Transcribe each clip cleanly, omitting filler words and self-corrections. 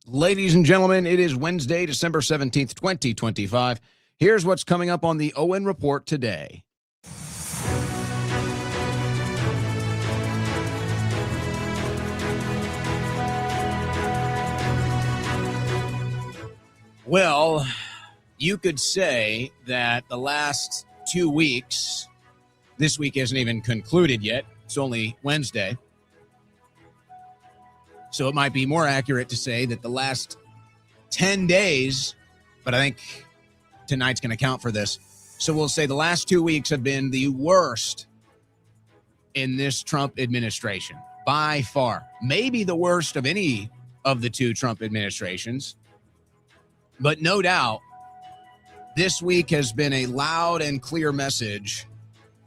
Ladies and gentlemen, it is Wednesday, December 17th, 2025. Here's what's coming up on the Owen Report today. Well, you could say that the last 2 weeks, this week isn't even concluded yet. It's only Wednesday. So it might be more accurate to say that the last 10 days, but I think tonight's going to count for this. So we'll say the last 2 weeks have been the worst in this Trump administration by far. Maybe the worst of any of the two Trump administrations. But no doubt, this week has been a loud and clear message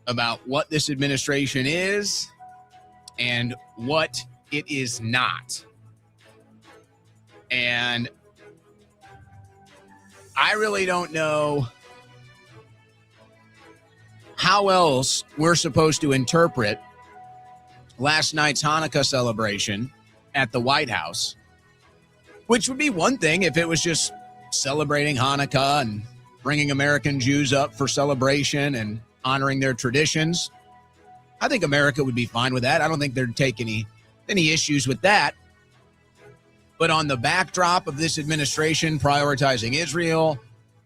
about what this administration is and what it is not. And I really don't know how else we're supposed to interpret last night's Hanukkah celebration at the White House, which would be one thing if it was just celebrating Hanukkah and bringing American Jews up for celebration and honoring their traditions. I think America would be fine with that. I don't think there'd take any issues with that. But on the backdrop of this administration prioritizing Israel,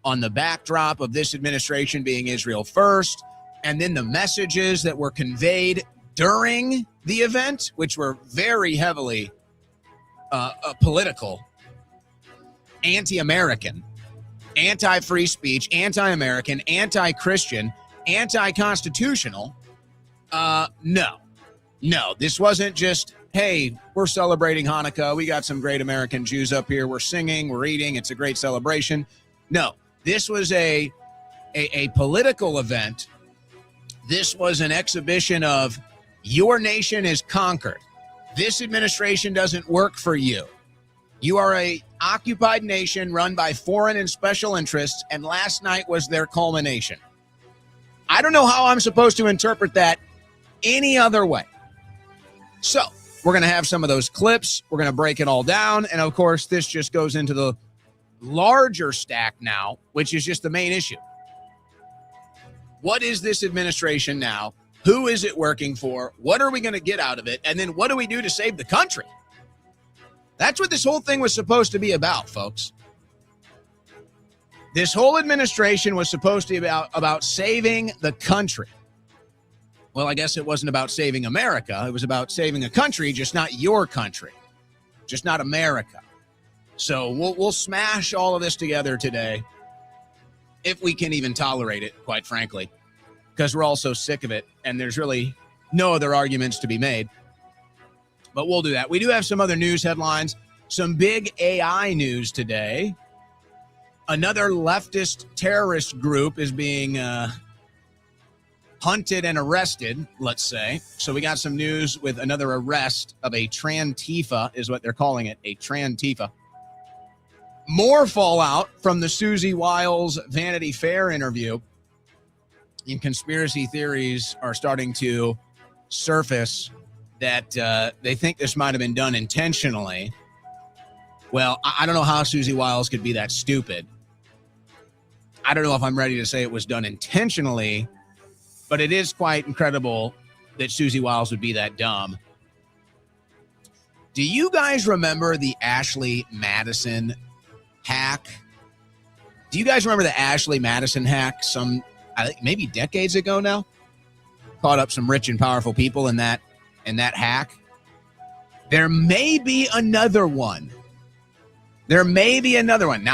on the backdrop of this administration being Israel first, and then the messages that were conveyed during the event, which were very heavily political, anti-American, anti-free speech, anti-American, anti-Christian, anti-constitutional. No, this wasn't just, hey, we're celebrating Hanukkah. We got some great American Jews up here. We're singing, we're eating. It's a great celebration. No, this was a political event. This was an exhibition of your nation is conquered. This administration doesn't work for you. You are a occupied nation run by foreign and special interests, and last night was their culmination. I don't know how I'm supposed to interpret that any other way. So we're going to have some of those clips. We're going to break it all down. And of course, this just goes into the larger stack now, which is just the main issue. What is this administration now? Who is it working for? What are we going to get out of it? And then what do we do to save the country? That's what this whole thing was supposed to be about, folks. This whole administration was supposed to be about saving the country. Well, I guess it wasn't about saving America. It was about saving a country, just not your country, just not America. So we'll smash all of this together today, if we can even tolerate it, quite frankly, because we're all so sick of it, and there's really no other arguments to be made. But we'll do that. We do have some other news headlines, some big AI news today. Another leftist terrorist group is being hunted and arrested, let's say. So we got some news with another arrest of a Trantifa, is what they're calling it, a Trantifa. More fallout from the Susie Wiles Vanity Fair interview. And conspiracy theories are starting to surface that they think this might have been done intentionally. Well, I don't know how Susie Wiles could be that stupid. I don't know if I'm ready to say it was done intentionally, but it is quite incredible that Susie Wiles would be that dumb. Do you guys remember the Ashley Madison hack? Do you guys remember the Ashley Madison hack I think maybe decades ago now? Caught up some rich and powerful people in that hack. There may be another one. Now,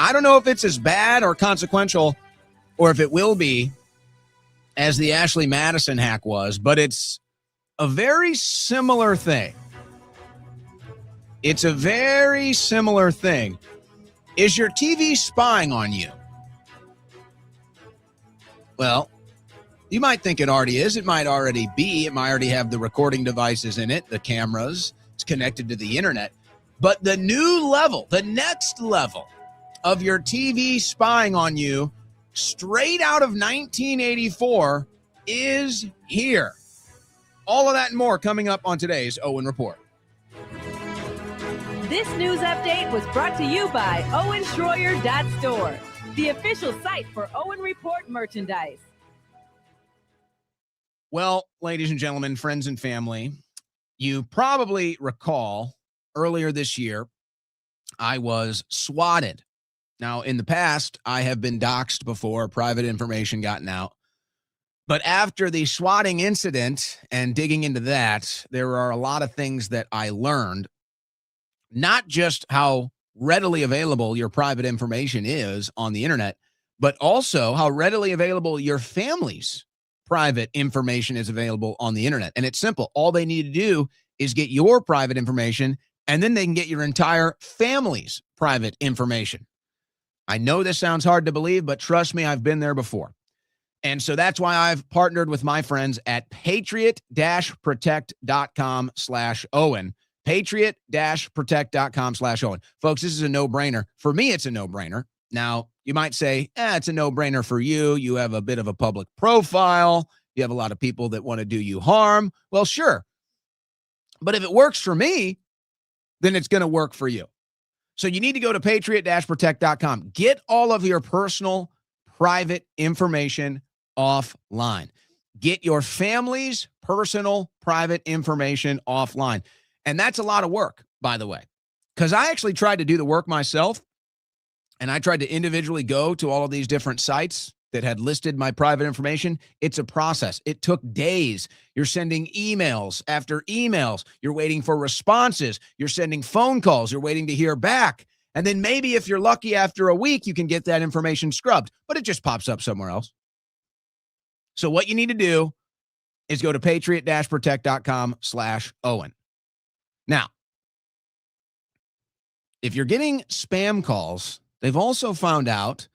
I don't know if it's as bad or consequential or if it will be as the Ashley Madison hack was, but it's a very similar thing. Is your TV spying on you? Well, you might think it already is. It might already be. It might already have the recording devices in it, the cameras. It's connected to the internet. But the new level, the next level of your TV spying on you, straight out of 1984, is here. All of that and more coming up on today's Owen Report. This news update was brought to you by OwenSchroyer.store, the official site for Owen Report merchandise. Well, ladies and gentlemen, friends and family, you probably recall earlier this year, I was swatted. Now, in the past, I have been doxxed before, private information gotten out. But after the swatting incident and digging into that, there are a lot of things that I learned, not just how readily available your private information is on the internet, but also how readily available your family's private information is available on the internet. And it's simple. All they need to do is get your private information, and then they can get your entire family's private information. I know this sounds hard to believe, but trust me, I've been there before. And so that's why I've partnered with my friends at patriot-protect.com/Owen. Patriot-protect.com/Owen. Folks, this is a no-brainer. For me, it's a no-brainer. Now, you might say, it's a no-brainer for you. You have a bit of a public profile. You have a lot of people that want to do you harm. Well, sure. But if it works for me, then it's going to work for you. So you need to go to patriot-protect.com. Get all of your personal, private information offline. Get your family's personal, private information offline. And that's a lot of work, by the way, because I actually tried to do the work myself, and I tried to individually go to all of these different sites that had listed my private information. It's a process. It took days. You're sending emails after emails. You're waiting for responses. You're sending phone calls. You're waiting to hear back. And then maybe if you're lucky, after a week, you can get that information scrubbed, but it just pops up somewhere else. So what you need to do is go to patriot-protect.com/Owen. Now, if you're getting spam calls, they've also found out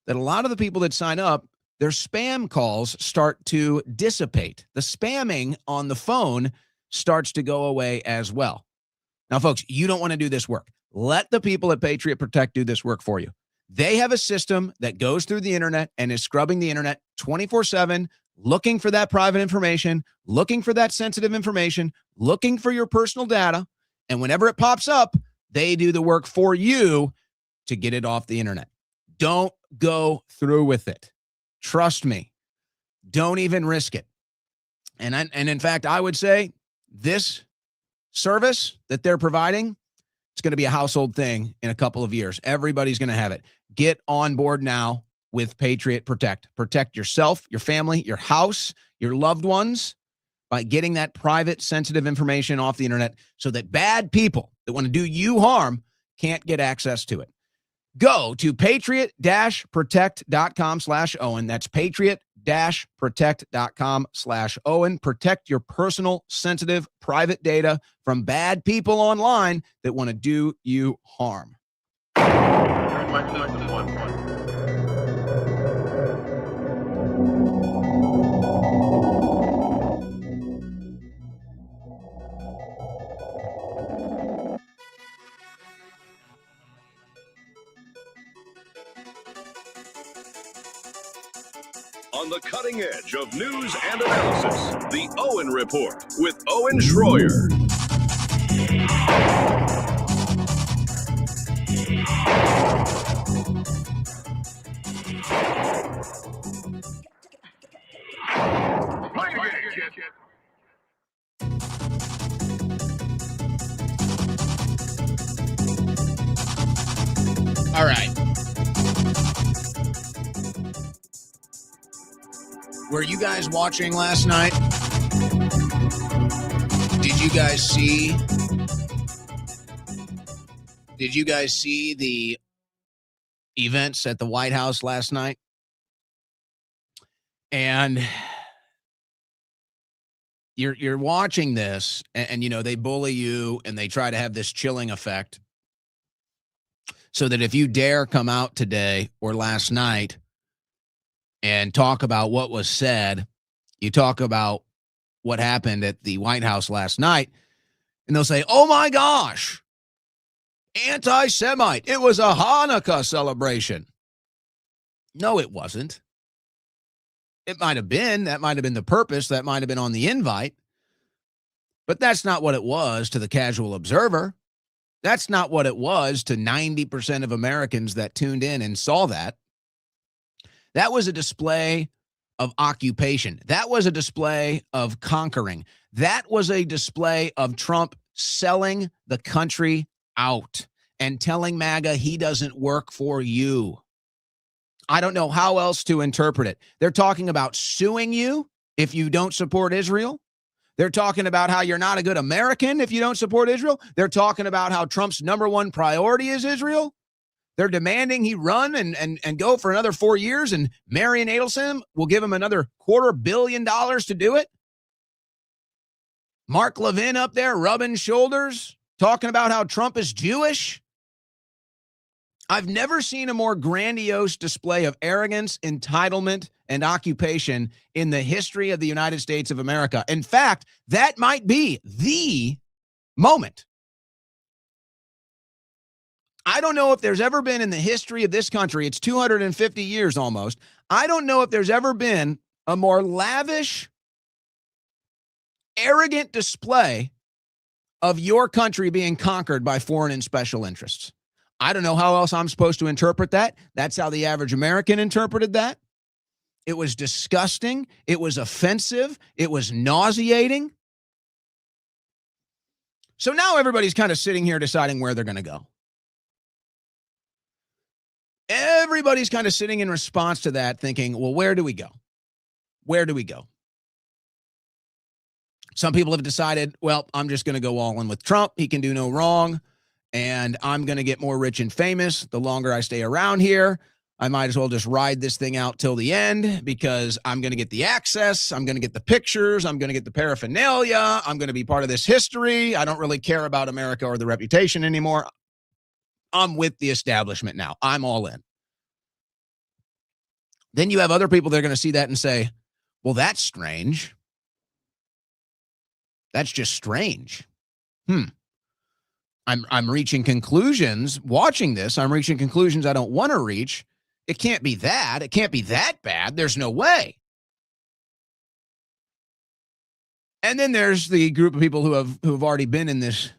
that a lot of the people that sign up, their spam calls start to dissipate. The spamming on the phone starts to go away as well. Now, folks, you don't want to do this work. Let the people at Patriot Protect do this work for you. They have a system that goes through the internet and is scrubbing the internet 24/7, looking for that private information, looking for that sensitive information, looking for your personal data. And whenever it pops up, they do the work for you to get it off the internet. Don't go through with it. Trust me. Don't even risk it. And in fact, I would say this service that they're providing, it's going to be a household thing in a couple of years. Everybody's going to have it. Get on board now with Patriot Protect. Protect yourself, your family, your house, your loved ones by getting that private, sensitive information off the internet so that bad people that want to do you harm can't get access to it. Go to patriot-protect.com/Owen. That's patriot-protect.com/Owen. Protect your personal, sensitive, private data from bad people online that want to do you harm. On the cutting edge of news and analysis, the Owen Report with Owen Schroyer. All right. Were you guys watching last night? Did you guys see the events at the White House last night? And you're watching this and you know, they bully you and they try to have this chilling effect so that if you dare come out today or last night and talk about what was said, you talk about what happened at the White House last night, and they'll say, oh my gosh, anti-Semite. It was a Hanukkah celebration. No, it wasn't. It might have been. That might have been the purpose. That might have been on the invite. But that's not what it was to the casual observer. That's not what it was to 90% of Americans that tuned in and saw that. That was a display of occupation. That was a display of conquering. That was a display of Trump selling the country out and telling MAGA he doesn't work for you. I don't know how else to interpret it. They're talking about suing you if you don't support Israel. They're talking about how you're not a good American if you don't support Israel. They're talking about how Trump's number one priority is Israel. They're demanding he run and go for another 4 years, and Marion Adelson will give him another $250 million to do it. Mark Levin up there rubbing shoulders, talking about how Trump is Jewish. I've never seen a more grandiose display of arrogance, entitlement, and occupation in the history of the United States of America. In fact, that might be the moment. I don't know if there's ever been in the history of this country, it's 250 years almost, I don't know if there's ever been a more lavish, arrogant display of your country being conquered by foreign and special interests. I don't know how else I'm supposed to interpret that. That's how the average American interpreted that. It was disgusting. It was offensive. It was nauseating. So now everybody's kind of sitting here deciding where they're going to go. Everybody's kind of sitting in response to that thinking, well, where do we go? Where do we go? Some people have decided, well, I'm just going to go all in with Trump. He can do no wrong. And I'm going to get more rich and famous the longer I stay around here. I might as well just ride this thing out till the end because I'm going to get the access. I'm going to get the pictures. I'm going to get the paraphernalia. I'm going to be part of this history. I don't really care about America or the reputation anymore. I'm with the establishment now. I'm all in. Then you have other people that are going to see that and say, well, that's strange. That's just strange. I'm reaching conclusions watching this. I'm reaching conclusions I don't want to reach. It can't be that. It can't be that bad. There's no way. And then there's the group of people who have already been in this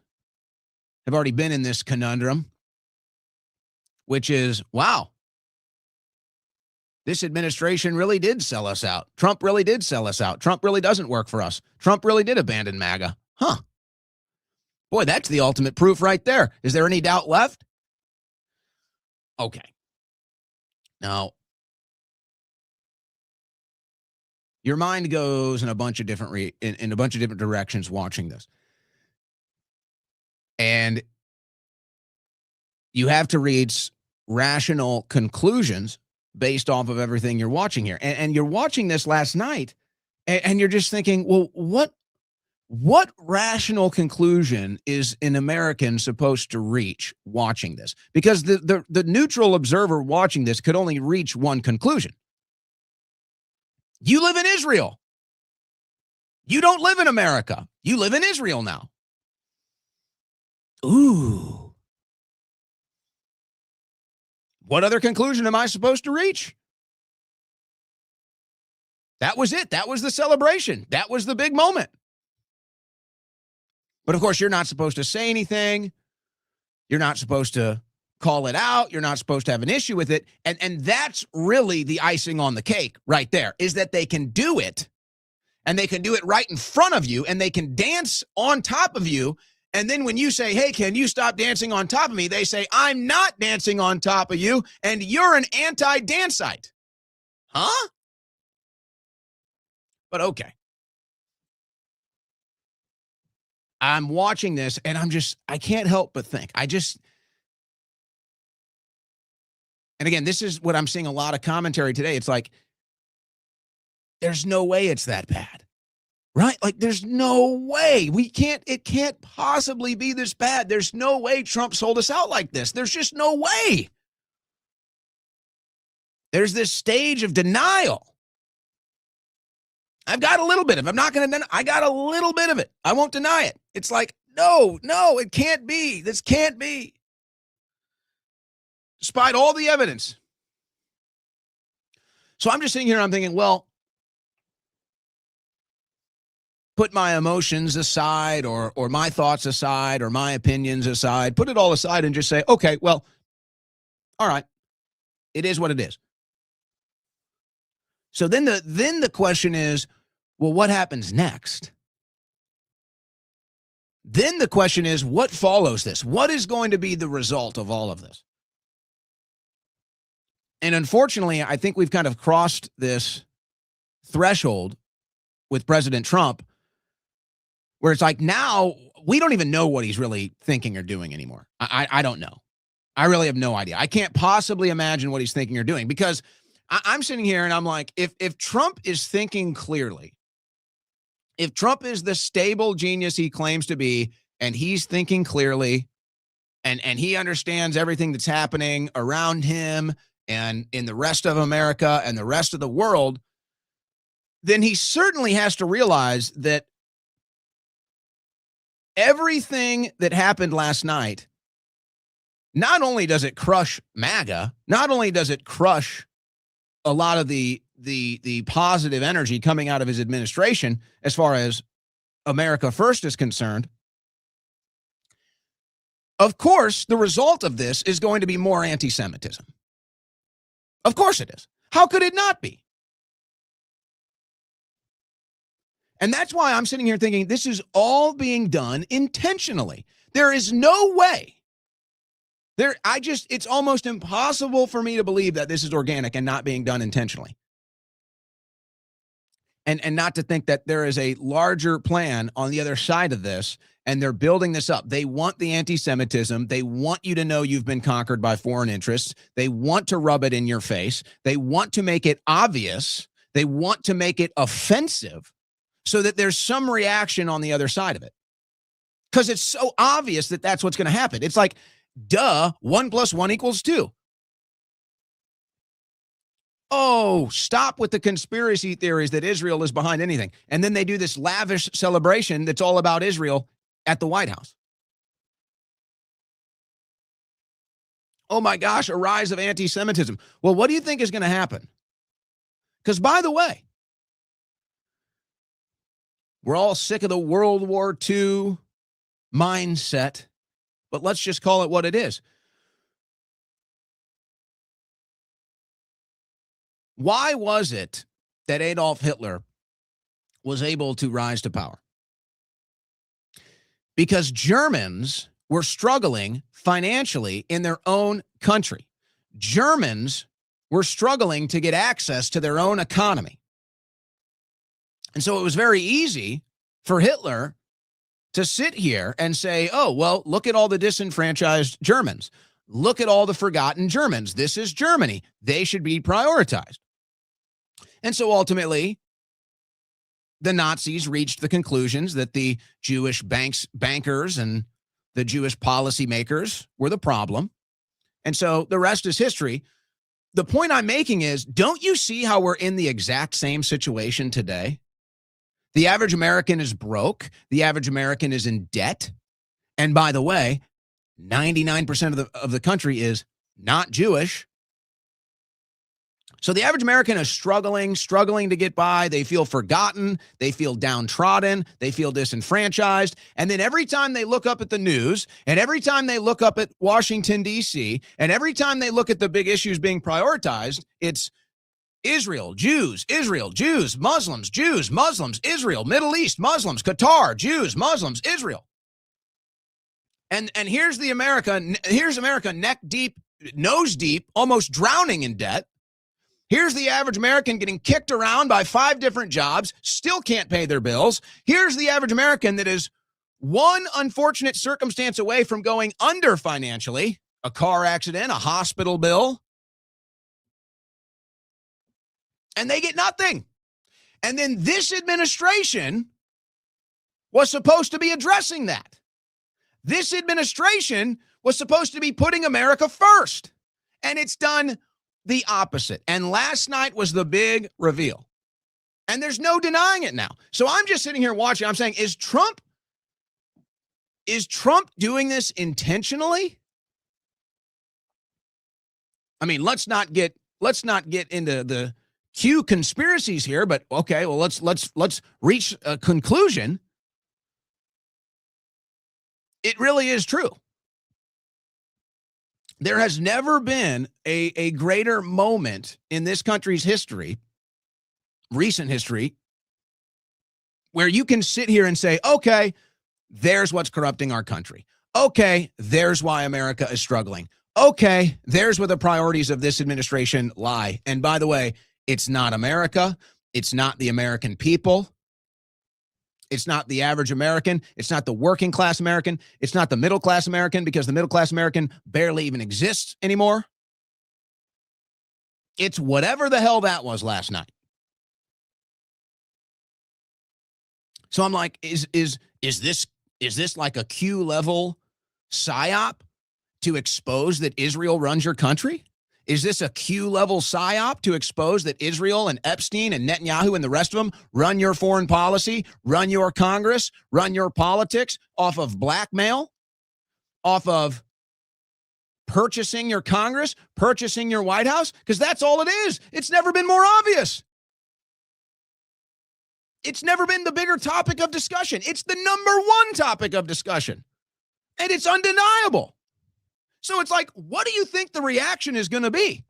conundrum, which is, wow, this administration really did sell us out. Trump really did sell us out. Trump really doesn't work for us. Trump really did abandon MAGA. Huh. Boy, that's the ultimate proof right there. Is there any doubt left? Okay. Now, your mind goes in a bunch of different in a bunch of different directions watching this. And you have to reach rational conclusions based off of everything you're watching here. And you're watching this last night, and you're just thinking, well, what rational conclusion is an American supposed to reach watching this? Because the neutral observer watching this could only reach one conclusion. You live in Israel. You don't live in America. You live in Israel now. Ooh. What other conclusion am I supposed to reach? That was it. That was the celebration. That was the big moment. But of course, you're not supposed to say anything. You're not supposed to call it out. You're not supposed to have an issue with it. And that's really the icing on the cake right there, is that they can do it, and they can do it right in front of you, and they can dance on top of you. And then when you say, hey, can you stop dancing on top of me? They say, I'm not dancing on top of you, and you're an anti-dancite. Huh? But okay. I'm watching this, and I can't help but think. And again, this is what I'm seeing a lot of commentary today. It's like, there's no way it's that bad, right? Like, there's no way. It can't possibly be this bad. There's no way Trump sold us out like this. There's just no way. There's this stage of denial. I've got a little bit of it. I'm not going to deny. I got a little bit of it. I won't deny it. It's like, no, it can't be. This can't be. Despite all the evidence. So I'm just sitting here and I'm thinking, well, put my emotions aside or my thoughts aside or my opinions aside, put it all aside and just say, okay, well, all right, it is what it is. So then the question is, well, what happens next? Then the question is, what follows this? What is going to be the result of all of this? And unfortunately, I think we've kind of crossed this threshold with President Trump where it's like now we don't even know what he's really thinking or doing anymore. I don't know. I really have no idea. I can't possibly imagine what he's thinking or doing because I'm sitting here and I'm like, if Trump is thinking clearly, if Trump is the stable genius he claims to be, and he's thinking clearly, and he understands everything that's happening around him and in the rest of America and the rest of the world, then he certainly has to realize that everything that happened last night, not only does it crush MAGA, not only does it crush a lot of the positive energy coming out of his administration as far as America First is concerned, of course, the result of this is going to be more anti-Semitism. Of course it is. How could it not be? And that's why I'm sitting here thinking this is all being done intentionally. There is no way. It's almost impossible for me to believe that this is organic and not being done intentionally. And not to think that there is a larger plan on the other side of this, and they're building this up. They want the anti-Semitism. They want you to know you've been conquered by foreign interests. They want to rub it in your face. They want to make it obvious. They want to make it offensive so that there's some reaction on the other side of it. Because it's so obvious that that's what's going to happen. It's like, duh, 1 + 1 = 2. Oh, stop with the conspiracy theories that Israel is behind anything. And then they do this lavish celebration that's all about Israel at the White House. Oh my gosh, a rise of anti-Semitism. Well, what do you think is going to happen? Because by the way, we're all sick of the World War II mindset, but let's just call it what it is. Why was it that Adolf Hitler was able to rise to power? Because Germans were struggling financially in their own country. Germans were struggling to get access to their own economy. And so it was very easy for Hitler to sit here and say, oh, well, look at all the disenfranchised Germans. Look at all the forgotten Germans. This is Germany. They should be prioritized. And so ultimately, the Nazis reached the conclusions that the Jewish bankers and the Jewish policymakers were the problem. And so the rest is history. The point I'm making is, don't you see how we're in the exact same situation today? The average American is broke. The average American is in debt. And by the way, 99% of the country is not Jewish. So the average American is struggling to get by. They feel forgotten. They feel downtrodden. They feel disenfranchised. And then every time they look up at the news, and every time they look up at Washington, D.C., and every time they look at the big issues being prioritized, it's Israel, Jews, Muslims, Israel, Middle East, Muslims, Qatar, Jews, Muslims, Israel. And here's America neck deep, nose deep, almost drowning in debt. Here's the average American getting kicked around by 5 different jobs, still can't pay their bills. Here's the average American that is one unfortunate circumstance away from going under financially, a car accident, a hospital bill, and they get nothing. And then this administration was supposed to be addressing that. This administration was supposed to be putting America first, and it's done the opposite. And last night was the big reveal. And there's no denying it now. So I'm just sitting here watching. I'm saying, is Trump doing this intentionally? I mean, let's not get into the cue conspiracies here, but okay, well, let's reach a conclusion. It really is true. There has never been a greater moment in this country's history, recent history, where you can sit here and say, okay, there's what's corrupting our country. Okay, there's why America is struggling. Okay, there's where the priorities of this administration lie. And by the way, it's not America. It's not the American people. It's not the average American. It's not the working class American. It's not the middle class American, because the middle class American barely even exists anymore. It's whatever the hell that was last night. So I'm like, is this like a Q level psyop to expose that Israel runs your country? Is this a Q level psyop to expose that Israel and Epstein and Netanyahu and the rest of them run your foreign policy, run your Congress, run your politics off of blackmail, off of purchasing your Congress, purchasing your White House? Because that's all it is. It's never been more obvious. It's never been the bigger topic of discussion. It's the number one topic of discussion. And it's undeniable. So it's like, what do you think the reaction is going to be?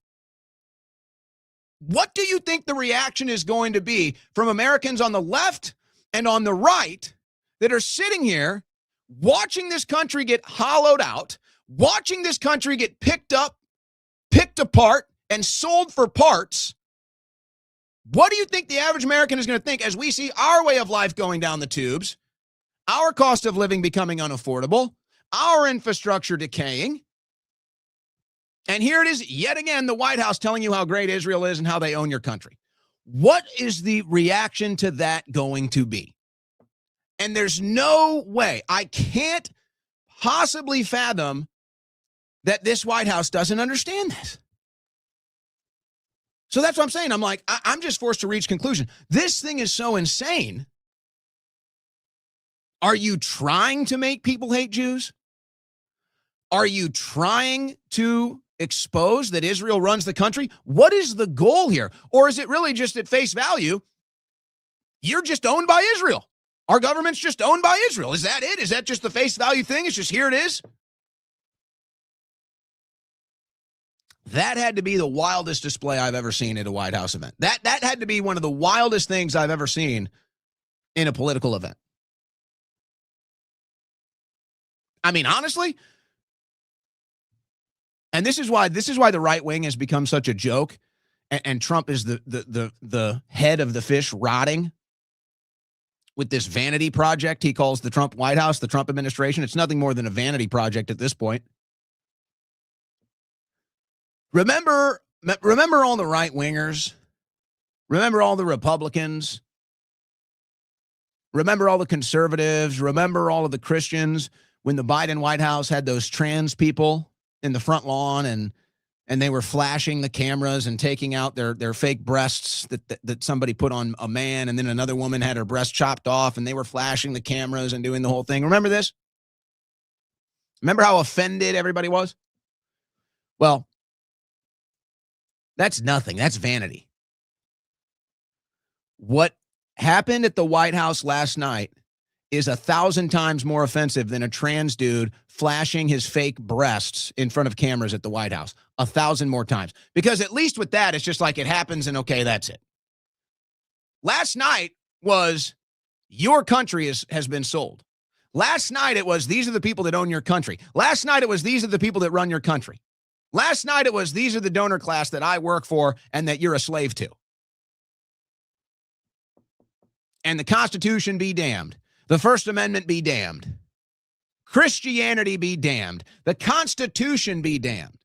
What do you think the reaction is going to be from Americans on the left and on the right that are sitting here watching this country get hollowed out, watching this country get picked up, picked apart, and sold for parts? What do you think the average American is going to think as we see our way of life going down the tubes, our cost of living becoming unaffordable, our infrastructure decaying? And here it is yet again, the White House telling you how great Israel is and how they own your country. What is the reaction to that going to be? And there's no way, I can't possibly fathom that this White House doesn't understand this. So that's what I'm saying. I'm like, I'm just forced to reach conclusion. This thing is so insane. Are you trying to make people hate Jews? Are you trying to expose that Israel runs the country? What is the goal here? Or is it really just at face value, you're just owned by Israel? Our government's just owned by Israel. Is that it? Is that just the face value thing? It's just here it is? That had to be the wildest display I've ever seen at a White House event. That had to be one of the wildest things I've ever seen in a political event. I mean, honestly, and this is why the right wing has become such a joke, and Trump is the head of the fish rotting with this vanity project he calls the Trump White House, the Trump administration. It's nothing more than a vanity project at this point. Remember all the right wingers. Remember all the Republicans. Remember all the conservatives. Remember all of the Christians when the Biden White House had those trans people in the front lawn and they were flashing the cameras and taking out their fake breasts that somebody put on a man, and then another woman had her breast chopped off and they were flashing the cameras and doing the whole thing. Remember this? Remember how offended everybody was? Well, that's nothing. That's vanity. What happened at the White House last night is 1,000 times more offensive than a trans dude flashing his fake breasts in front of cameras at the White House. 1,000 more times. Because at least with that, it's just like it happens and okay, that's it. Last night was your country has been sold. Last night it was these are the people that own your country. Last night it was these are the people that run your country. Last night it was these are the donor class that I work for and that you're a slave to. And the Constitution be damned. The First Amendment be damned. Christianity be damned. The Constitution be damned.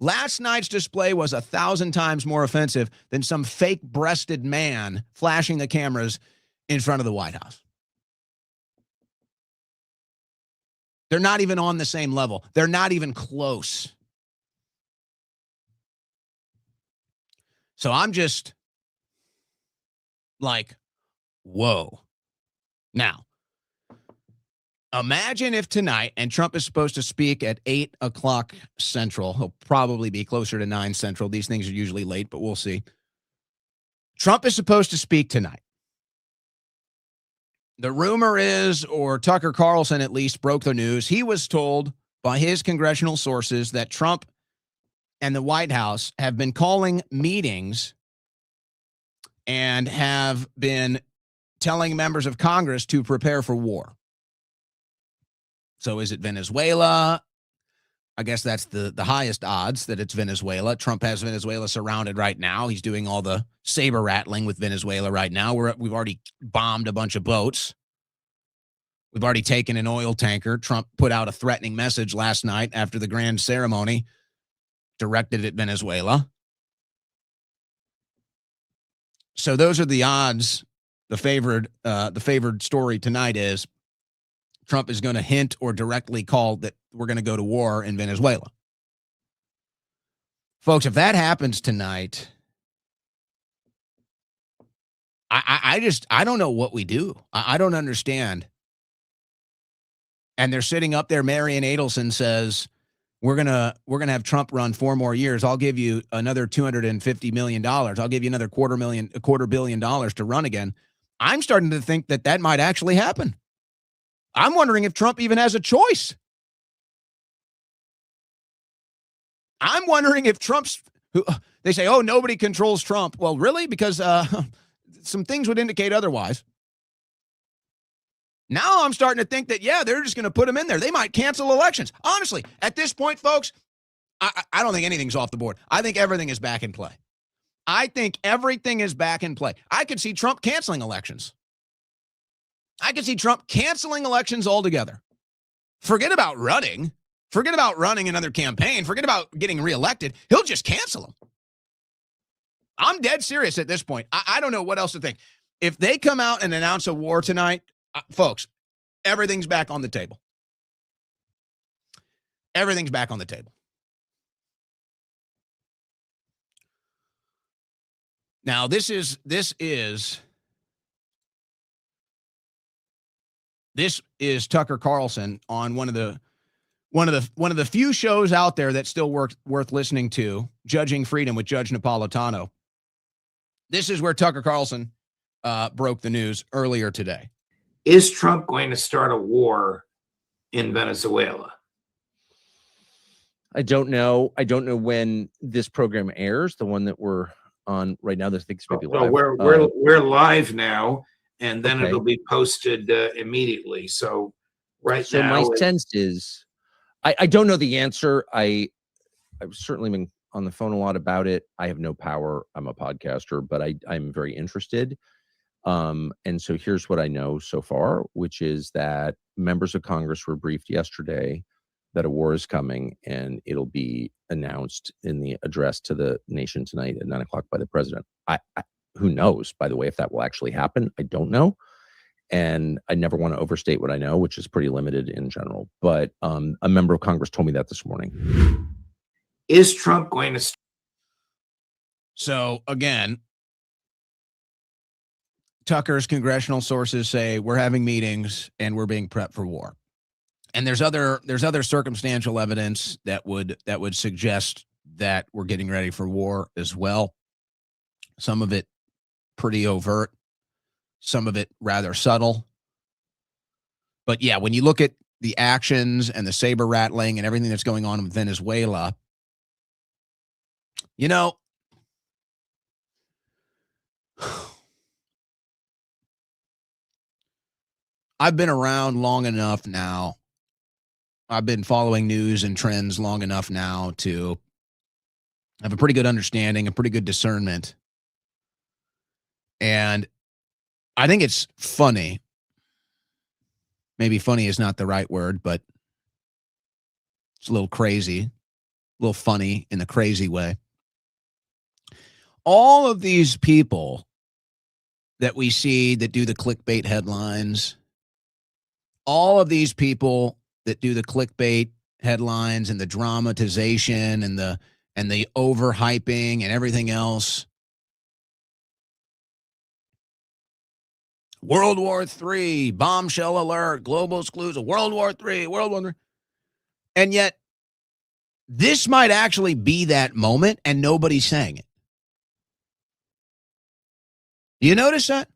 Last night's display was 1,000 times more offensive than some fake-breasted man flashing the cameras in front of the White House. They're not even on the same level. They're not even close. So I'm just like, whoa. Now, Imagine if tonight, and Trump is supposed to speak at 8 o'clock Central. He'll probably be closer to 9 Central. These things are usually late, but we'll see. Trump is supposed to speak tonight. The rumor is, or Tucker Carlson at least broke the news, he was told by his congressional sources that Trump and the White House have been calling meetings and have been telling members of Congress to prepare for war. So is it Venezuela? I guess that's the highest odds that it's Venezuela. Trump has Venezuela surrounded right now. He's doing all the saber rattling with Venezuela right now. We've already bombed a bunch of boats. We've already taken an oil tanker. Trump put out a threatening message last night after the grand ceremony directed at Venezuela. So those are the odds. The favored story tonight is Trump is going to hint or directly call that we're going to go to war in Venezuela. Folks, if that happens tonight, I don't know what we do. I don't understand. And they're sitting up there. Marian Adelson says, we're gonna have Trump run 4 more years. I'll give you another $250 million. I'll give you another $250 million to run again. I'm starting to think that might actually happen. I'm wondering if Trump even has a choice. I'm wondering if they say, oh, nobody controls Trump. Well, really? Because some things would indicate otherwise. Now I'm starting to think that, yeah, they're just going to put him in there. They might cancel elections. Honestly, at this point, folks, I don't think anything's off the board. I think everything is back in play. I think everything is back in play. I could see Trump canceling elections. I could see Trump canceling elections altogether. Forget about running. Forget about running another campaign. Forget about getting reelected. He'll just cancel them. I'm dead serious at this point. I don't know what else to think. If they come out and announce a war tonight, folks, everything's back on the table. Everything's back on the table. Now, this is Tucker Carlson on one of the few shows out there that's still worth listening to, Judging Freedom with Judge Napolitano. This is where Tucker Carlson broke the news earlier today. Is Trump going to start a war in Venezuela? I don't know. I don't know when this program airs, the one that we're on right now. This thing's maybe live. We're live now, and then okay. It'll be posted immediately. So now, my sense is, I don't know the answer. I've certainly been on the phone a lot about it. I have no power. I'm a podcaster, but I'm very interested. And so here's what I know so far, which is that members of Congress were briefed yesterday that a war is coming, and it'll be announced in the address to the nation tonight at 9 o'clock by the president. Who knows, by the way, if that will actually happen? I don't know. And I never want to overstate what I know, which is pretty limited in general. But a member of Congress told me that this morning. Is Trump going to? So again, Tucker's congressional sources say we're having meetings and we're being prepped for war. And there's other circumstantial evidence that would suggest that we're getting ready for war as well. Some of it pretty overt, some of it rather subtle. But yeah, when you look at the actions and the saber rattling and everything that's going on in Venezuela, you know, I've been around long enough now. I've been following news and trends long enough now to have a pretty good understanding, a pretty good discernment. And I think it's funny. Maybe funny is not the right word, but it's a little crazy, a little funny in the crazy way. All of these people that we see that do the clickbait headlines, all of these people that do the clickbait headlines and the dramatization and the overhyping and everything else, World War III, bombshell alert, global exclusive, World War III, World War III. And yet, this might actually be that moment, and nobody's saying it. You notice that?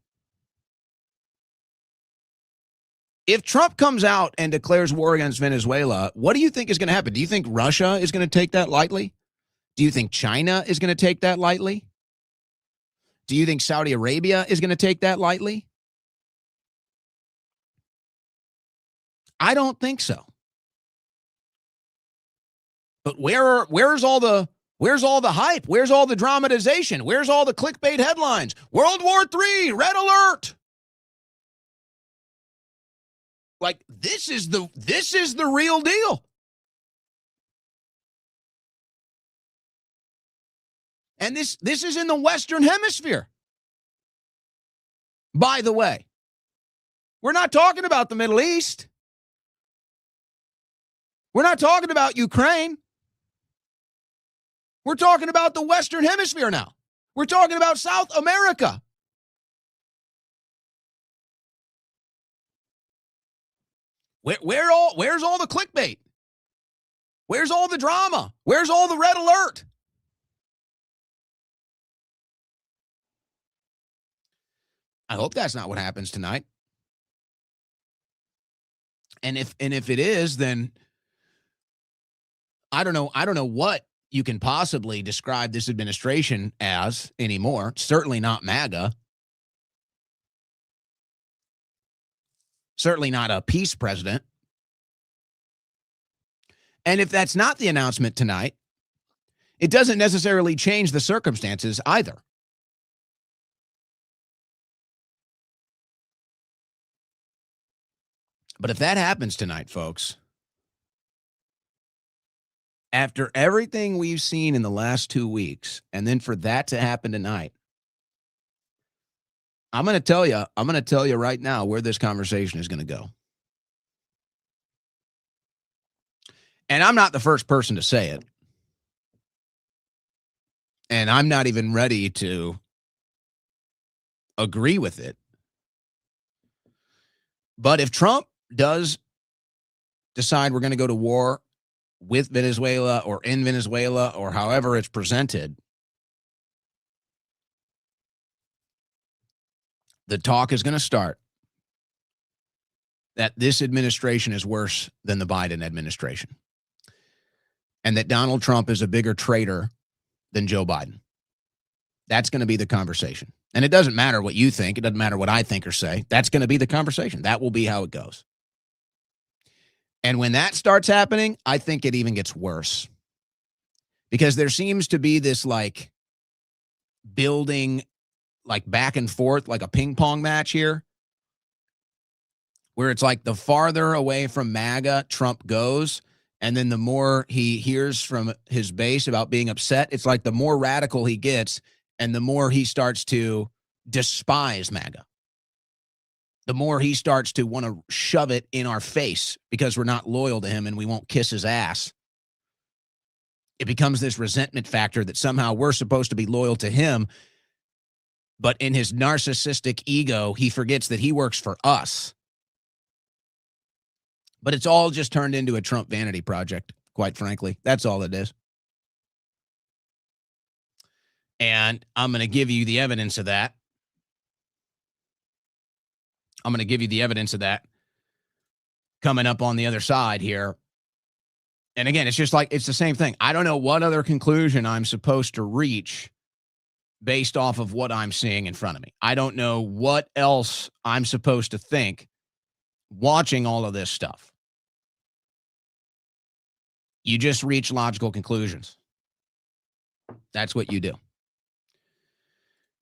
If Trump comes out and declares war against Venezuela, what do you think is going to happen? Do you think Russia is going to take that lightly? Do you think China is going to take that lightly? Do you think Saudi Arabia is going to take that lightly? I don't think so. But where's all the hype? Where's all the dramatization? Where's all the clickbait headlines? World War III, red alert. Like this is the real deal. And this is in the Western Hemisphere. By the way, we're not talking about the Middle East. We're not talking about Ukraine. We're talking about the Western Hemisphere now. We're talking about South America. Where's all the clickbait? Where's all the drama? Where's all the red alert? I hope that's not what happens tonight. And if it is, then I don't know what you can possibly describe this administration as anymore. Certainly not MAGA. Certainly not a peace president. And if that's not the announcement tonight, it doesn't necessarily change the circumstances either. But if that happens tonight, folks, after everything we've seen in the last 2 weeks, and then for that to happen tonight, I'm going to tell you right now where this conversation is going to go. And I'm not the first person to say it. And I'm not even ready to agree with it. But if Trump does decide we're going to go to war with Venezuela or in Venezuela or however it's presented, the talk is going to start that this administration is worse than the Biden administration and that Donald Trump is a bigger traitor than Joe Biden. That's going to be the conversation. And it doesn't matter what you think. It doesn't matter what I think or say. That's going to be the conversation. That will be how it goes. And when that starts happening, I think it even gets worse because there seems to be this like building like back and forth, like a ping pong match here, where it's like the farther away from MAGA Trump goes, and then the more he hears from his base about being upset, it's like the more radical he gets, and the more he starts to despise MAGA. The more he starts to want to shove it in our face because we're not loyal to him and we won't kiss his ass. It becomes this resentment factor that somehow we're supposed to be loyal to him. But in his narcissistic ego, he forgets that he works for us. But it's all just turned into a Trump vanity project, quite frankly. That's all it is. And I'm going to give you the evidence of that. Coming up on the other side here. And again, it's just like, it's the same thing. I don't know what other conclusion I'm supposed to reach based off of what I'm seeing in front of me. I don't know what else I'm supposed to think watching all of this stuff. You just reach logical conclusions. That's what you do.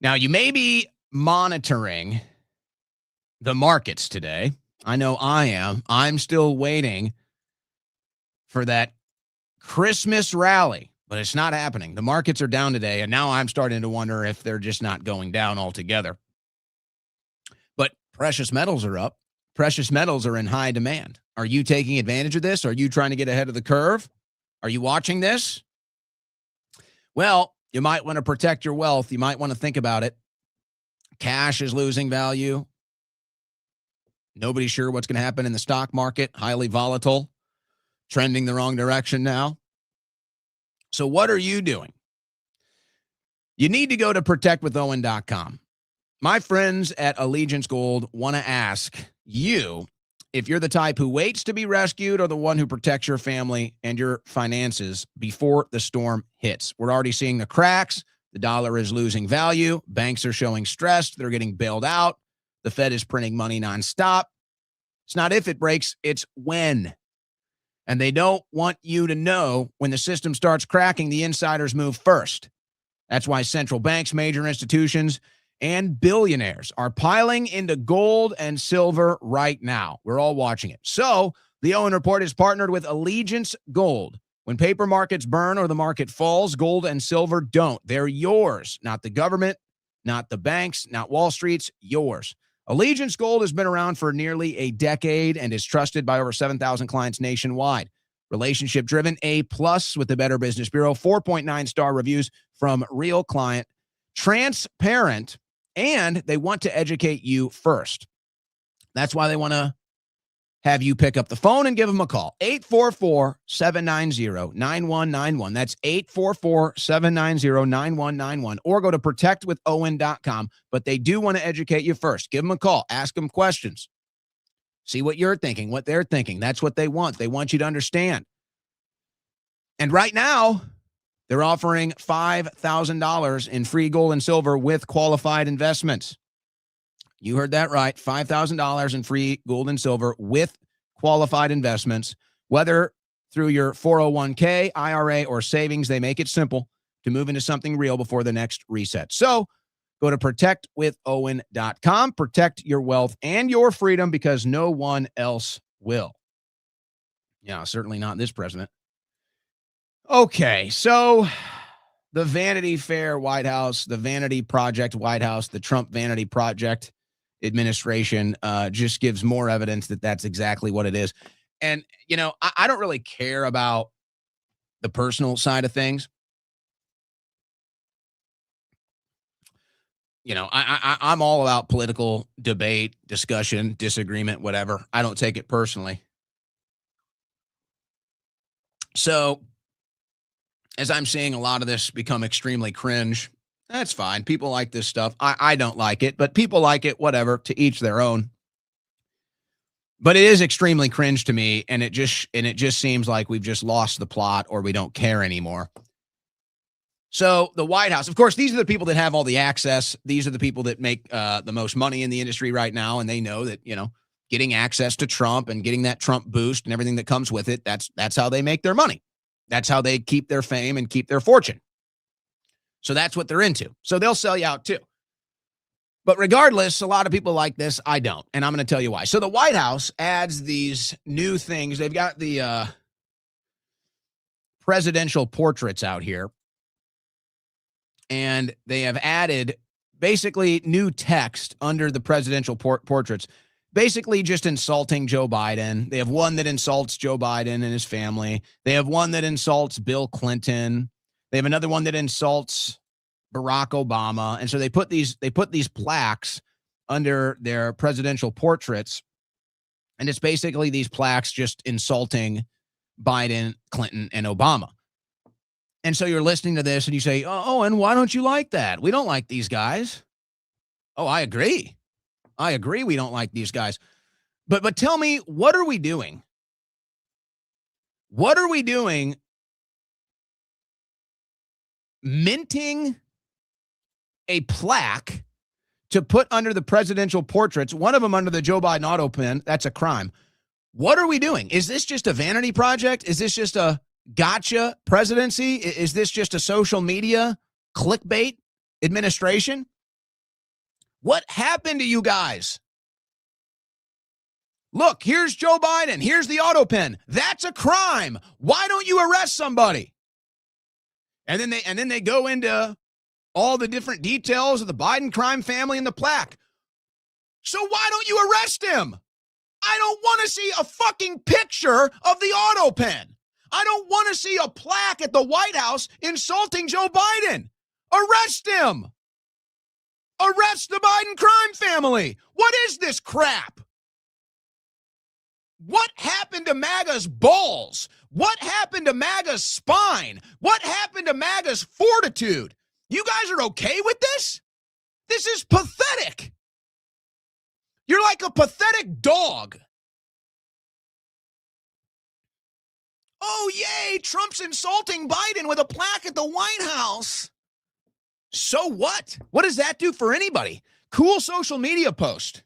Now, you may be monitoring the markets today. I know I am. I'm still waiting for that Christmas rally, but it's not happening. The markets are down today, and now I'm starting to wonder if they're just not going down altogether. But precious metals are up. Precious metals are in high demand. Are you taking advantage of this? Are you trying to get ahead of the curve? Are you watching this? Well, you might want to protect your wealth. You might want to think about it. Cash is losing value. Nobody's sure what's going to happen in the stock market. Highly volatile, trending the wrong direction now. So what are you doing? You need to go to protectwithowen.com. My friends at Allegiance Gold want to ask you if you're the type who waits to be rescued or the one who protects your family and your finances before the storm hits. We're already seeing the cracks. The dollar is losing value. Banks are showing stress. They're getting bailed out. The Fed is printing money nonstop. It's not if it breaks, it's when. And they don't want you to know when the system starts cracking, the insiders move first. That's why central banks, major institutions, and billionaires are piling into gold and silver right now. We're all watching it. So the Owen Report is partnered with Allegiance Gold. When paper markets burn or the market falls, gold and silver don't. They're yours, not the government, not the banks, not Wall Street's, yours. Allegiance Gold has been around for nearly a decade and is trusted by over 7,000 clients nationwide. Relationship-driven, A+ with the Better Business Bureau, 4.9-star reviews from real client, transparent, and they want to educate you first. That's why they want to have you pick up the phone and give them a call. 844-790-9191. That's 844-790-9191. Or go to protectwithowen.com. But they do want to educate you first. Give them a call. Ask them questions. See what you're thinking, what they're thinking. That's what they want. They want you to understand. And right now, they're offering $5,000 in free gold and silver with qualified investments. You heard that right. $5,000 in free gold and silver with qualified investments, whether through your 401k, IRA, or savings. They make it simple to move into something real before the next reset. So go to protectwithowen.com. Protect your wealth and your freedom because no one else will. Yeah, certainly not this president. Okay, so the Vanity Fair White House, the Vanity Project White House, the Trump Vanity Project administration just gives more evidence that that's exactly what it is. And, you know, I don't really care about the personal side of things. You know, I'm all about political debate, discussion, disagreement, whatever. I don't take it personally. So, as I'm seeing a lot of this become extremely cringe, that's fine. People like this stuff. I don't like it, but people like it, whatever, to each their own. But it is extremely cringe to me, and it just seems like we've just lost the plot or we don't care anymore. So the White House, of course, these are the people that have all the access. These are the people that make the most money in the industry right now, and they know that, you know, getting access to Trump and getting that Trump boost and everything that comes with it, that's how they make their money. That's how they keep their fame and keep their fortune. So that's what they're into. So they'll sell you out too. But regardless, a lot of people like this. I don't. And I'm going to tell you why. So the White House adds these new things. They've got the presidential portraits out here. And they have added basically new text under the presidential portraits, basically just insulting Joe Biden. They have one that insults Joe Biden and his family. They have one that insults Bill Clinton. They have another one that insults Barack Obama. And so they put these plaques under their presidential portraits. And it's basically these plaques just insulting Biden, Clinton, and Obama. And so you're listening to this and you say, oh, and why don't you like that? We don't like these guys. Oh, I agree. We don't like these guys. But tell me, what are we doing? What are we doing minting a plaque to put under the presidential portraits, one of them under the Joe Biden auto pen? That's a crime. What are we doing? Is this just a vanity project? Is this just a gotcha presidency? Is this just a social media clickbait administration? What happened to you guys? Look, here's Joe Biden. Here's the auto pen. That's a crime. Why don't you arrest somebody? And then they go into all the different details of the Biden crime family and the plaque. So why don't you arrest him? I don't want to see a fucking picture of the auto pen. I don't want to see a plaque at the White House insulting Joe Biden. Arrest him. Arrest the Biden crime family. What is this crap? What happened to MAGA's balls? What happened to MAGA's spine? What happened to MAGA's fortitude? You guys are okay with this? This is pathetic. You're like a pathetic dog. Oh, yay, Trump's insulting Biden with a plaque at the White House. So what? What does that do for anybody? Cool social media post.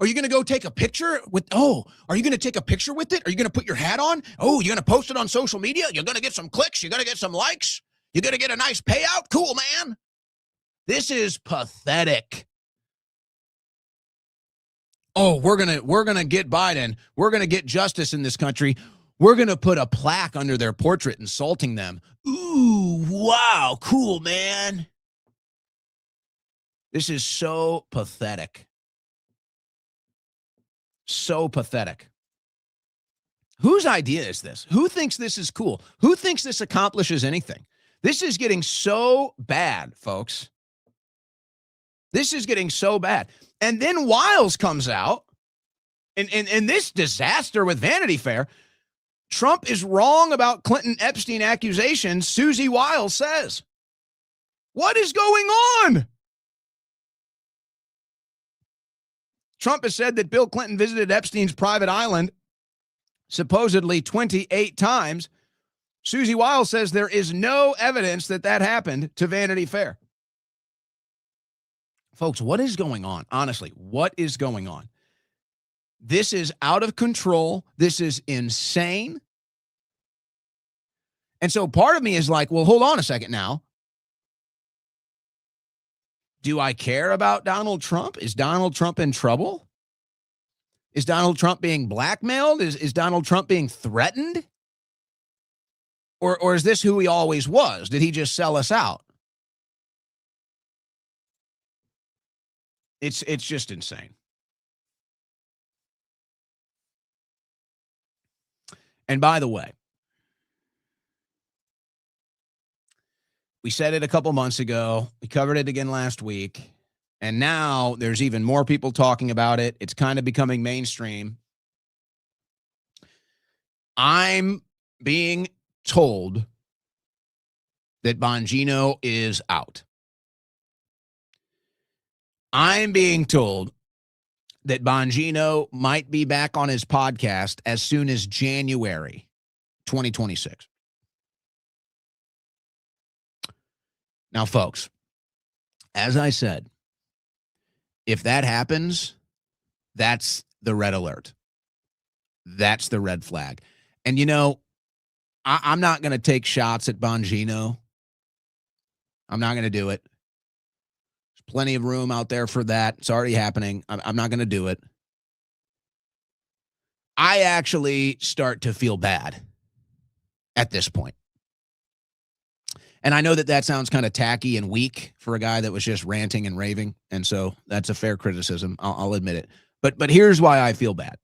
Are you going to go take a picture with, are you going to take a picture with it? Are you going to put your hat on? Oh, you're going to post it on social media? You're going to get some clicks? You're going to get some likes? You're going to get a nice payout? Cool, man. This is pathetic. Oh, we're going to get Biden. We're going to get justice in this country. We're going to put a plaque under their portrait insulting them. Ooh, wow, cool, man. This is so pathetic. So pathetic. Whose idea is this? Who thinks this is cool? Who thinks this accomplishes anything? This is getting so bad, folks. This is getting so bad. And then Wiles comes out, and this disaster with Vanity Fair. Trump is wrong about Clinton Epstein accusations, Susie Wiles says. What is going on? Trump has said that Bill Clinton visited Epstein's private island supposedly 28 times. Susie Wiles says there is no evidence that that happened to Vanity Fair. Folks, what is going on? Honestly, what is going on? This is out of control. This is insane. And so part of me is like, well, hold on a second now. Do I care about Donald Trump? Is Donald Trump in trouble? Is Donald Trump being blackmailed? Is Donald Trump being threatened? Or is this who he always was? Did he just sell us out? It's just insane. And by the way, we said it a couple months ago. We covered it again last week. And now there's even more people talking about it. It's kind of becoming mainstream. I'm being told that Bongino is out. I'm being told that Bongino might be back on his podcast as soon as January 2026. Now, folks, as I said, if that happens, that's the red alert. That's the red flag. And, you know, I'm not going to take shots at Bongino. I'm not going to do it. There's plenty of room out there for that. It's already happening. I'm not going to do it. I actually start to feel bad at this point. And I know that that sounds kind of tacky and weak for a guy that was just ranting and raving. And so that's a fair criticism. I'll admit it. But here's why I feel bad.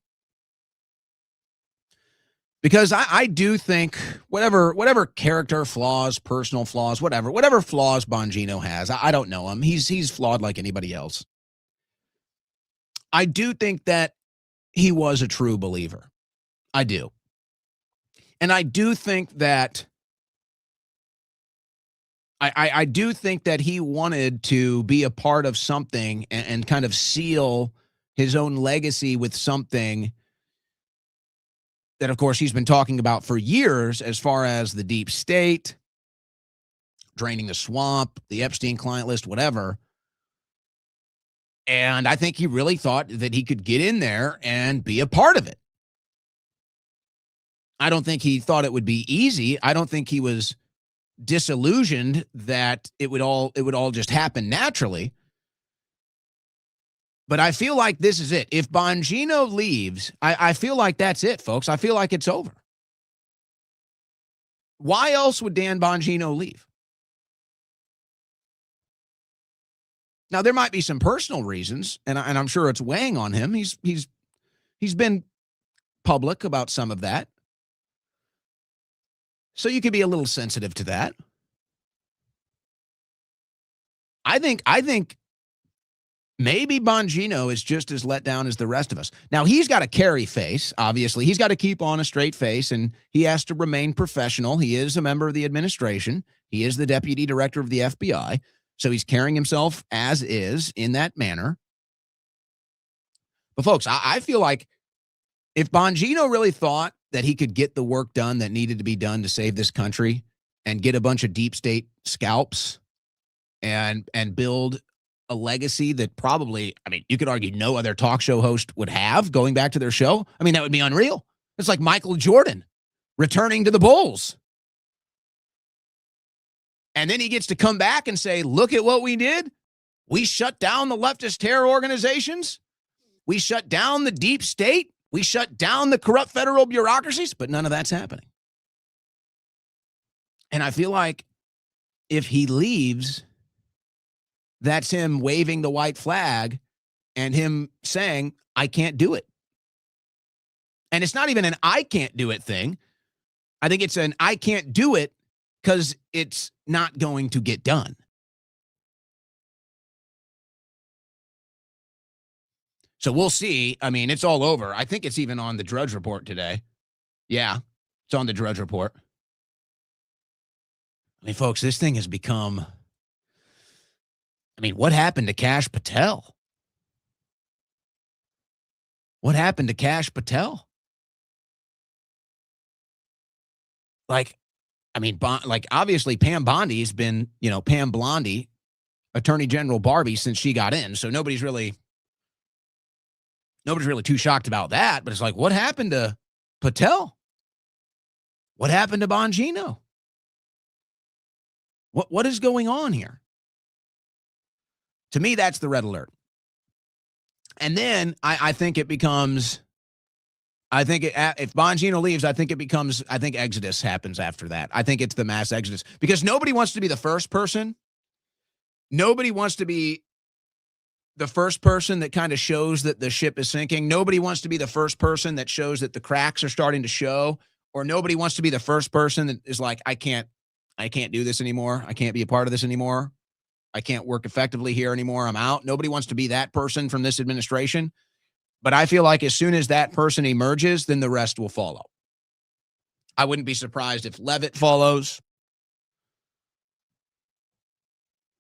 Because I do think whatever character flaws, personal flaws, whatever flaws Bongino has, I don't know him. He's flawed like anybody else. I do think that he was a true believer. I do. And I do think that I do think that he wanted to be a part of something and kind of seal his own legacy with something that, of course, he's been talking about for years as far as the deep state, draining the swamp, the Epstein client list, whatever. And I think he really thought that he could get in there and be a part of it. I don't think he thought it would be easy. I don't think he was disillusioned that it would all just happen naturally. But I feel like this is it. If Bongino leaves, I feel like that's it, folks. I feel like it's over. Why else would Dan Bongino leave? Now, there might be some personal reasons, and I'm sure it's weighing on him. He's been public about some of that. So you could be a little sensitive to that. I think maybe Bongino is just as let down as the rest of us. Now, he's got to carry face, obviously. He's got to keep on a straight face, and he has to remain professional. He is a member of the administration. He is the deputy director of the FBI. So he's carrying himself as is in that manner. But, folks, I feel like if Bongino really thought that he could get the work done that needed to be done to save this country and get a bunch of deep state scalps and build a legacy that probably, I mean, you could argue no other talk show host would have going back to their show. I mean, that would be unreal. It's like Michael Jordan returning to the Bulls. And then he gets to come back and say, look at what we did. We shut down the leftist terror organizations. We shut down the deep state. We shut down the corrupt federal bureaucracies, but none of that's happening. And I feel like if he leaves, that's him waving the white flag and him saying, I can't do it. And it's not even an I can't do it thing. I think it's an I can't do it because it's not going to get done. So we'll see. I mean, it's all over. I think it's even on the Drudge Report today. Yeah, it's on the Drudge Report. I mean, folks, this thing has become... I mean, what happened to Kash Patel? What happened to Kash Patel? Like, I mean, obviously Pam Bondi's been, Pam Blondie, Attorney General Barbie since she got in. So nobody's really too shocked about that. But it's like, what happened to Patel? What happened to Bongino? What is going on here? To me, that's the red alert. And then I think it becomes, if Bongino leaves, I think exodus happens after that. I think it's the mass exodus because nobody wants to be the first person. Nobody wants to be the first person that kind of shows that the ship is sinking. Nobody wants to be the first person that shows that the cracks are starting to show, or nobody wants to be the first person that is like, I can't do this anymore. I can't be a part of this anymore. I can't work effectively here anymore. I'm out. Nobody wants to be that person from this administration. But I feel like as soon as that person emerges, then the rest will follow. I wouldn't be surprised if Levitt follows.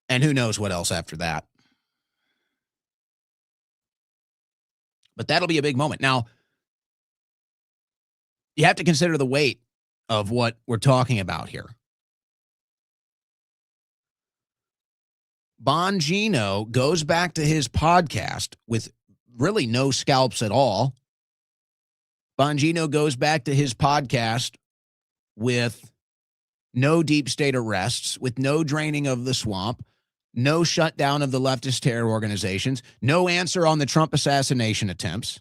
And who knows what else after that. But that'll be a big moment. Now, you have to consider the weight of what we're talking about here. Bongino goes back to his podcast with really no scalps at all. Bongino goes back to his podcast with no deep state arrests, with no draining of the swamp, no shutdown of the leftist terror organizations, no answer on the Trump assassination attempts,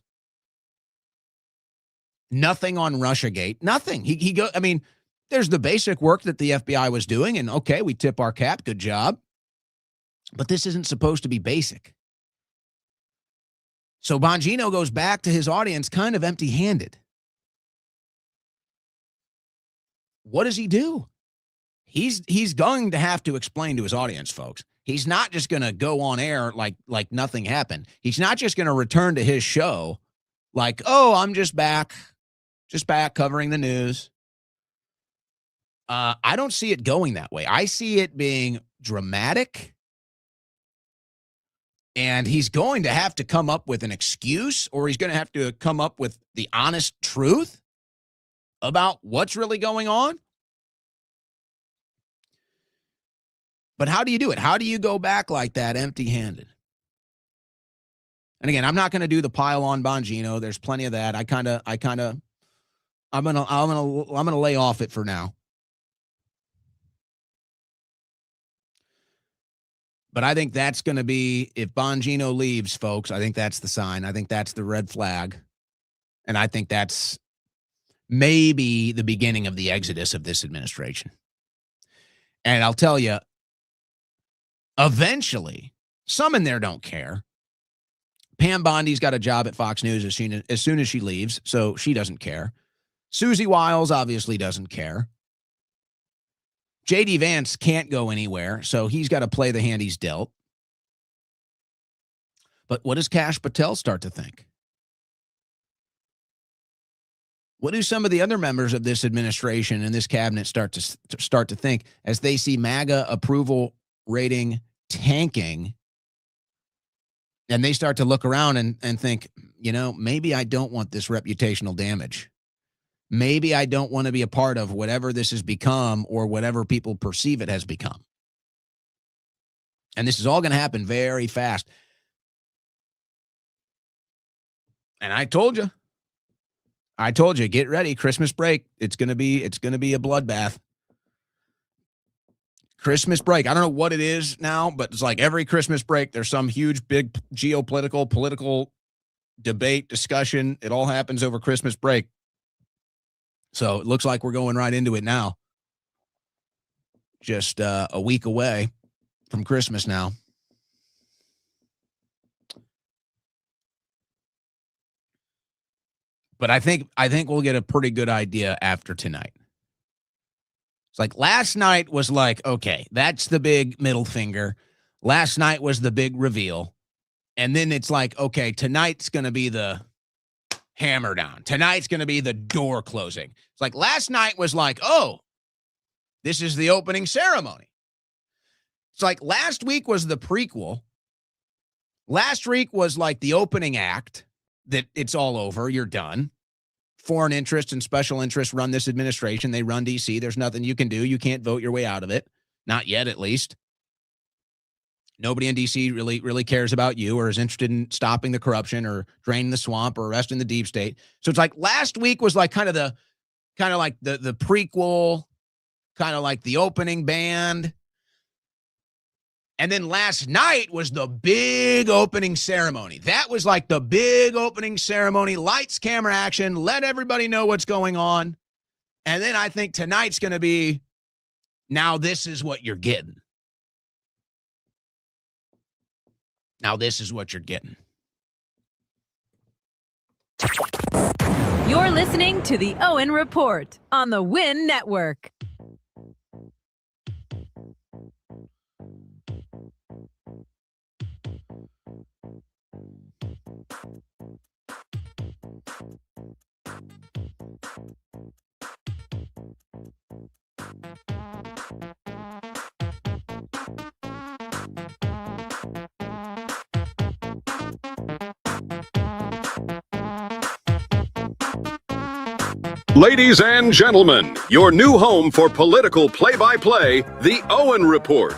nothing on Russiagate, nothing. I mean, there's the basic work that the FBI was doing, and okay, we tip our cap, good job. But this isn't supposed to be basic. So Bongino goes back to his audience kind of empty-handed. What does he do? He's going to have to explain to his audience, folks. He's not just going to go on air like nothing happened. He's not just going to return to his show like, oh, I'm just back covering the news. I don't see it going that way. I see it being dramatic. And he's going to have to come up with an excuse, or he's going to have to come up with the honest truth about what's really going on. But how do you do it? How do you go back like that empty-handed? And again, I'm not going to do the pile on Bongino. There's plenty of that. I'm going to lay off it for now. But I think that's going to be, if Bongino leaves, folks, I think that's the sign. I think that's the red flag. And I think that's maybe the beginning of the exodus of this administration. And I'll tell you, eventually, some in there don't care. Pam Bondi's got a job at Fox News as soon as she leaves, so she doesn't care. Susie Wiles obviously doesn't care. J.D. Vance can't go anywhere, so he's got to play the hand he's dealt. But what does Kash Patel start to think? What do some of the other members of this administration and this cabinet start to think as they see MAGA approval rating tanking, and they start to look around and think, maybe I don't want this reputational damage. Maybe I don't want to be a part of whatever this has become or whatever people perceive it has become. And this is all going to happen very fast. And I told you, get ready. Christmas break. It's going to be a bloodbath. Christmas break. I don't know what it is now, but it's like every Christmas break, there's some huge, big political debate, discussion. It all happens over Christmas break. So it looks like we're going right into it now. Just a week away from Christmas now. But I think we'll get a pretty good idea after tonight. It's like last night was like, okay, that's the big middle finger. Last night was the big reveal. And then it's like, okay, tonight's going to be the hammer down. Tonight's going to be the door closing. It's like last night was like, oh, this is the opening ceremony. It's like last week was the prequel. Last week was like the opening act that it's all over. You're done. Foreign interests and special interests run this administration. They run D.C. There's nothing you can do. You can't vote your way out of it. Not yet, at least. Nobody in D.C. really cares about you or is interested in stopping the corruption or draining the swamp or arresting the deep state. So it's like last week was like kind of like the prequel, kind of like the opening band. And then last night was the big opening ceremony. That was like the big opening ceremony. Lights, camera, action. Let everybody know what's going on. And then I think tonight's going to be, now this is what you're getting. Now this is what you're getting. You're listening to the Owen Report on the Win Network. Ladies and gentlemen, your new home for political play-by-play, the Owen Report.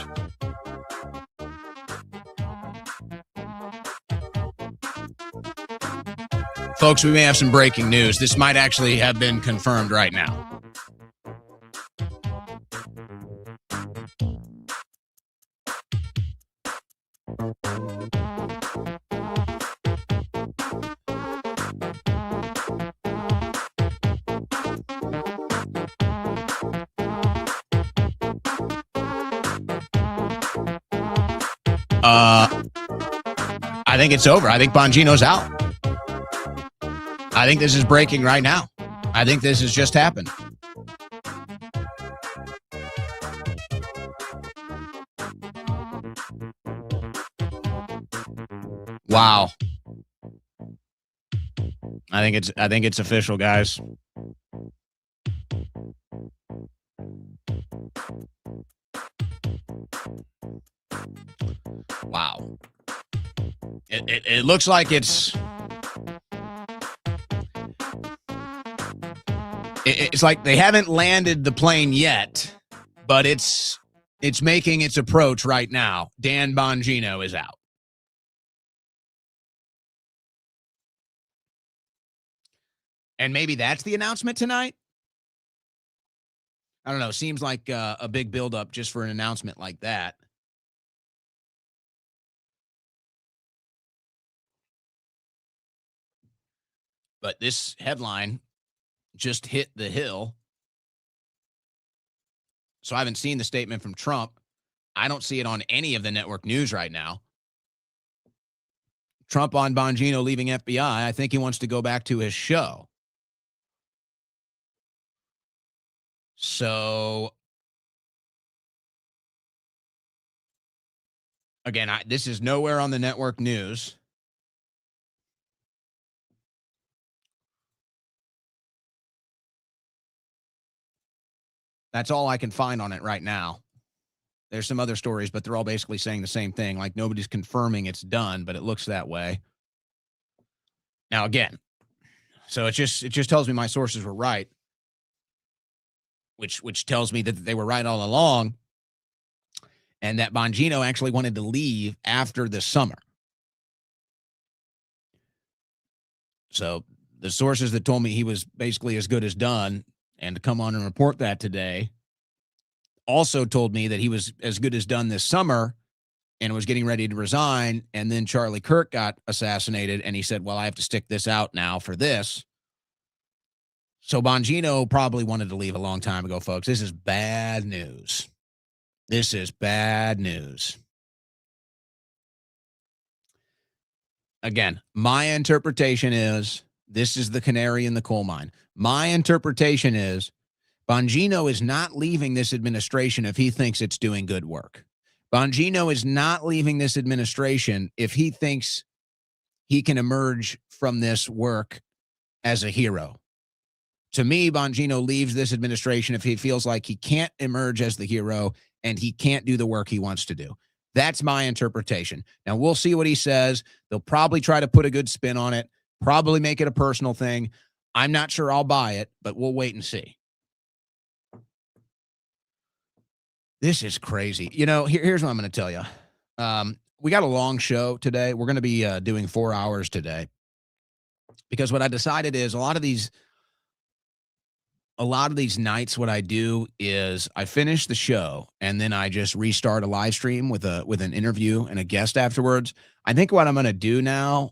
Folks, we may have some breaking news. This might actually have been confirmed right now. I think it's over. I think Bongino's out. I think this is breaking right now. I think this has just happened. Wow. I think it's official, guys. Wow. It looks like it's like they haven't landed the plane yet, but it's making its approach right now. Dan Bongino is out. And maybe that's the announcement tonight? I don't know. Seems like a big buildup just for an announcement like that. But this headline just hit the hill. So I haven't seen the statement from Trump. I don't see it on any of the network news right now. Trump on Bongino leaving FBI. I think he wants to go back to his show. So, again, this is nowhere on the network news. That's all I can find on it right now. There's some other stories, but they're all basically saying the same thing. Like nobody's confirming it's done, but it looks that way. Now, again, so it just tells me my sources were right, which tells me that they were right all along, and that Bongino actually wanted to leave after the summer. So the sources that told me he was basically as good as done and to come on and report that today also told me that he was as good as done this summer and was getting ready to resign. And then Charlie Kirk got assassinated, and he said, well, I have to stick this out now for this. So Bongino probably wanted to leave a long time ago, folks. This is bad news. This is bad news. Again, my interpretation is this is the canary in the coal mine. My interpretation is Bongino is not leaving this administration if he thinks it's doing good work. Bongino is not leaving this administration if he thinks he can emerge from this work as a hero. To me, Bongino leaves this administration if he feels like he can't emerge as the hero and he can't do the work he wants to do. That's my interpretation. Now, we'll see what he says. They'll probably try to put a good spin on it, probably make it a personal thing. I'm not sure I'll buy it, but we'll wait and see. This is crazy. You know, here's what I'm going to tell you. We got a long show today. We're going to be doing 4 hours today because what I decided is a lot of these nights, what I do is I finish the show and then I just restart a live stream with an interview and a guest afterwards. I think what I'm going to do now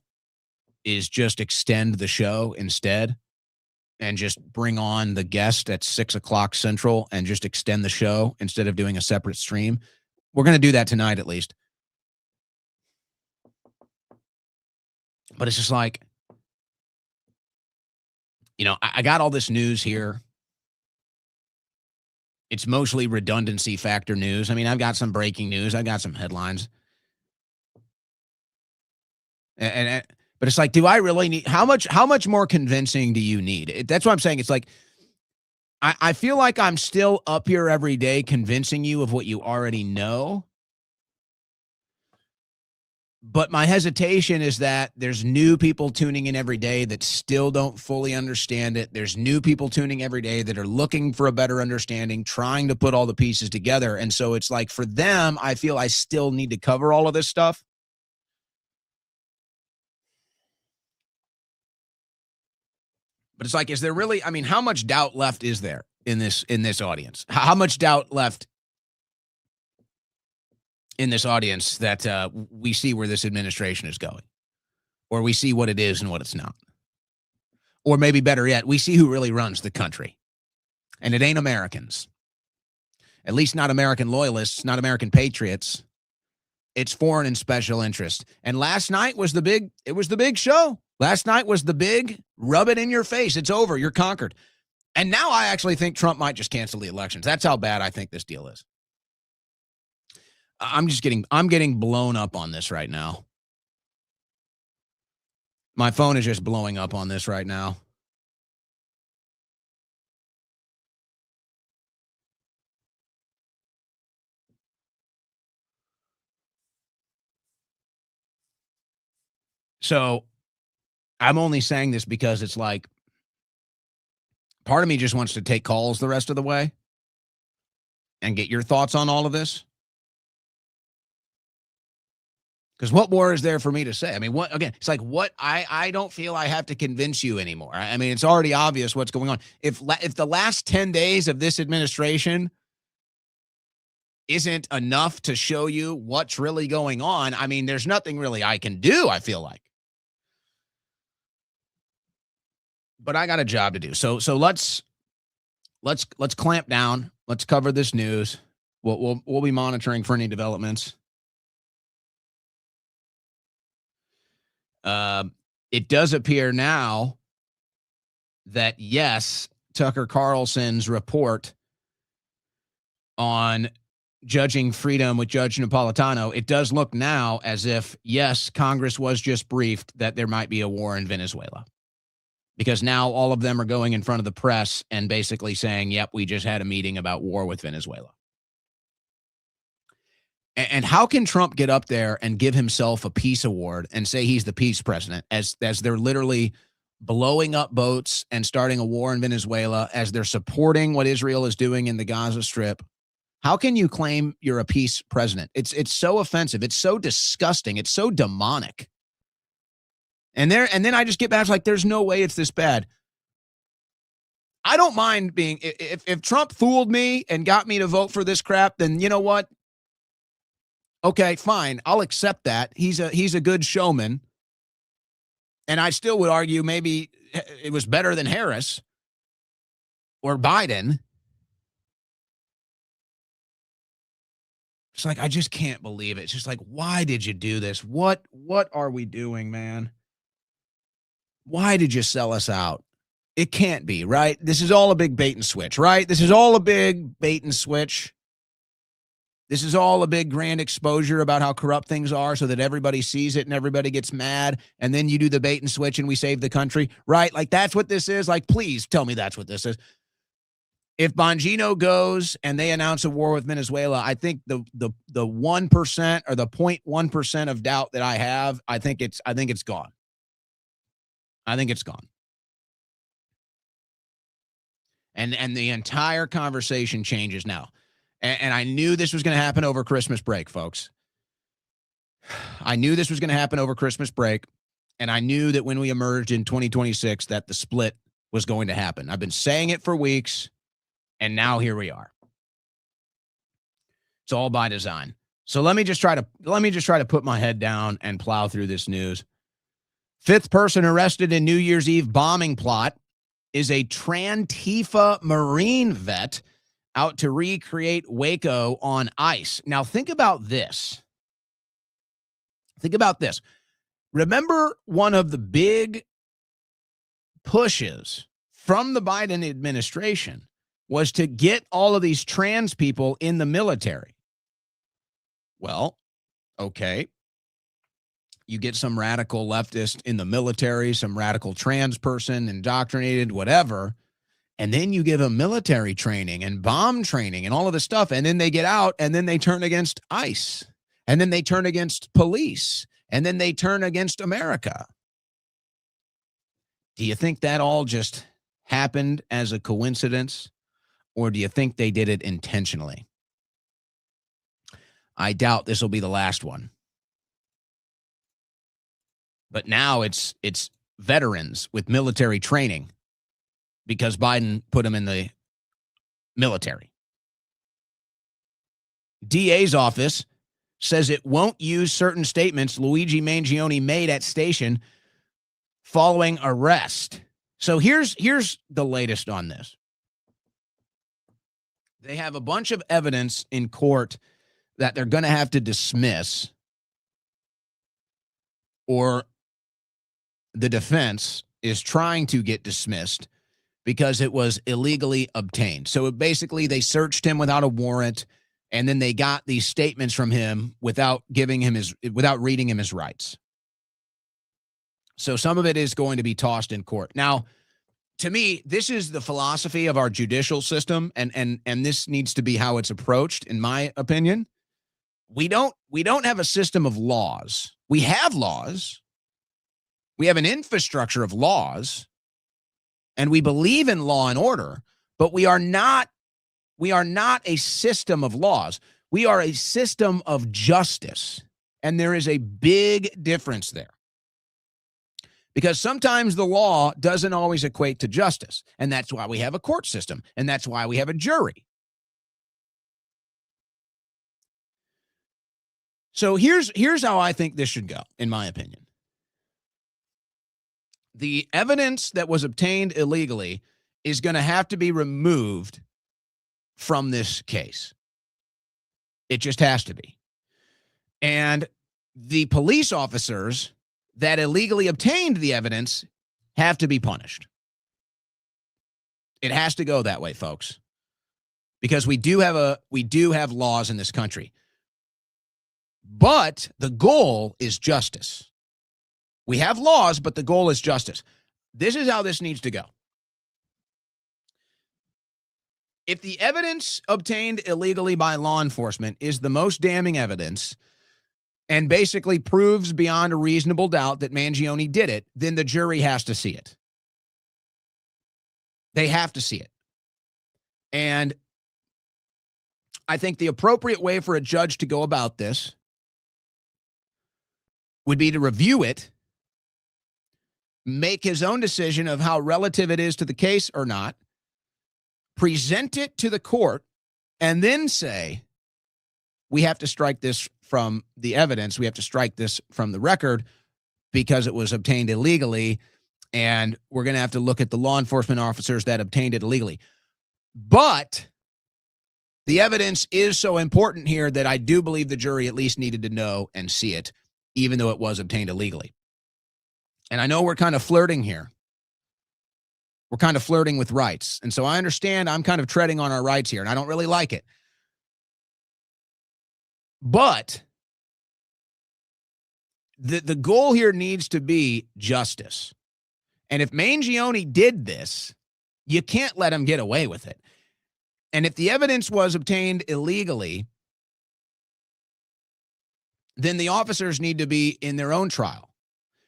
is just extend the show instead and just bring on the guest at 6:00 Central and just extend the show instead of doing a separate stream. We're going to do that tonight at least. But it's just like, you know, I got all this news here. It's mostly redundancy factor news. I mean, I've got some breaking news. I got some headlines. But it's like, do I really need, how much more convincing do you need? That's what I'm saying. It's like, I feel like I'm still up here every day convincing you of what you already know. But my hesitation is that there's new people tuning in every day that still don't fully understand it. There's new people tuning every day that are looking for a better understanding, trying to put all the pieces together. And so it's like for them, I feel I still need to cover all of this stuff. But it's like, is there really, I mean, how much doubt left is there in this audience? How much doubt left in this audience that we see where this administration is going, or we see what it is and what it's not, or maybe better yet, we see who really runs the country, and it ain't Americans, at least not American loyalists, not American patriots. It's foreign and special interest. And last night was the big show. Last night was the big rub it in your face. It's over. You're conquered. And now I actually think Trump might just cancel the elections. That's how bad I think this deal is. I'm getting blown up on this right now. My phone is just blowing up on this right now. So I'm only saying this because it's like part of me just wants to take calls the rest of the way and get your thoughts on all of this. Because what more is there for me to say? I mean, what again? It's like what I don't feel I have to convince you anymore. I mean, it's already obvious what's going on. If the last 10 days of this administration isn't enough to show you what's really going on, I mean, there's nothing really I can do, I feel like. But I got a job to do. So let's clamp down. Let's cover this news. We'll be monitoring for any developments. It does appear now that, yes, Tucker Carlson's report on judging freedom with Judge Napolitano, it does look now as if, yes, Congress was just briefed that there might be a war in Venezuela. because now all of them are going in front of the press and basically saying, yep, we just had a meeting about war with Venezuela. And how can Trump get up there and give himself a peace award and say he's the peace president as they're literally blowing up boats and starting a war in Venezuela, as they're supporting what Israel is doing in the Gaza Strip? How can you claim you're a peace president? It's so offensive. It's so disgusting. It's so demonic. And then I just get back to like, there's no way it's this bad. I don't mind being, if Trump fooled me and got me to vote for this crap, then you know what? Okay, fine. I'll accept that. He's a good showman. And I still would argue maybe it was better than Harris or Biden. It's like, I just can't believe it. It's just like, why did you do this? What are we doing, man? Why did you sell us out? It can't be, right? This is all a big bait and switch, right? This is all a big bait and switch. This is all a big grand exposure about how corrupt things are so that everybody sees it and everybody gets mad. And then you do the bait and switch and we save the country, right? Like, that's what this is. Like, please tell me that's what this is. If Bongino goes and they announce a war with Venezuela, I think the 1% or the 0.1% of doubt that I have, I think it's gone. I think it's gone. And the entire conversation changes now. And I knew this was going to happen over Christmas break, folks. I knew this was going to happen over Christmas break. And I knew that when we emerged in 2026, that the split was going to happen. I've been saying it for weeks, and now here we are. It's all by design. So let me just try to put my head down and plow through this news. Fifth person arrested in New Year's Eve bombing plot is a Trantifa Marine vet out to recreate Waco on ice. Now, think about this. Think about this. Remember, one of the big pushes from the Biden administration was to get all of these trans people in the military. Well, okay. You get some radical leftist in the military, some radical trans person, indoctrinated, whatever. And then you give them military training and bomb training and all of this stuff. And then they get out and then they turn against ICE. And then they turn against police. And then they turn against America. Do you think that all just happened as a coincidence? Or do you think they did it intentionally? I doubt this will be the last one. But now it's veterans with military training, because Biden put them in the military. DA's office says it won't use certain statements Luigi Mangione made at station following arrest. So here's the latest on this. They have a bunch of evidence in court that they're going to have to dismiss, or the defense is trying to get dismissed, because it was illegally obtained. So basically they searched him without a warrant, and then they got these statements from him without reading him his rights. So some of it is going to be tossed in court. Now, to me, this is the philosophy of our judicial system, and this needs to be how it's approached, in my opinion. We don't have a system of laws. We have laws. We have an infrastructure of laws, and we believe in law and order, but we are not a system of laws. We are a system of justice, and there is a big difference there. Because sometimes the law doesn't always equate to justice, and that's why we have a court system, and that's why we have a jury. So here's how I think this should go, in my opinion. The evidence that was obtained illegally is going to have to be removed from this case. It just has to be. And the police officers that illegally obtained the evidence have to be punished. It has to go that way, folks, because we do have laws in this country. But the goal is justice. We have laws, but the goal is justice. This is how this needs to go. If the evidence obtained illegally by law enforcement is the most damning evidence and basically proves beyond a reasonable doubt that Mangione did it, then the jury has to see it. They have to see it. And I think the appropriate way for a judge to go about this would be to review it, make his own decision of how relative it is to the case or not, present it to the court, and then say, we have to strike this from the evidence. We have to strike this from the record because it was obtained illegally, and we're going to have to look at the law enforcement officers that obtained it illegally. But the evidence is so important here that I do believe the jury at least needed to know and see it, even though it was obtained illegally. And I know we're kind of flirting here. We're kind of flirting with rights. And so I understand I'm kind of treading on our rights here, and I don't really like it. But the goal here needs to be justice. And if Mangione did this, you can't let him get away with it. And if the evidence was obtained illegally, then the officers need to be in their own trial.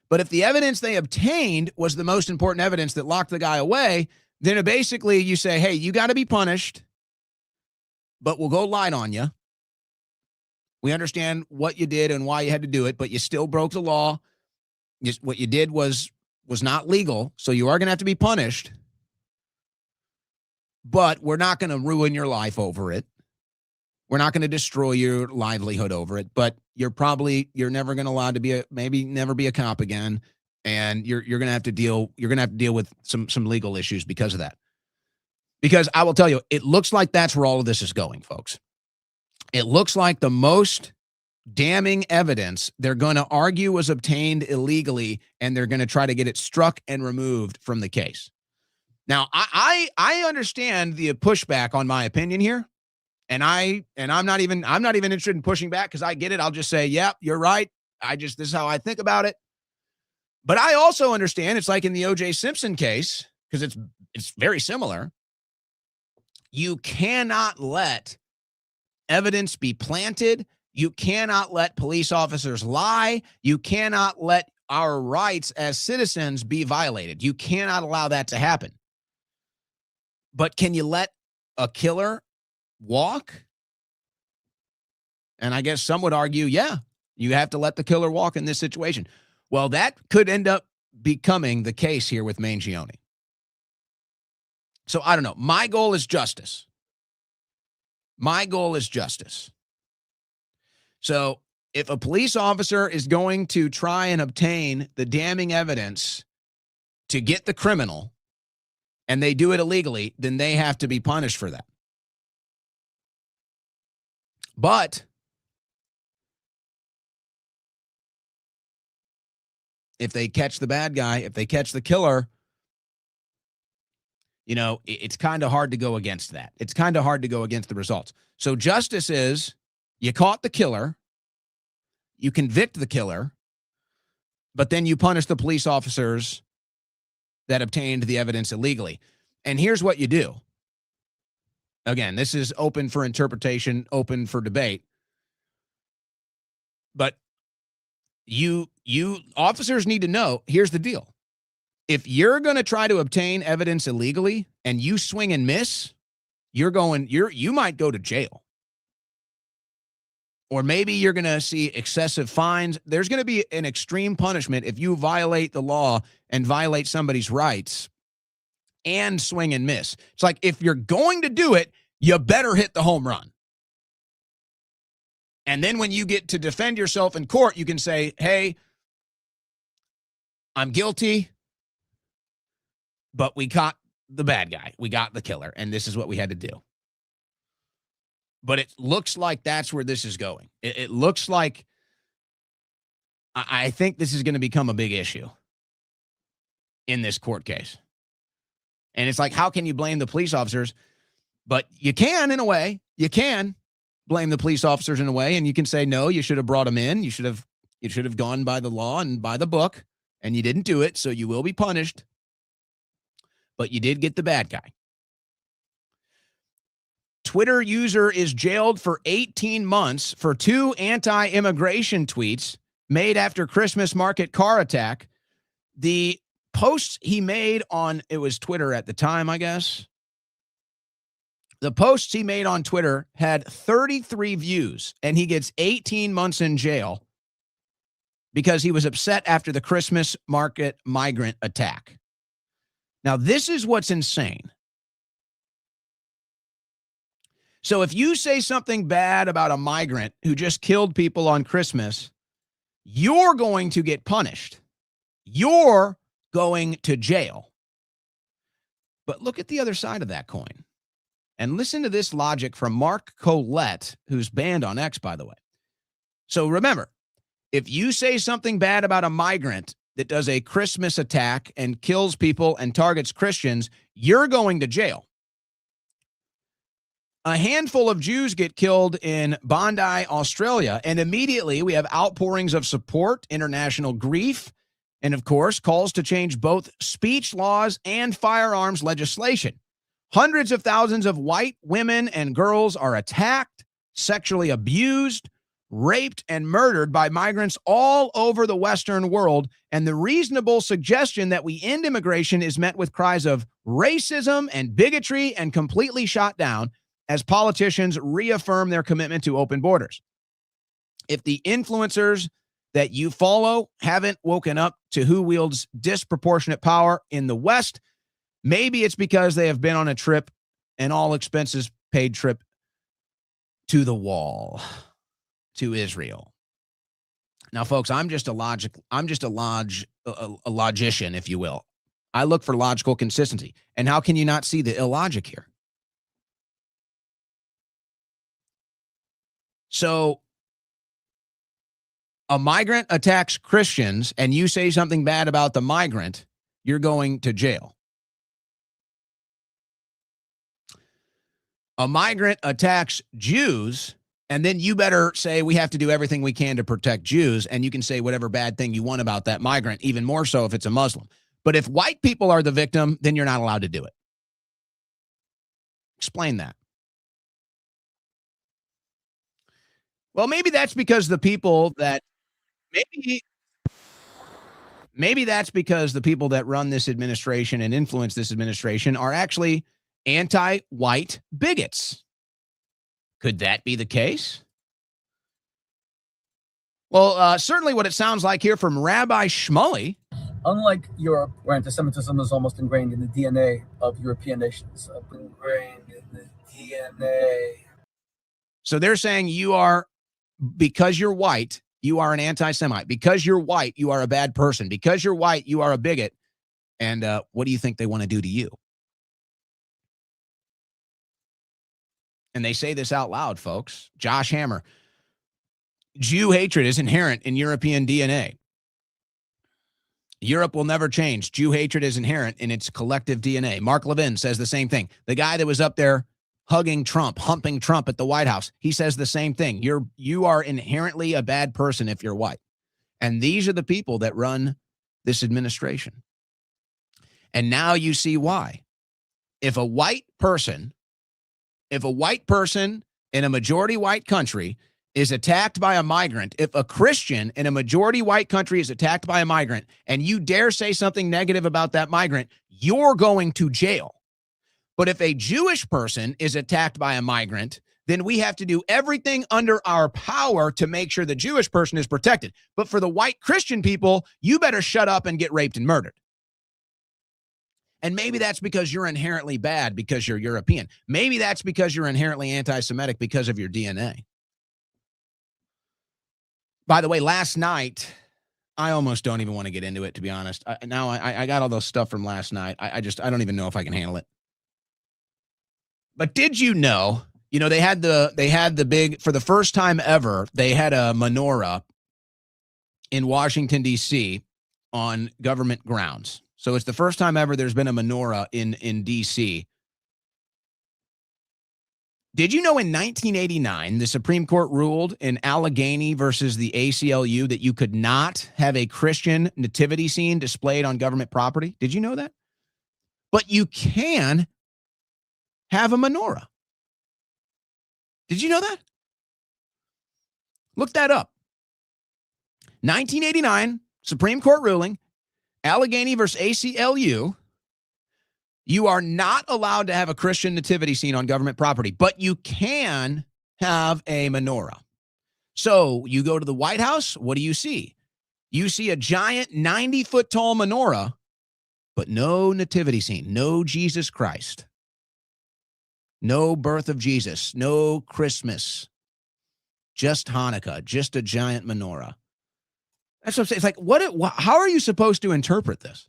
But if the evidence they obtained was the most important evidence that locked the guy away, then basically you say, hey, you got to be punished, but we'll go light on you. We understand what you did and why you had to do it, but you still broke the law. What you did was not legal, so you are going to have to be punished. But we're not going to ruin your life over it. We're not going to destroy your livelihood over it, but you're never going to allow to maybe never be a cop again. And you're going to have to deal with some legal issues because of that. Because I will tell you, it looks like that's where all of this is going, folks. It looks like the most damning evidence they're going to argue was obtained illegally, and they're going to try to get it struck and removed from the case. Now, I understand the pushback on my opinion here. And I'm not even interested in pushing back because I get it. I'll just say, yep, you're right. This is how I think about it. But I also understand it's like in the O.J. Simpson case, because it's very similar. You cannot let evidence be planted. You cannot let police officers lie. You cannot let our rights as citizens be violated. You cannot allow that to happen. But can you let a killer walk? And I guess some would argue, yeah, you have to let the killer walk in this situation. Well, that could end up becoming the case here with Mangione. So I don't know. My goal is justice. My goal is justice. So if a police officer is going to try and obtain the damning evidence to get the criminal, and they do it illegally, then they have to be punished for that. But if they catch the bad guy, if they catch the killer, it's kind of hard to go against that. It's kind of hard to go against the results. So justice is you caught the killer, you convict the killer, but then you punish the police officers that obtained the evidence illegally. And here's what you do. Again, this is open for interpretation, open for debate. But you officers need to know, here's the deal. If you're going to try to obtain evidence illegally and you swing and miss, you might go to jail. Or maybe you're going to see excessive fines. There's going to be an extreme punishment if you violate the law and violate somebody's rights and swing and miss. It's like, if you're going to do it, you better hit the home run. And then when you get to defend yourself in court, you can say, hey, I'm guilty, but we caught the bad guy. We got the killer, and this is what we had to do. But it looks like that's where this is going. It looks like I think this is going to become a big issue in this court case. And it's like, how can you blame the police officers? But you can, in a way. You can blame the police officers in a way, and you can say, no, you should have brought them in. You should have gone by the law and by the book, and you didn't do it, so you will be punished. but you did get the bad guy. Twitter user is jailed for 18 months for 2 anti-immigration tweets made after Christmas market car attack. The posts he made on, it was Twitter at the time, I guess. The posts he made on Twitter had 33 views, and he gets 18 months in jail because he was upset after the Christmas market migrant attack. Now, this is what's insane. So if you say something bad about a migrant who just killed people on Christmas, you're going to get punished. You're going to jail. But look at the other side of that coin. And listen to this logic from Mark Collette, who's banned on X, by the way. So remember, if you say something bad about a migrant that does a Christmas attack and kills people and targets Christians, you're going to jail. A handful of Jews get killed in Bondi, Australia, and immediately we have outpourings of support, international grief, and of course, calls to change both speech laws and firearms legislation. Hundreds of thousands of white women and girls are attacked, sexually abused, raped, and murdered by migrants all over the Western world, and the reasonable suggestion that we end immigration is met with cries of racism and bigotry and completely shot down as politicians reaffirm their commitment to open borders. If the influencers that you follow haven't woken up to who wields disproportionate power in the West, maybe it's because they have been on a trip, an all expenses paid trip to the wall, to Israel. Now, folks, I'm just a logician, if you will. I look for logical consistency. And how can you not see the illogic here? So a migrant attacks Christians and you say something bad about the migrant, you're going to jail. A migrant attacks Jews, and then you better say we have to do everything we can to protect Jews, and you can say whatever bad thing you want about that migrant, even more so if it's a Muslim. But if white people are the victim, then you're not allowed to do it. Explain that. Well, maybe that's because the people that maybe that's because the people that run this administration and influence this administration are actually anti-white bigots. Could that be the case? Well, certainly what it sounds like here from Rabbi Shmuley. Unlike Europe, where anti-Semitism is almost ingrained in the DNA of European nations. Ingrained in the DNA. So they're saying you are, because you're white, you are an anti-Semite. Because you're white, you are a bad person. Because you're white, you are a bigot. And what do you think they want to do to you? And they say this out loud, folks. Josh Hammer. Jew hatred is inherent in European DNA. Europe will never change. Jew hatred is inherent in its collective DNA. Mark Levin says the same thing. The guy that was up there hugging Trump, humping Trump at the White House, he says the same thing. You are inherently a bad person if you're white. And these are the people that run this administration. And now you see why. If a white person in a majority white country is attacked by a migrant, if a Christian in a majority white country is attacked by a migrant, and you dare say something negative about that migrant, you're going to jail. But if a Jewish person is attacked by a migrant, then we have to do everything under our power to make sure the Jewish person is protected. But for the white Christian people, you better shut up and get raped and murdered. And maybe that's because you're inherently bad because you're European. Maybe that's because you're inherently anti-Semitic because of your DNA. By the way, last night, I almost don't even want to get into it, to be honest. I got all those stuff from last night. I don't even know if I can handle it. But did you know, they had the big, for the first time ever, they had a menorah in Washington, D.C. on government grounds. So it's the first time ever there's been a menorah in D.C. Did you know in 1989, the Supreme Court ruled in Allegheny versus the ACLU that you could not have a Christian nativity scene displayed on government property? Did you know that? but you can have a menorah. Did you know that? Look that up. 1989 Supreme Court ruling, Allegheny versus ACLU. You are not allowed to have a Christian nativity scene on government property, but you can have a menorah. So you go to the White House, what do you see? You see a giant 90-foot tall menorah, but no nativity scene, no Jesus Christ, no birth of Jesus, no Christmas, just Hanukkah, just a giant menorah. That's what I'm saying. It's like, how are you supposed to interpret this?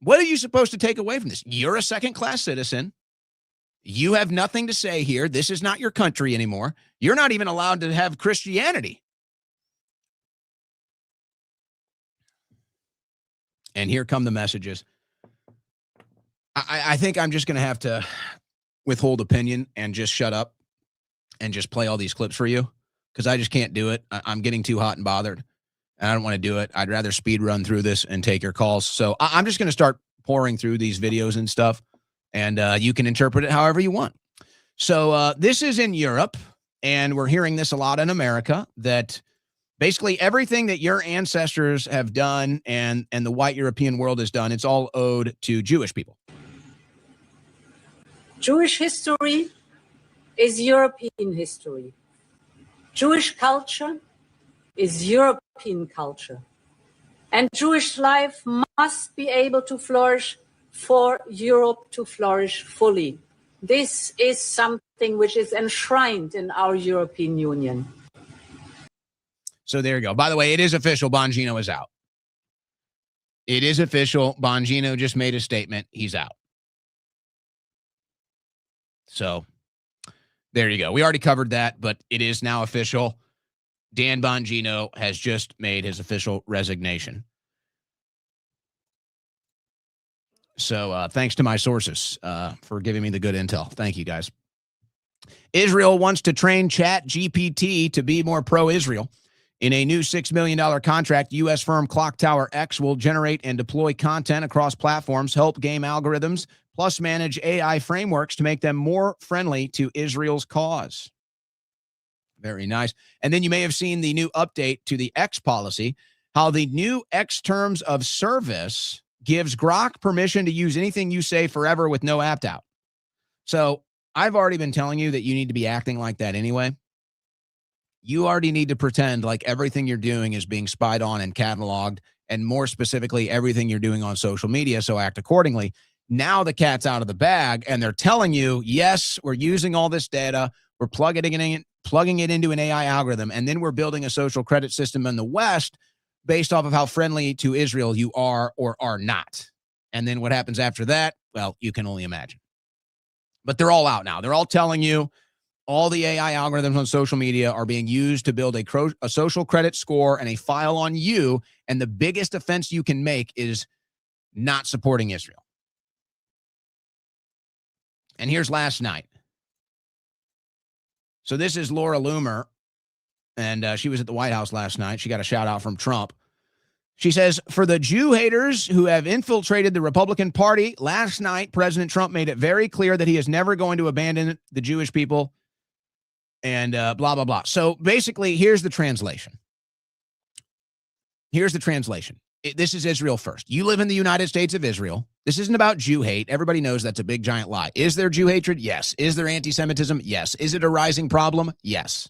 What are you supposed to take away from this? You're a second-class citizen. You have nothing to say here. This is not your country anymore. You're not even allowed to have Christianity. And here come the messages. I think I'm just going to have to withhold opinion and just shut up and just play all these clips for you because I just can't do it. I'm getting too hot and bothered, and I don't want to do it. I'd rather speed run through this and take your calls. So I'm just going to start pouring through these videos and stuff, and you can interpret it however you want. So this is in Europe, and we're hearing this a lot in America, that basically everything that your ancestors have done and the white European world has done, it's all owed to Jewish people. Jewish history is European history. Jewish culture is European culture. And Jewish life must be able to flourish for Europe to flourish fully. This is something which is enshrined in our European Union. So there you go. By the way, it is official. Bongino is out. It is official. Bongino just made a statement. He's out. So there you go. We already covered that, but it is now official. Dan Bongino has just made his official resignation. So thanks to my sources for giving me the good intel. Thank you, guys. Israel wants to train ChatGPT to be more pro-Israel. In a new $6 million contract, U.S. firm Clock Tower X will generate and deploy content across platforms, help game algorithms, plus manage AI frameworks to make them more friendly to Israel's cause. Very nice. And then you may have seen the new update to the X policy, how the new X terms of service gives Grok permission to use anything you say forever with no opt-out. So I've already been telling you that you need to be acting like that anyway. You already need to pretend like everything you're doing is being spied on and cataloged, and more specifically, everything you're doing on social media, so act accordingly. Now the cat's out of the bag, and they're telling you, yes, we're using all this data, we're plugging it into an AI algorithm, and then we're building a social credit system in the West based off of how friendly to Israel you are or are not. And then what happens after that, well, you can only imagine. But they're all out now. They're all telling you all the AI algorithms on social media are being used to build a social credit score and a file on you, and the biggest offense you can make is not supporting Israel. And here's last night. So this is Laura Loomer, and she was at the White House last night. She got a shout out from Trump. She says, for the Jew haters who have infiltrated the Republican Party, last night, President Trump made it very clear that he is never going to abandon the Jewish people and blah, blah, blah. So basically, here's the translation. This is Israel first. You live in the United States of Israel. This isn't about Jew hate. Everybody knows that's a big, giant lie. Is there Jew hatred? Yes. Is there anti-Semitism? Yes. Is it a rising problem? Yes.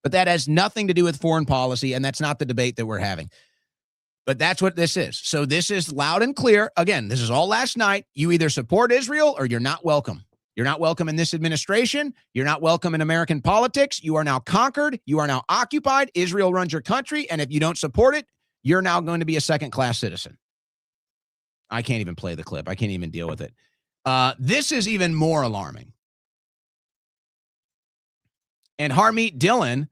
But that has nothing to do with foreign policy, and that's not the debate that we're having. But that's what this is. So this is loud and clear. Again, this is all last night. You either support Israel or you're not welcome. You're not welcome in this administration. You're not welcome in American politics. You are now conquered. You are now occupied. Israel runs your country. And if you don't support it, you're now going to be a second-class citizen. I can't even play the clip. I can't even deal with it. This is even more alarming. And Harmeet Dillon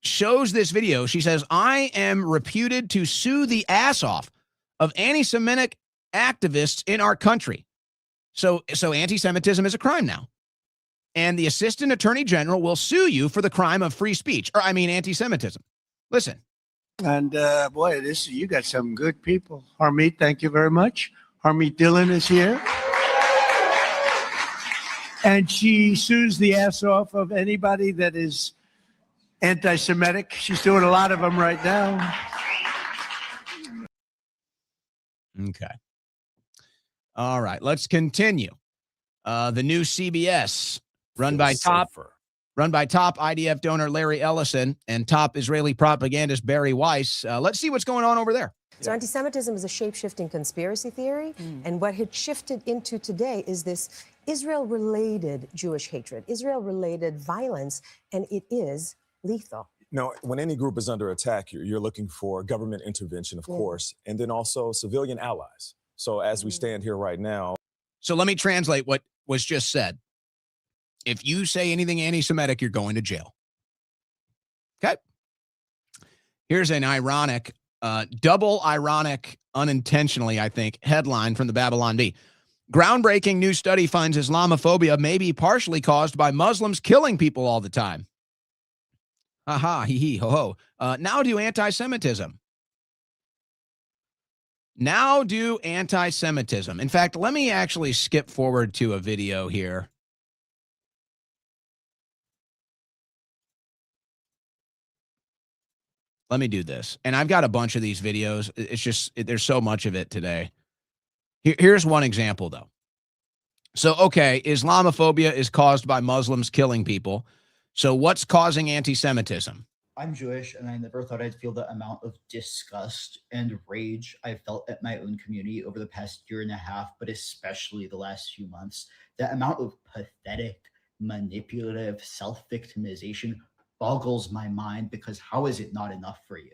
shows this video. She says, I am reputed to sue the ass off of anti-Semitic activists in our country. So anti-Semitism is a crime now. And the Assistant Attorney General will sue you for the crime of free speech, or anti-Semitism. Listen, And boy, you got some good people. Harmeet, thank you very much. Harmeet Dillon is here. And she sues the ass off of anybody that is anti-Semitic. She's doing a lot of them right now. Okay. All right, let's continue. The new CBS, run by top IDF donor Larry Ellison and top Israeli propagandist Barry Weiss. Let's see what's going on over there. So anti-Semitism is a shape-shifting conspiracy theory, and what it shifted into today is this Israel-related Jewish hatred, Israel-related violence, and it is lethal. No, when any group is under attack, you're looking for government intervention, of course, and then also civilian allies. So as we stand here right now. So let me translate what was just said. If you say anything anti-Semitic, you're going to jail. Okay. Here's an ironic, double ironic, unintentionally, I think, headline from the Babylon Bee. Groundbreaking new study finds Islamophobia may be partially caused by Muslims killing people all the time. Ha hee hee, ho ho. Now do anti-Semitism. Now do anti-Semitism. In fact, let me actually skip forward to a video here. Let me do this. And I've got a bunch of these videos. It's just, there's so much of it today. Here's one example, though. So, okay, Islamophobia is caused by Muslims killing people. So what's causing anti-Semitism? I'm Jewish, and I never thought I'd feel the amount of disgust and rage I felt at my own community over the past year and a half, but especially the last few months. The amount of pathetic, manipulative self-victimization boggles my mind, because how is it not enough for you?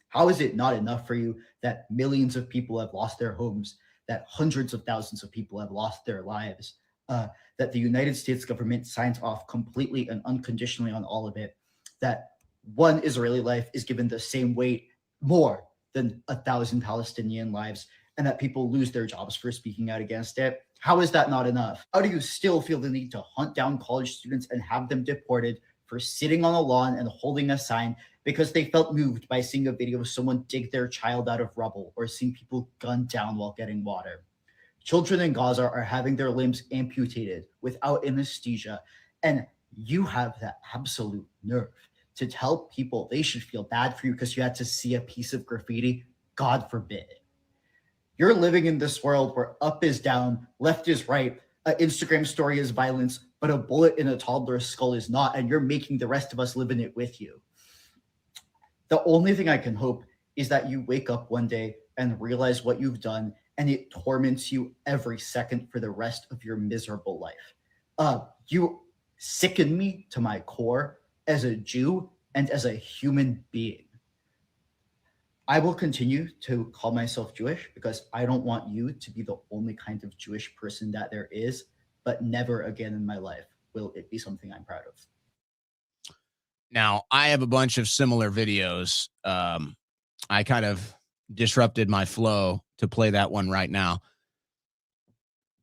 How is it not enough for you that millions of people have lost their homes, that hundreds of thousands of people have lost their lives, that the United States government signs off completely and unconditionally on all of it, that one Israeli life is given the same weight, more than 1,000 Palestinian lives, and that people lose their jobs for speaking out against it? How is that not enough? How do you still feel the need to hunt down college students and have them deported for sitting on a lawn and holding a sign because they felt moved by seeing a video of someone dig their child out of rubble, or seeing people gunned down while getting water? Children in Gaza are having their limbs amputated without anesthesia, and you have the absolute nerve to tell people they should feel bad for you because you had to see a piece of graffiti. God forbid. You're living in this world where up is down, left is right, an Instagram story is violence, but a bullet in a toddler's skull is not, and you're making the rest of us live in it with you. The only thing I can hope is that you wake up one day and realize what you've done, and it torments you every second for the rest of your miserable life. You sicken me to my core as a Jew and as a human being. I will continue to call myself Jewish because I don't want you to be the only kind of Jewish person that there is, but never again in my life will it be something I'm proud of. Now, I have a bunch of similar videos. I kind of disrupted my flow to play that one right now.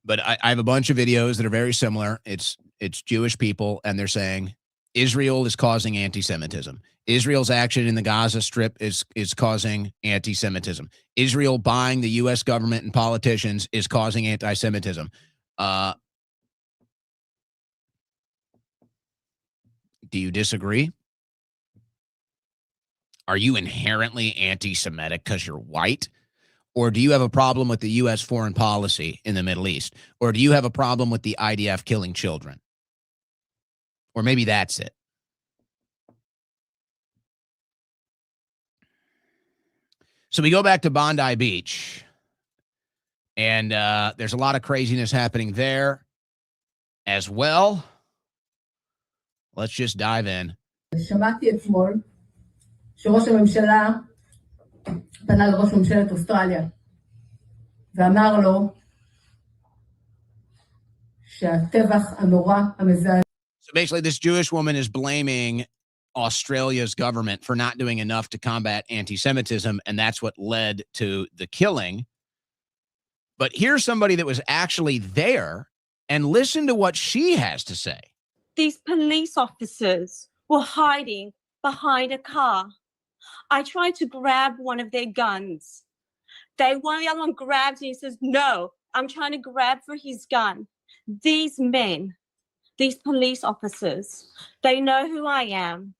But I have a bunch of videos that are very similar. It's Jewish people, and they're saying Israel is causing anti-Semitism. Israel's action in the Gaza Strip is causing anti-Semitism. Israel buying the U.S. government and politicians is causing anti-Semitism. Do you disagree? Are you inherently anti-Semitic because you're white? Or do you have a problem with the U.S. foreign policy in the Middle East? Or do you have a problem with the IDF killing children? Or maybe that's it. So we go back to Bondi Beach, and there's a lot of craziness happening there as well. Let's just dive in. שמעתי אתמול שראש הממשלה פנה לראש ממשלת אוסטרליה ואמר לו שהטבח הנורא המזעזע. So basically, this Jewish woman is blaming Australia's government for not doing enough to combat anti-Semitism, and that's what led to the killing. But here's somebody that was actually there, and listen to what she has to say. These police officers were hiding behind a car. I tried to grab one of their guns. The other one grabs and he says, no, I'm trying to grab for his gun. These men, these police officers, they know who I am.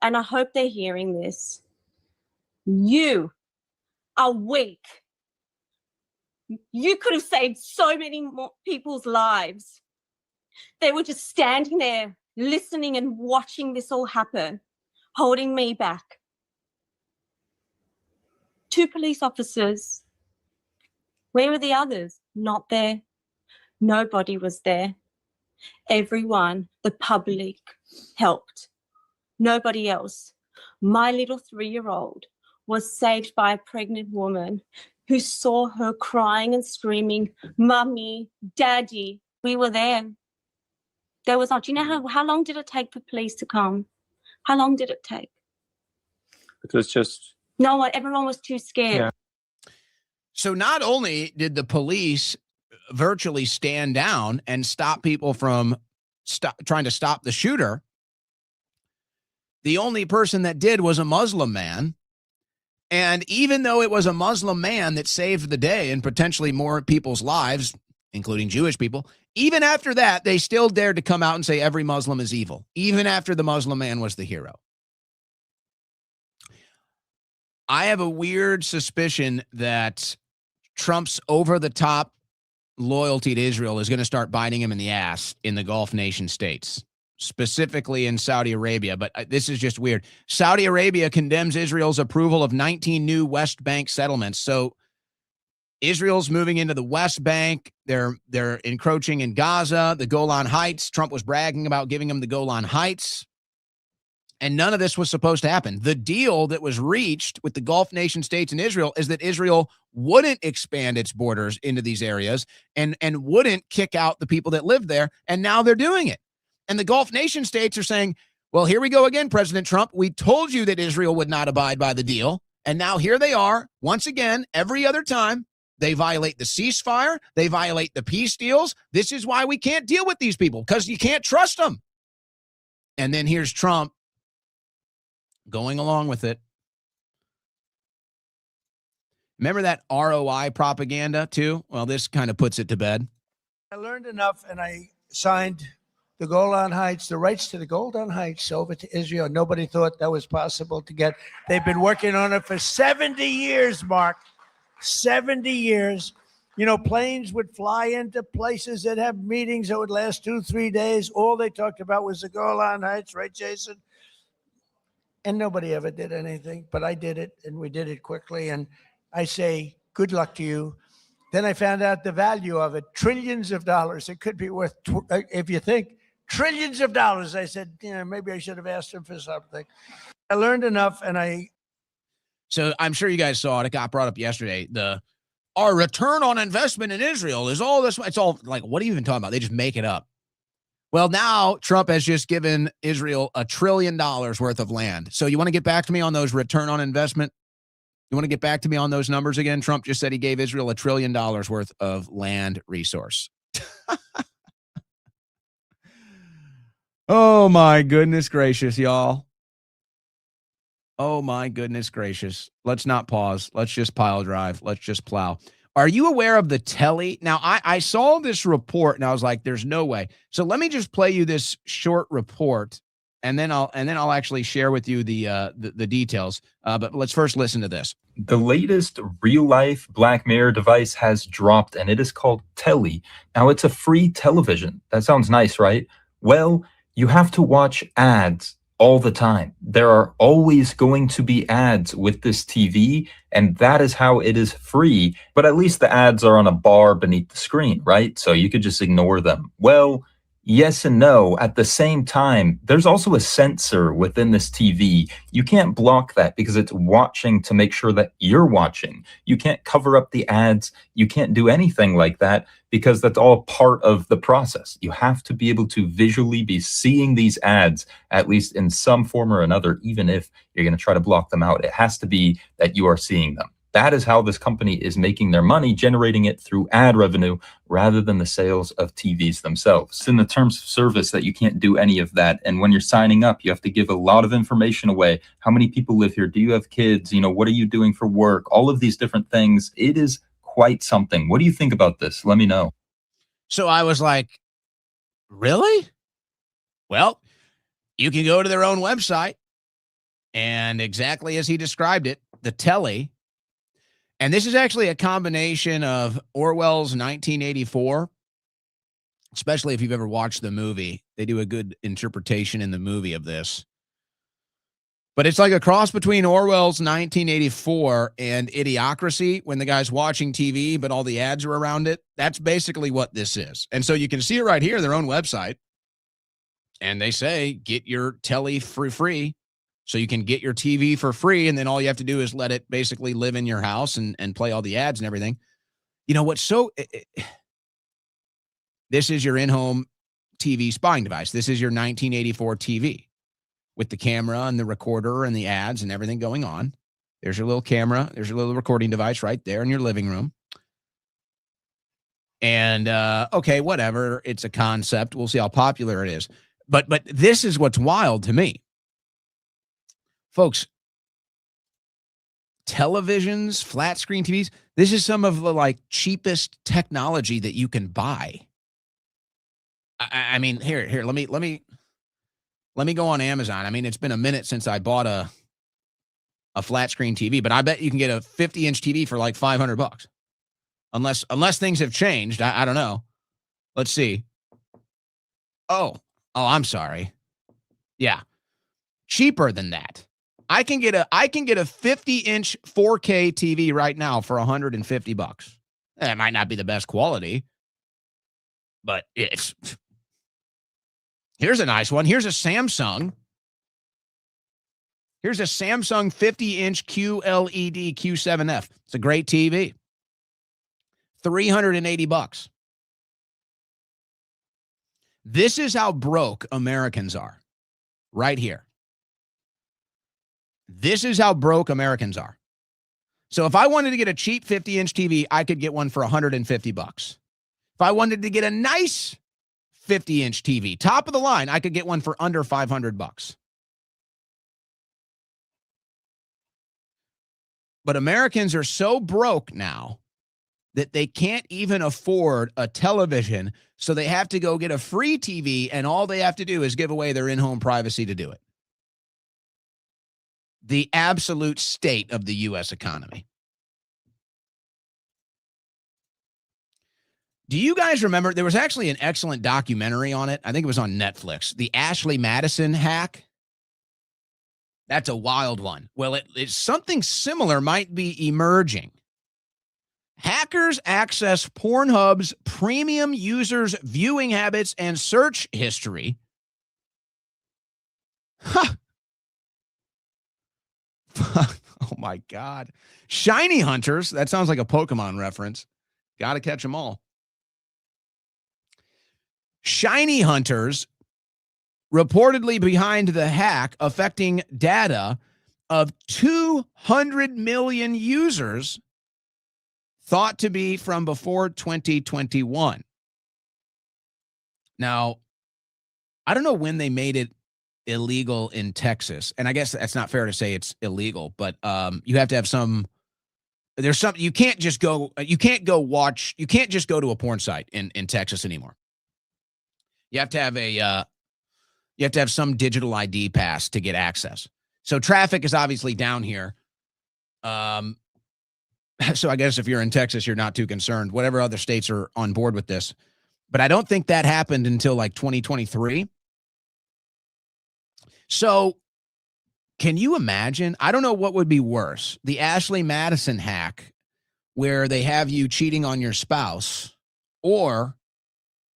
And I hope they're hearing this. You are weak. You could have saved so many more people's lives. They were just standing there, listening and watching this all happen, holding me back. 2 police officers. Where were the others? Not there. Nobody was there. Everyone, the public, helped. Nobody else. My little 3-year-old was saved by a pregnant woman who saw her crying and screaming, Mummy, Daddy. We were there. There was not. Do you know how long did it take for police to come? How long did it take? It was just... No one. Everyone was too scared. Yeah. So not only did the police virtually stand down and stop people from trying to stop the shooter, the only person that did was a Muslim man. And even though it was a Muslim man that saved the day and potentially more people's lives, including Jewish people, even after that, they still dared to come out and say every Muslim is evil, even after the Muslim man was the hero. I have a weird suspicion that Trump's over-the-top loyalty to Israel is going to start biting him in the ass in the Gulf nation states, specifically in Saudi Arabia. But this is just weird. Saudi Arabia condemns Israel's approval of 19 new West Bank settlements. So Israel's moving into the West Bank. They're encroaching in Gaza, the Golan Heights. Trump was bragging about giving them the Golan Heights. And none of this was supposed to happen. The deal that was reached with the Gulf nation states and Israel is that Israel wouldn't expand its borders into these areas and wouldn't kick out the people that lived there. And now they're doing it. And the Gulf nation states are saying, well, here we go again, President Trump. We told you that Israel would not abide by the deal. And now here they are. Once again, every other time, they violate the ceasefire. They violate the peace deals. This is why we can't deal with these people, because you can't trust them. And then here's Trump going along with it. Remember that ROI propaganda too? Well, this kind of puts it to bed. I learned enough and I signed the Golan Heights, the rights to the Golan Heights over to Israel. Nobody thought that was possible to get. They've been working on it for 70 years, Mark. 70 years. You know, planes would fly into places that have meetings that would last 2-3 days. All they talked about was the Golan Heights, right, Jason? And nobody ever did anything, but I did it, and we did it quickly. And I say, good luck to you. Then I found out the value of it, trillions of dollars. It could be worth, if you think, trillions of dollars. I said, maybe I should have asked him for something. I learned enough, and So I'm sure you guys saw it. It got brought up yesterday. Our return on investment in Israel is all this. It's all like, what are you even talking about? They just make it up. Well, now Trump has just given Israel $1 trillion worth of land. So you want to get back to me on those return on investment? You want to get back to me on those numbers again? Trump just said he gave Israel $1 trillion worth of land resource. Oh, my goodness gracious, y'all. Oh, my goodness gracious. Let's not pause. Let's just pile drive. Let's just plow. Are you aware of the telly? Now, I saw this report and I was like, there's no way. So let me just play you this short report and then I'll actually share with you the details. But let's first listen to this. The latest real-life Black Mirror device has dropped, and it is called Telly. Now, it's a free television. That sounds nice, right? Well, you have to watch ads all the time. There are always going to be ads with this TV, and that is how it is free. But at least the ads are on a bar beneath the screen, right? So you could just ignore them. Well, yes and no. At the same time, there's also a sensor within this TV. You can't block that because it's watching to make sure that you're watching. You can't cover up the ads. You can't do anything like that because that's all part of the process. You have to be able to visually be seeing these ads, at least in some form or another, even if you're going to try to block them out. It has to be that you are seeing them. That is how this company is making their money, generating it through ad revenue rather than the sales of TVs themselves. It's in the terms of service that you can't do any of that. And when you're signing up, you have to give a lot of information away. How many people live here? Do you have kids? What are you doing for work? All of these different things. It is quite something. What do you think about this? Let me know. So I was like, really? Well, you can go to their own website, and exactly as he described it, the telly. And this is actually a combination of Orwell's 1984, especially if you've ever watched the movie. They do a good interpretation in the movie of this. But it's like a cross between Orwell's 1984 and Idiocracy, when the guy's watching TV, but all the ads are around it. That's basically what this is. And so you can see it right here, their own website. And they say, get your telly for free. So you can get your TV for free, and then all you have to do is let it basically live in your house and play all the ads and everything. This is your in-home TV spying device. This is your 1984 TV with the camera and the recorder and the ads and everything going on. There's your little camera. There's your little recording device right there in your living room. And, okay, whatever. It's a concept. We'll see how popular it is. But this is what's wild to me. Folks, televisions, flat screen TVs, this is some of the cheapest technology that you can buy. I mean, here, let me go on Amazon. I mean, it's been a minute since I bought a flat screen TV, but I bet you can get a 50-inch TV for like $500. Unless things have changed. I don't know. Let's see. Oh, I'm sorry. Yeah. Cheaper than that. I can get a 50-inch 4K TV right now for $150. That might not be the best quality, but here's a nice one. Here's a Samsung. Here's a Samsung 50-inch QLED Q7F. It's a great TV. $380. This is how broke Americans are. Right here. This is how broke Americans are. So if I wanted to get a cheap 50-inch TV, I could get one for $150. If I wanted to get a nice 50-inch TV, top of the line, I could get one for under $500. But Americans are so broke now that they can't even afford a television, so they have to go get a free TV, and all they have to do is give away their in-home privacy to do it. The absolute state of the U.S. economy. Do you guys remember? There was actually an excellent documentary on it. I think it was on Netflix. The Ashley Madison hack. That's a wild one. Well, it's something similar might be emerging. Hackers access Pornhub's premium users' viewing habits and search history. Huh. Oh, my God. Shiny hunters. That sounds like a Pokemon reference. Got to catch them all. Shiny hunters reportedly behind the hack affecting data of 200 million users thought to be from before 2021. Now, I don't know when they made it illegal in Texas, and I guess that's not fair to say it's illegal, but you have to have there's something, you can't just go to a porn site in Texas anymore. You have to have some digital ID pass to get access. So traffic is obviously down here. So I guess if you're in Texas, you're not too concerned. Whatever other states are on board with this. But I don't think that happened until like 2023. So can you imagine? I don't know what would be worse. The Ashley Madison hack, where they have you cheating on your spouse, or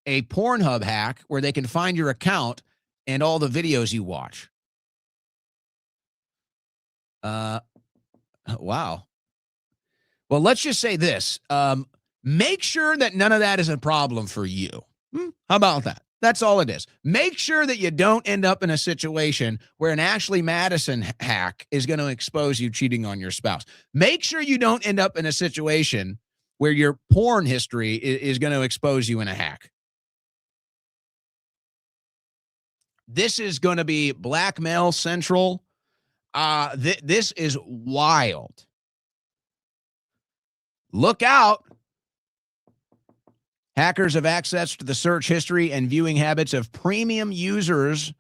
a Pornhub hack where they can find your account and all the videos you watch. Wow. Well, let's just say this. Make sure that none of that is a problem for you. How about that? That's all it is. Make sure that you don't end up in a situation where an Ashley Madison hack is going to expose you cheating on your spouse. Make sure you don't end up in a situation where your porn history is going to expose you in a hack. This is going to be blackmail central. This is wild. Look out. Hackers have access to the search history and viewing habits of premium users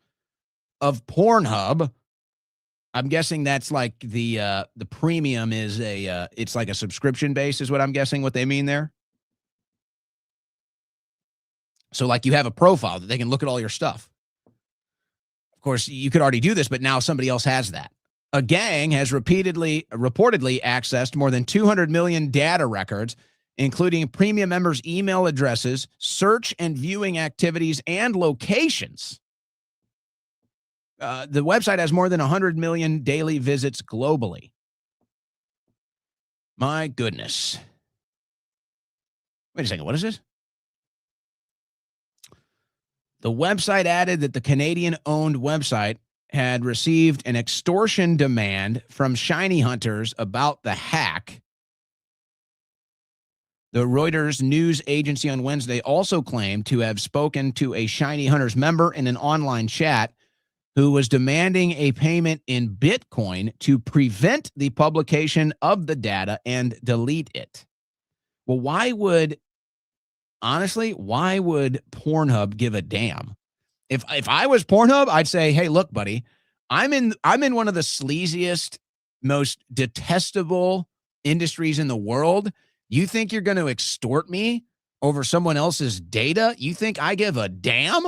of Pornhub. I'm guessing that's like the premium is it's like a subscription base is what I'm guessing what they mean there. So like you have a profile that they can look at all your stuff. Of course, you could already do this, but now somebody else has that. A gang has reportedly accessed more than 200 million data records, including premium members' email addresses, search and viewing activities, and locations. The website has more than 100 million daily visits globally. My goodness. Wait a second. What is this? The website added that the Canadian-owned website had received an extortion demand from shiny hunters about the hack. The Reuters news agency on Wednesday also claimed to have spoken to a Shiny Hunters member in an online chat who was demanding a payment in Bitcoin to prevent the publication of the data and delete it. Well, why would Pornhub give a damn? If I was Pornhub, I'd say, hey, look, buddy, I'm in one of the sleaziest, most detestable industries in the world. You think you're going to extort me over someone else's data? You think I give a damn?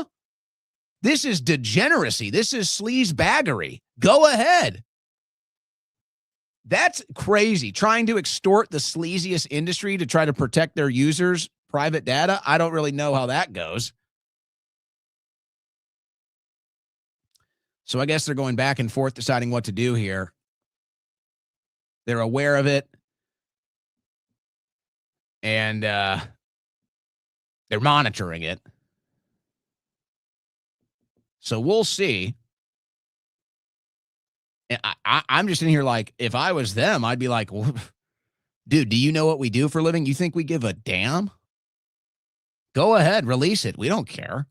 This is degeneracy. This is sleazebaggery. Go ahead. That's crazy. Trying to extort the sleaziest industry to try to protect their users' private data. I don't really know how that goes. So I guess they're going back and forth deciding what to do here. They're aware of it. And they're monitoring it. So we'll see. And I'm just in here like, if I was them, I'd be like, dude, do you know what we do for a living? You think we give a damn? Go ahead, release it. We don't care.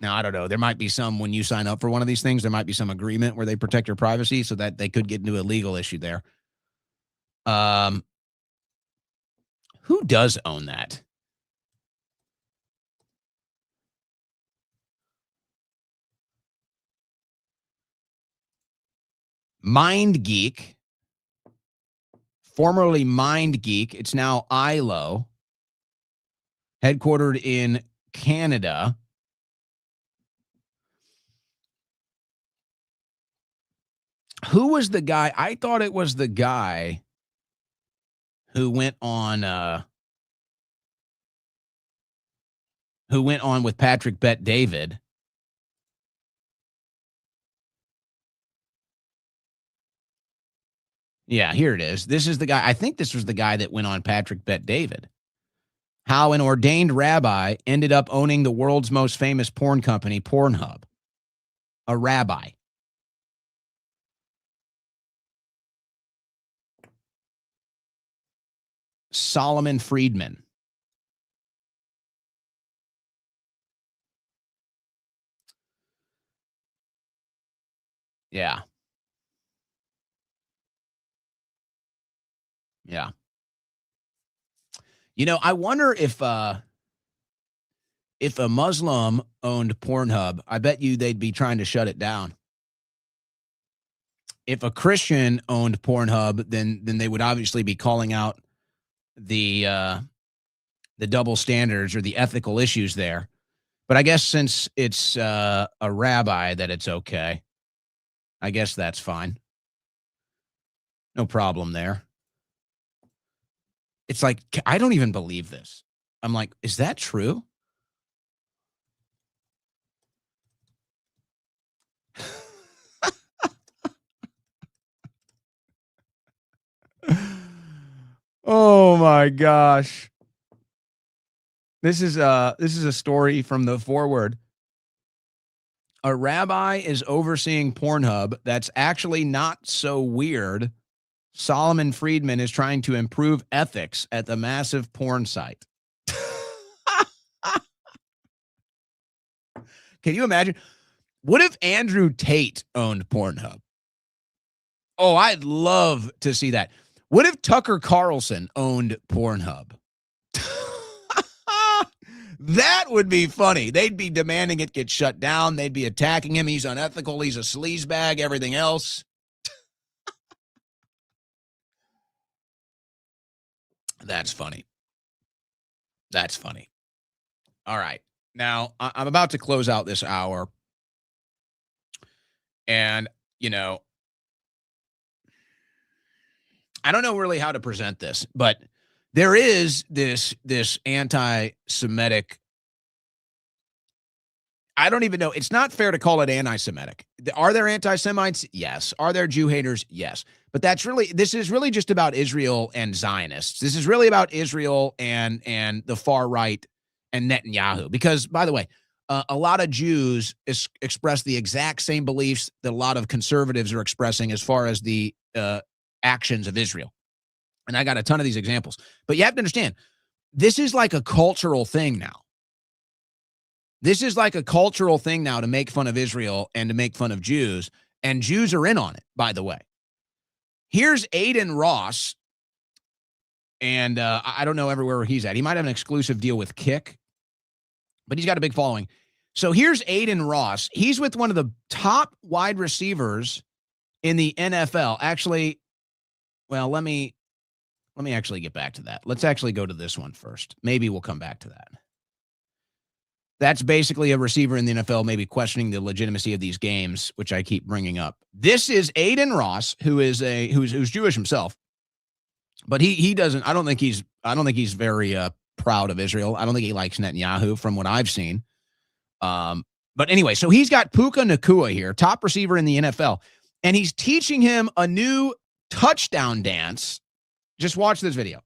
Now, I don't know. There might be some, when you sign up for one of these things, there might be some agreement where they protect your privacy so that they could get into a legal issue there. Who does own that? MindGeek, formerly MindGeek. It's now ILO, headquartered in Canada. Who was the guy? I thought it was the guy who went on with Patrick Bet David. Yeah, here it is. This is the guy. I think this was the guy that went on Patrick Bet David. How an ordained rabbi ended up owning the world's most famous porn company, Pornhub. A rabbi. Solomon Friedman. Yeah. Yeah. You know, I wonder if a Muslim owned Pornhub, I bet you they'd be trying to shut it down. If a Christian owned Pornhub, then they would obviously be calling out the double standards or the ethical issues there. But I guess since it's a rabbi that it's okay. I guess that's fine. No problem there. It's like, I don't even believe this. I'm like, is that true? Oh my gosh. This is a story from the Forward. A rabbi is overseeing Pornhub. That's actually not so weird. Solomon Friedman is trying to improve ethics at the massive porn site. Can you imagine? What if Andrew Tate owned Pornhub? Oh, I'd love to see that. What if Tucker Carlson owned Pornhub? That would be funny. They'd be demanding it get shut down. They'd be attacking him. He's unethical. He's a sleazebag, everything else. That's funny. That's funny. All right. Now, I'm about to close out this hour. And, you know, I don't know really how to present this, but there is this anti-Semitic. I don't even know. It's not fair to call it anti-Semitic. Are there anti-Semites? Yes. Are there Jew haters? Yes. But this is really just about Israel and Zionists. This is really about Israel and the far right and Netanyahu. Because, by the way, a lot of Jews express the exact same beliefs that a lot of conservatives are expressing as far as the actions of Israel. And I got a ton of these examples. But you have to understand, this is like a cultural thing now. This is like a cultural thing now to make fun of Israel and to make fun of Jews. And Jews are in on it, by the way. Here's Aiden Ross. And I don't know everywhere where he's at. He might have an exclusive deal with Kick, but he's got a big following. So here's Aiden Ross. He's with one of the top wide receivers in the NFL. Actually, well, let me actually get back to that. Let's actually go to this one first. Maybe we'll come back to that. That's basically a receiver in the NFL maybe questioning the legitimacy of these games, which I keep bringing up. This is Aiden Ross, who's Jewish himself, but he doesn't. I don't think he's very proud of Israel. I don't think he likes Netanyahu from what I've seen. But anyway, so he's got Puka Nacua here, top receiver in the NFL, and he's teaching him a new touchdown dance. Just watch this video.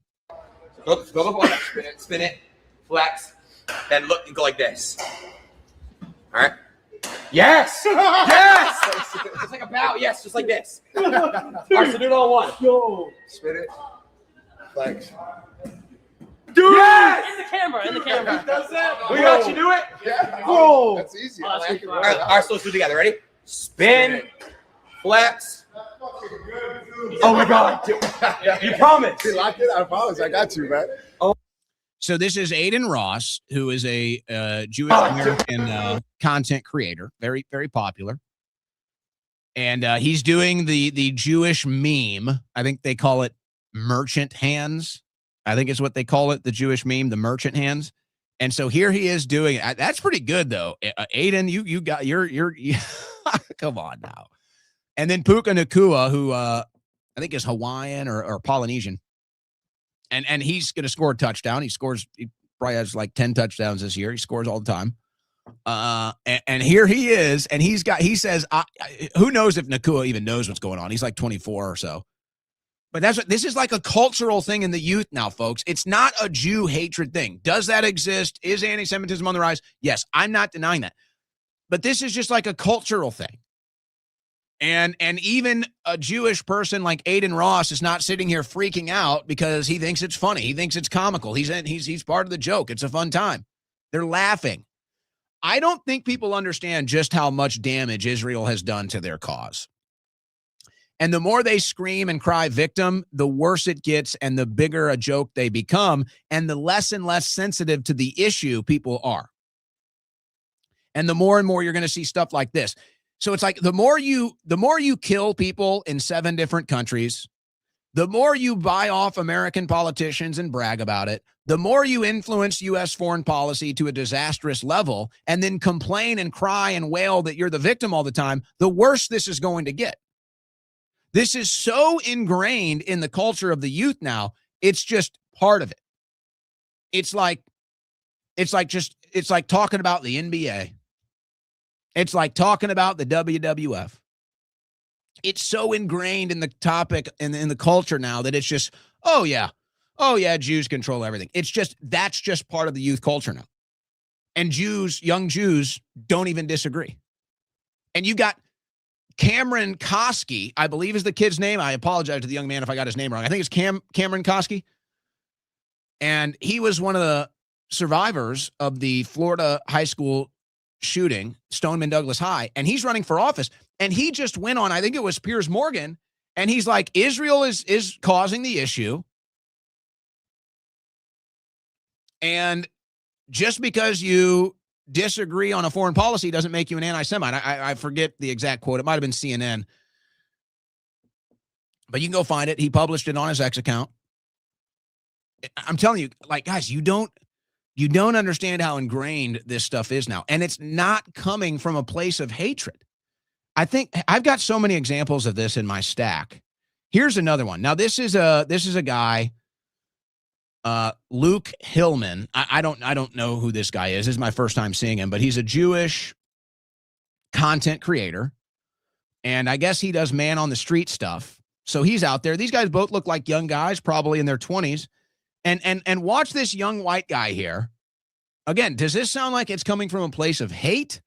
Go the ball, spin it, flex, and look and go like this. All right. Yes. Yes. It's like a bow. Yes, just like this. All right, so do it all one. Yo. Spin it. Flex. Dude! Yes! In the camera. Does that? We got you do it? Yeah. Bro. That's easy. All right, so let's do it together. Ready? Spin. Flex. Oh my God. You promised. Dude, locked it. I promise. I got you, man. Oh. So this is Aiden Ross, who is a Jewish American content creator, very, very popular. And he's doing the Jewish meme. I think they call it merchant hands. I think it's what they call it, the Jewish meme, the merchant hands. And so here he is doing it. That's pretty good though. Aiden, you got you're come on now. And then Puka Nacua, who I think is Hawaiian or Polynesian. And he's going to score a touchdown. He probably has like 10 touchdowns this year. He scores all the time. And here he is. And he says, who knows if Nacua even knows what's going on? He's like 24 or so. But this is like a cultural thing in the youth now, folks. It's not a Jew hatred thing. Does that exist? Is anti-Semitism on the rise? Yes, I'm not denying that. But this is just like a cultural thing. And even a Jewish person like Aiden Ross is not sitting here freaking out because he thinks it's funny. He thinks it's comical. He's part of the joke. It's a fun time. They're laughing. I don't think people understand just how much damage Israel has done to their cause. And the more they scream and cry victim, the worse it gets and the bigger a joke they become and the less and less sensitive to the issue people are. And the more and more you're going to see stuff like this. So it's like the more you kill people in 7 different countries, the more you buy off American politicians and brag about it, the more you influence U.S. foreign policy to a disastrous level and then complain and cry and wail that you're the victim all the time, the worse this is going to get. This is so ingrained in the culture of the youth now, it's just part of it. It's like talking about the NBA. It's like talking about the WWF. It's so ingrained in the topic and in the culture now that it's just, oh yeah, oh yeah, Jews control everything. It's just, that's just part of the youth culture now. And Jews, young Jews, don't even disagree. And you got Cameron Koski, I believe is the kid's name. I apologize to the young man if I got his name wrong. I think it's Cameron Koski. And he was one of the survivors of the Florida high school shooting, Stoneman Douglas High, and he's running for office. And he just went on, I think it was Piers Morgan, and he's like, Israel is causing the issue. And just because you disagree on a foreign policy doesn't make you an anti-Semite. I forget the exact quote. It might have been CNN. But you can go find it. He published it on his X account. I'm telling you, like, guys, you don't understand how ingrained this stuff is now. And it's not coming from a place of hatred. I think I've got so many examples of this in my stack. Here's another one. Now, this is a guy, Luke Hillman. I don't know who this guy is. This is my first time seeing him, but he's a Jewish content creator. And I guess he does man on the street stuff. So he's out there. These guys both look like young guys, probably in their 20s. And watch this young white guy here. Again, does this sound like it's coming from a place of hate?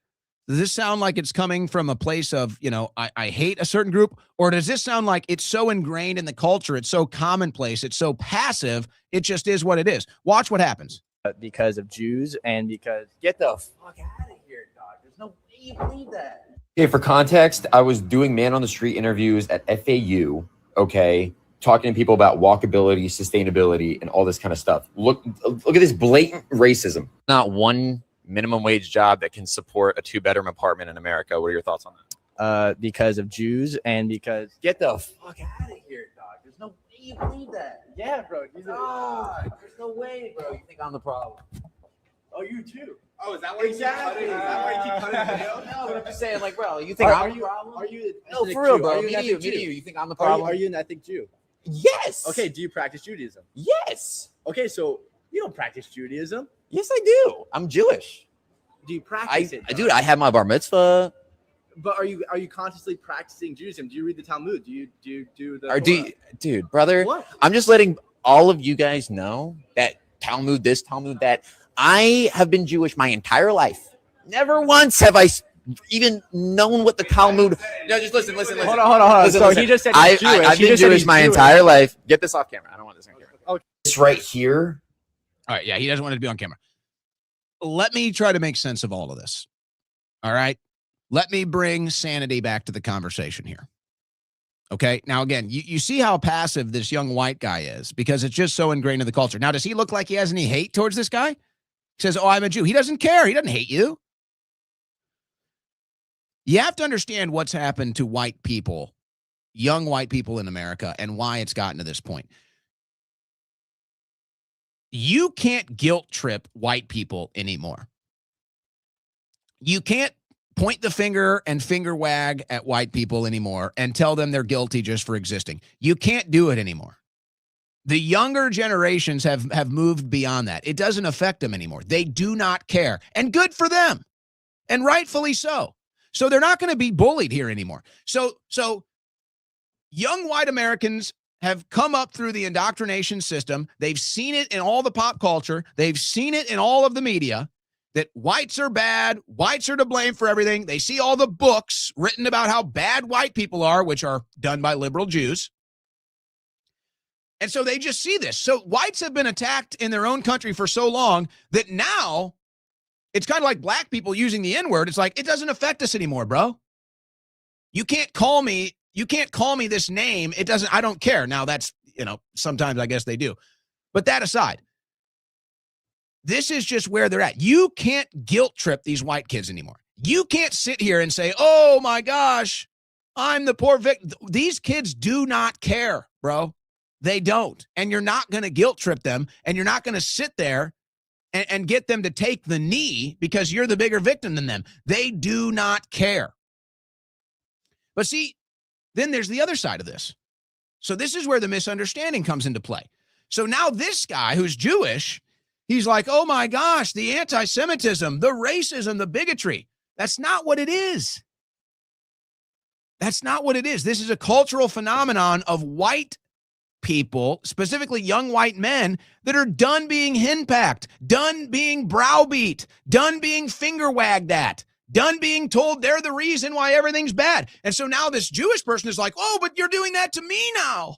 Does this sound like it's coming from a place of, I hate a certain group? Or does this sound like it's so ingrained in the culture, it's so commonplace, it's so passive, it just is what it is? Watch what happens. Because of Jews and because... Get the fuck out of here, dog. There's no way you believe that. Okay, for context, I was doing man on the street interviews at FAU, okay, talking to people about walkability, sustainability, and all this kind of stuff. Look at this blatant racism. Not one minimum wage job that can support a 2-bedroom apartment in America. What are your thoughts on that? Because of Jews and because... Get the fuck out of here, dog. There's no way you believe that. Yeah, bro. There's no way, bro. You think I'm the problem. Oh, you too. Oh, is that why you keep cutting? Is that why you keep cutting the video? No, but I'm just saying, like, bro, you think I'm the problem? Are you No, for real, bro. Me to you. You think I'm the problem? Are you an ethnic Jew? Yes. Okay, do you practice Judaism? Yes. Okay, so you don't practice Judaism. Yes, I do. I'm Jewish. Do you practice it? Dude, I have my bar mitzvah. But are you consciously practicing Judaism? Do you read the Talmud? Do you do the Dude, brother? What? I'm just letting all of you guys know that Talmud this, Talmud that. I have been Jewish my entire life. Never once have I even known what the Talmud. No, just listen. Hold on. Listen. He just said I've he's Jewish. been Jewish my entire life. Get this off camera. I don't want this on camera. Okay. This right here. All right, yeah, he doesn't want it to be on camera. Let me try to make sense of all of this. All right? Let me bring sanity back to the conversation here. Okay? Now, again, you see how passive this young white guy is because it's just so ingrained in the culture. Now, does he look like he has any hate towards this guy? He says, oh, I'm a Jew. He doesn't care. He doesn't hate you. You have to understand what's happened to white people, young white people in America, and why it's gotten to this point. You can't guilt trip white people anymore. You can't point the finger and finger wag at white people anymore and tell them they're guilty just for existing. You can't do it anymore. The younger generations have moved beyond that. It doesn't affect them anymore. They do not care. And good for them. And rightfully so. So they're not going to be bullied here anymore. So young white Americans have come up through the indoctrination system. They've seen it in all the pop culture. They've seen it in all of the media that whites are bad. Whites are to blame for everything. They see all the books written about how bad white people are, which are done by liberal Jews. And so they just see this. So whites have been attacked in their own country for so long that now it's kind of like black people using the N-word. It's like, it doesn't affect us anymore, bro. You can't call me this name. It doesn't, I don't care. Now that's, sometimes I guess they do. But that aside, this is just where they're at. You can't guilt trip these white kids anymore. You can't sit here and say, oh my gosh, I'm the poor victim. These kids do not care, bro. They don't. And you're not going to guilt trip them. And you're not going to sit there and get them to take the knee because you're the bigger victim than them. They do not care. But see, then there's the other side of this. So this is where the misunderstanding comes into play. So now this guy who's Jewish, he's like, oh my gosh, the anti-Semitism, the racism, the bigotry. That's not what it is. That's not what it is. This is a cultural phenomenon of white people, specifically young white men, that are done being henpecked, done being browbeat, done being finger wagged at, done being told they're the reason why everything's bad. And so now this Jewish person is like, oh, but you're doing that to me now.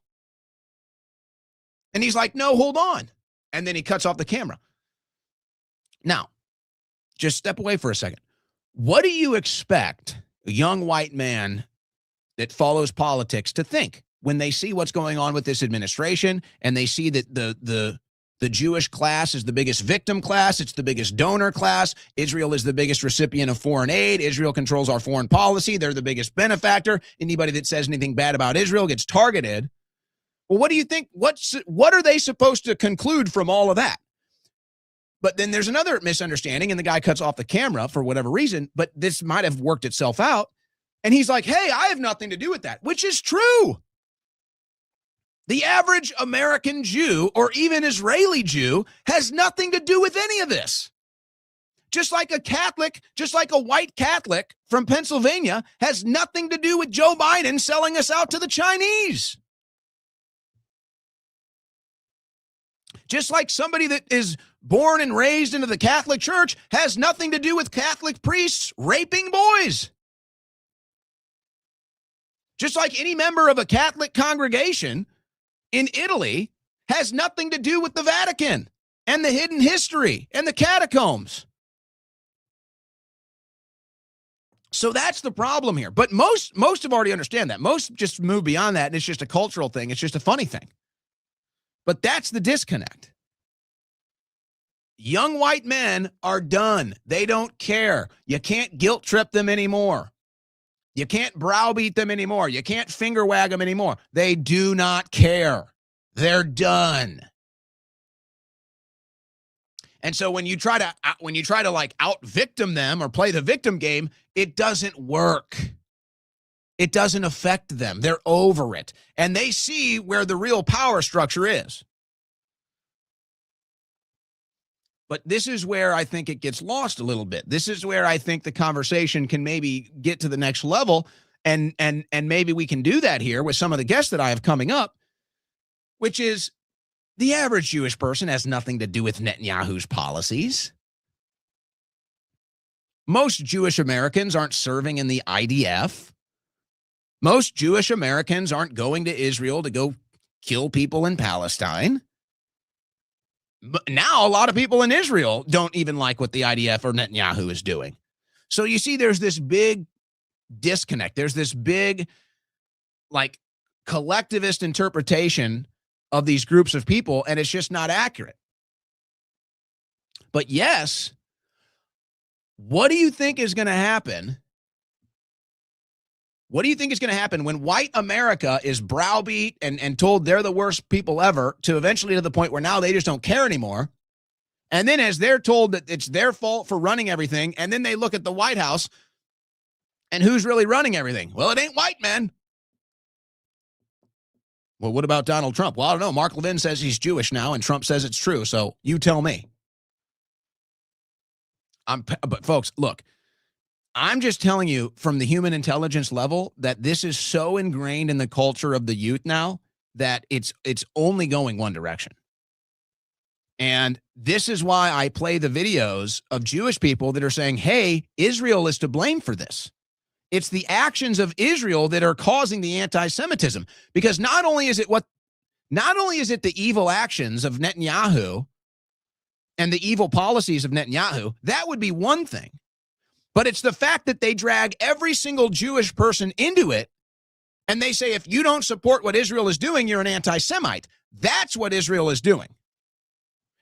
And he's like, no, hold on. And then he cuts off the camera. Now, just step away for a second. What do you expect a young white man that follows politics to think when they see what's going on with this administration and they see that the Jewish class is the biggest victim class, it's the biggest donor class, Israel is the biggest recipient of foreign aid, Israel controls our foreign policy, they're the biggest benefactor, anybody that says anything bad about Israel gets targeted? Well, what do you think? What are they supposed to conclude from all of that? But then there's another misunderstanding, and the guy cuts off the camera for whatever reason, but this might have worked itself out. And he's like, hey, I have nothing to do with that, which is true. The average American Jew or even Israeli Jew has nothing to do with any of this. Just like a Catholic, just like a white Catholic from Pennsylvania has nothing to do with Joe Biden selling us out to the Chinese. Just like somebody that is born and raised into the Catholic Church has nothing to do with Catholic priests raping boys. Just like any member of a Catholic congregation in Italy has nothing to do with the Vatican and the hidden history and the catacombs. So that's the problem here. But most have already understand that. Most just move beyond that, and it's just a cultural thing. It's just a funny thing. But that's the disconnect. Young white men are done. They don't care. You can't guilt trip them anymore. You can't browbeat them anymore. You can't finger wag them anymore. They do not care. They're done. And so when you try to like out victim them or play the victim game, it doesn't work. It doesn't affect them. They're over it. And they see where the real power structure is. But this is where I think it gets lost a little bit. This is where I think the conversation can maybe get to the next level. And maybe we can do that here with some of the guests that I have coming up, which is the average Jewish person has nothing to do with Netanyahu's policies. Most Jewish Americans aren't serving in the IDF. Most Jewish Americans aren't going to Israel to go kill people in Palestine. But now a lot of people in Israel don't even like what the IDF or Netanyahu is doing. So you see, there's this big disconnect. There's this big, like, collectivist interpretation of these groups of people, and it's just not accurate. But yes, what do you think is going to happen? What do you think is going to happen when white America is browbeat and told they're the worst people ever, to eventually to the point where now they just don't care anymore? And then as they're told that it's their fault for running everything, and then they look at the White House and who's really running everything? Well, it ain't white men. Well, what about Donald Trump? Well, I don't know. Mark Levin says he's Jewish now, and Trump says it's true. So you tell me. But folks, look. I'm just telling you from the human intelligence level that this is so ingrained in the culture of the youth now that it's only going one direction. And this is why I play the videos of Jewish people that are saying, hey, Israel is to blame for this. It's the actions of Israel that are causing the anti-Semitism. Because not only is it the evil actions of Netanyahu and the evil policies of Netanyahu, that would be one thing. But it's the fact that they drag every single Jewish person into it, and they say, if you don't support what Israel is doing, you're an anti-Semite. That's what Israel is doing.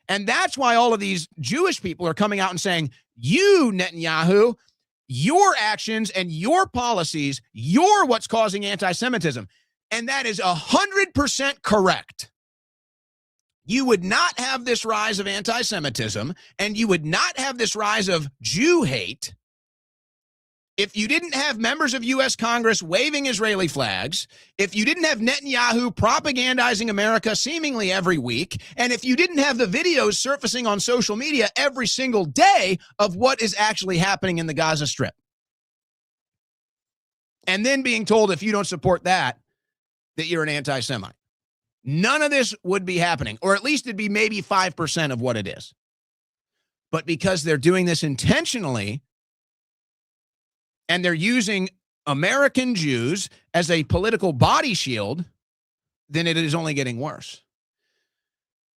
And that's why all of these Jewish people are coming out and saying, you, Netanyahu, your actions and your policies, you're what's causing anti-Semitism. And that is 100% correct. You would not have this rise of anti-Semitism, and you would not have this rise of Jew hate if you didn't have members of U.S. Congress waving Israeli flags, if you didn't have Netanyahu propagandizing America seemingly every week, and if you didn't have the videos surfacing on social media every single day of what is actually happening in the Gaza Strip. And then being told if you don't support that, that you're an anti-Semite. none of this would be happening, or at least it'd be maybe 5% of what it is. But because they're doing this intentionally, and they're using American Jews as a political body shield, then it is only getting worse.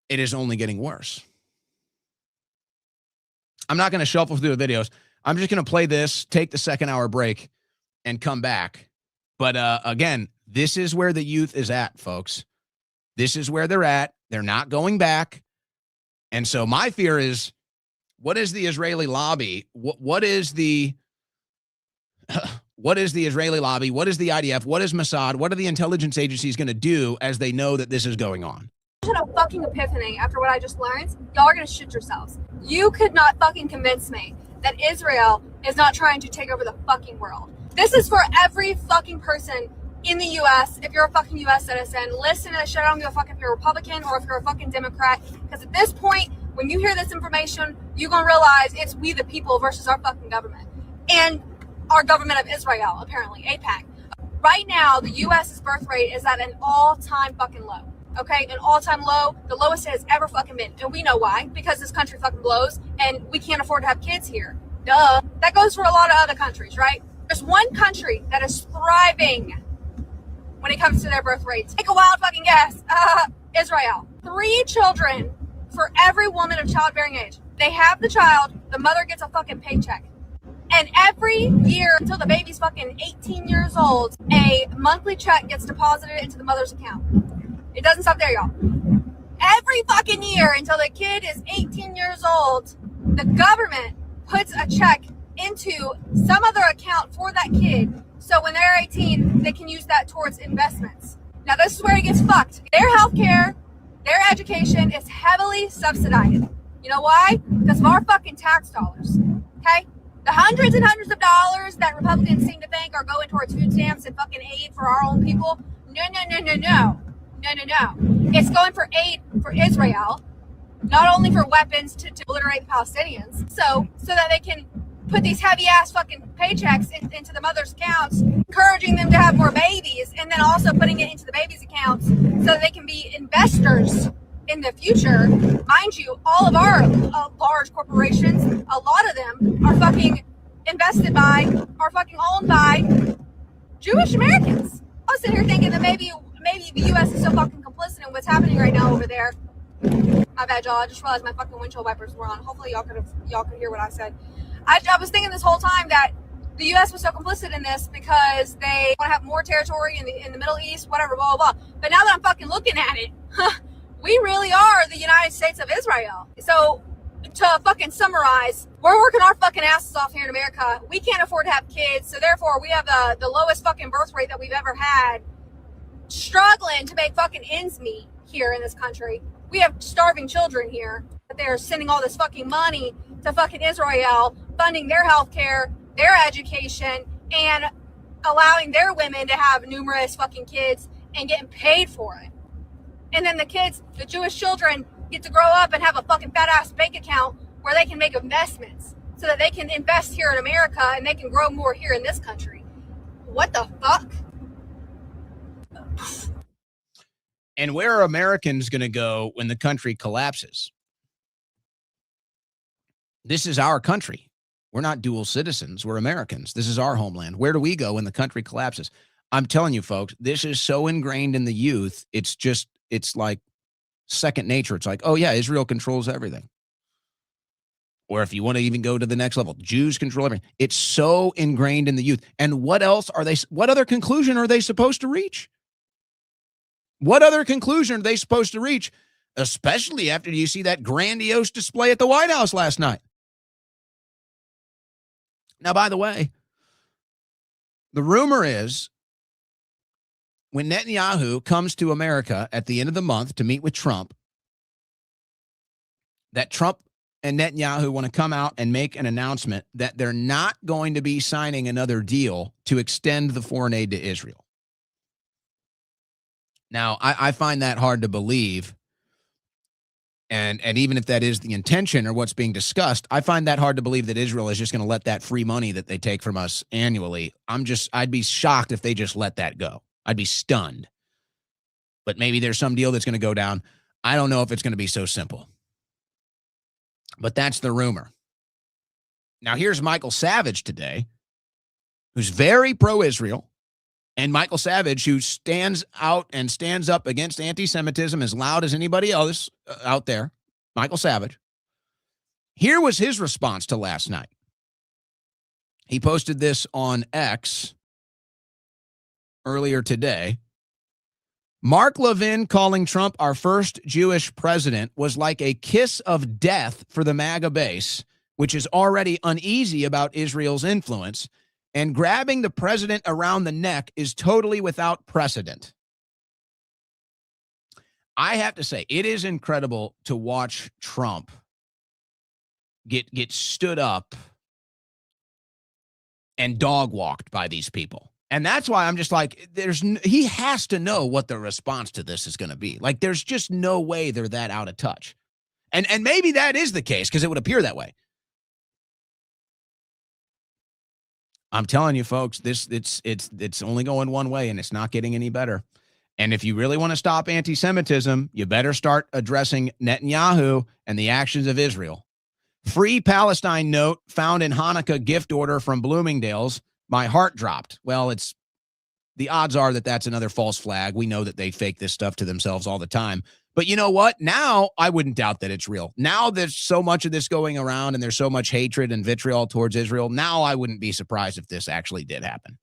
It is only getting worse. I'm not going to shuffle through the videos. I'm just going to play this, take the second-hour break, and come back. But again, this is where the youth is at, folks. This is where they're at. They're not going back. And so my fear is, what is the Israeli lobby? What is the Israeli lobby? What is the IDF? What is Mossad? What are the intelligence agencies going to do as they know that this is going on? Had a fucking epiphany after what I just learned. Y'all are gonna shit yourselves. You could not fucking convince me that Israel is not trying to take over the fucking world. This is for every fucking person in the U.S. If you're a fucking U.S. citizen, listen to this shit. I don't give a fuck if you're a Republican or if you're a fucking Democrat. Because at this point, when you hear this information, you're gonna realize it's we the people versus our fucking government. And our government of Israel, apparently, AIPAC. Right now, the U.S.'s birth rate is at an all-time fucking low. Okay, an all-time low, the lowest it has ever fucking been. And we know why, because this country fucking blows and we can't afford to have kids here. Duh. That goes for a lot of other countries, right? There's one country that is thriving when it comes to their birth rates. Take a wild fucking guess. Israel. 3 children for every woman of childbearing age. They have the child, the mother gets a fucking paycheck. And every year until the baby's fucking 18 years old, a monthly check gets deposited into the mother's account. It doesn't stop there, y'all. Every fucking year until the kid is 18 years old, the government puts a check into some other account for that kid. So when they're 18, they can use that towards investments. Now, this is where it gets fucked. Their healthcare, their education is heavily subsidized. You know why? Because of our fucking tax dollars. Okay? The hundreds and hundreds of dollars that Republicans seem to think are going towards food stamps and fucking aid for our own people. No. It's going for aid for Israel, not only for weapons to obliterate the Palestinians, so that they can put these heavy ass fucking paychecks into the mother's accounts, encouraging them to have more babies, and then also putting it into the babies' accounts so that they can be investors in the future. Mind you, all of our large corporations, a lot of them are fucking invested by, are fucking owned by Jewish Americans. I was sitting here thinking that maybe the U.S. is so fucking complicit in what's happening right now over there. My bad, y'all. I just realized my fucking windshield wipers were on. Hopefully y'all could hear what I said. I was thinking this whole time that the U.S. was so complicit in this because they want to have more territory in the Middle East, whatever, blah, blah, blah. But now that I'm fucking looking at it, we really are the United States of Israel. So to fucking summarize, we're working our fucking asses off here in America. We can't afford to have kids, so therefore we have the lowest fucking birth rate that we've ever had. Struggling to make fucking ends meet here in this country. We have starving children here. They're sending all this fucking money to fucking Israel, funding their healthcare, their education, and allowing their women to have numerous fucking kids and getting paid for it. And then the kids, the Jewish children, get to grow up and have a fucking fat ass bank account where they can make investments so that they can invest here in America and they can grow more here in this country. What the fuck? And where are Americans going to go when the country collapses? This is our country. We're not dual citizens. We're Americans. This is our homeland. Where do we go when the country collapses? I'm telling you, folks, this is so ingrained in the youth. It's like second nature. It's like, oh yeah, Israel controls everything. Or if you want to even go to the next level, Jews control everything. It's so ingrained in the youth. And what other conclusion are they supposed to reach? What other conclusion are they supposed to reach, especially after you see that grandiose display at the White House last night? Now, by the way, the rumor is when Netanyahu comes to America at the end of the month to meet with Trump, that Trump and Netanyahu want to come out and make an announcement that they're not going to be signing another deal to extend the foreign aid to Israel. Now, I find that hard to believe. And even if that is the intention or what's being discussed, I find that hard to believe that Israel is just going to let that free money that they take from us annually. I'd be shocked if they just let that go. I'd be stunned. but maybe there's some deal that's going to go down. I don't know if it's going to be so simple. But that's the rumor. Now, here's Michael Savage today, who's very pro-Israel, and Michael Savage, who stands out and stands up against anti-Semitism as loud as anybody else out there, Michael Savage. Here was his response to last night. He posted this on X earlier today. Mark Levin calling Trump our first Jewish president was like a kiss of death for the MAGA base, which is already uneasy about Israel's influence, and grabbing the president around the neck is totally without precedent. I have to say, it is incredible to watch Trump get stood up and dog walked by these people. And that's why I'm just like, he has to know what the response to this is going to be. Like, there's just no way they're that out of touch. And maybe that is the case because it would appear that way. I'm telling you, folks, it's only going one way, and it's not getting any better. And if you really want to stop anti-Semitism, you better start addressing Netanyahu and the actions of Israel. Free Palestine note found in Hanukkah gift order from Bloomingdale's. My heart dropped. Well, the odds are that that's another false flag. We know that they fake this stuff to themselves all the time. But you know what? Now I wouldn't doubt that it's real. Now there's so much of this going around and there's so much hatred and vitriol towards Israel. Now I wouldn't be surprised if this actually did happen.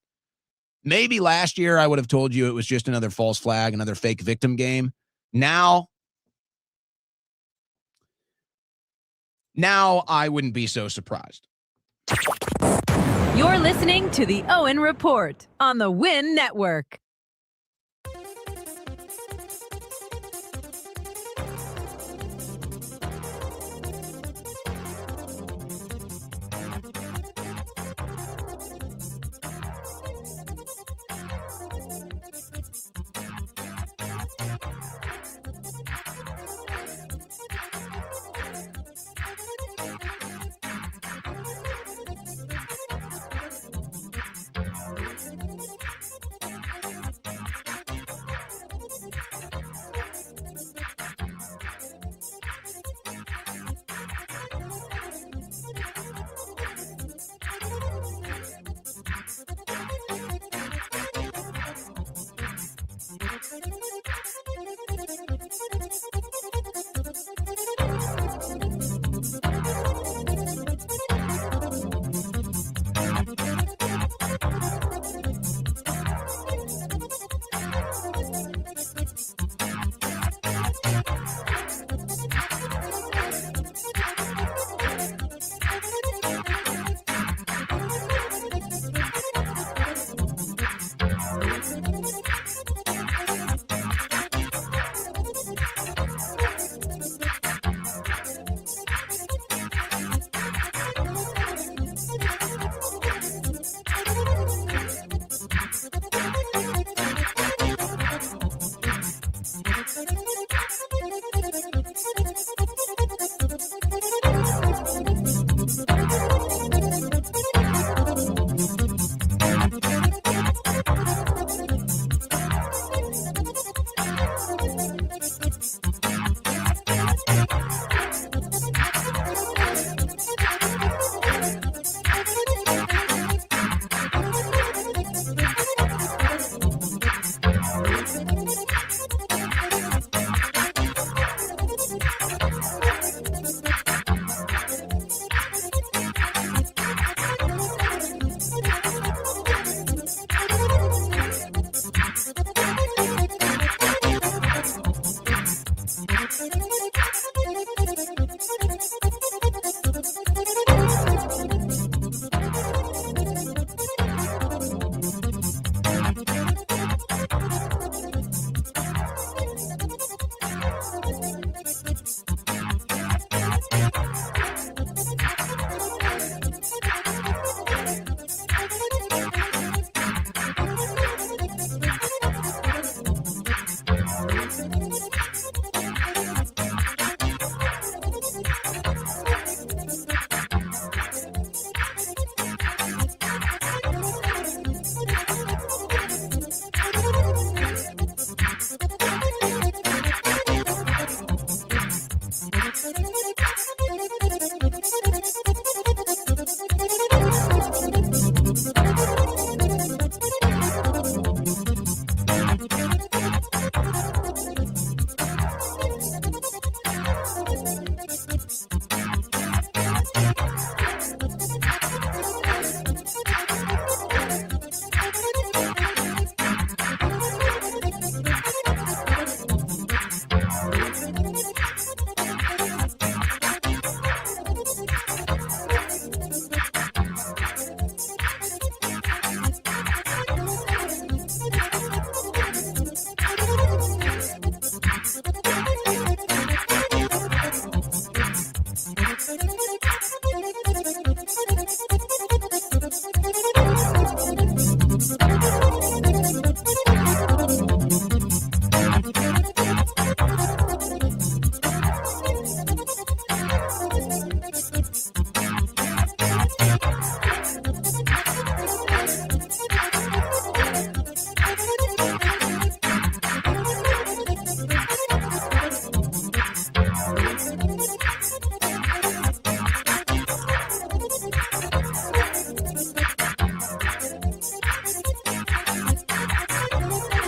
Maybe last year I would have told you it was just another false flag, another fake victim game. Now I wouldn't be so surprised. You're listening to the Owen Report on the Win Network.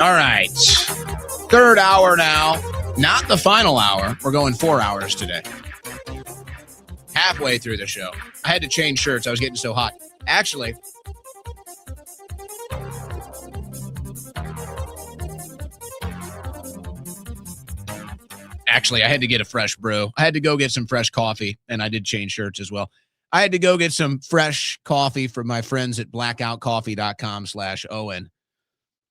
All right. Third hour now. Not the final hour. We're going 4 hours today. Halfway through the show. I had to change shirts. I was getting so hot. Actually, I had to get a fresh brew. I had to go get some fresh coffee, and I did change shirts as well. I had to go get some fresh coffee from my friends at blackoutcoffee.com/Owen.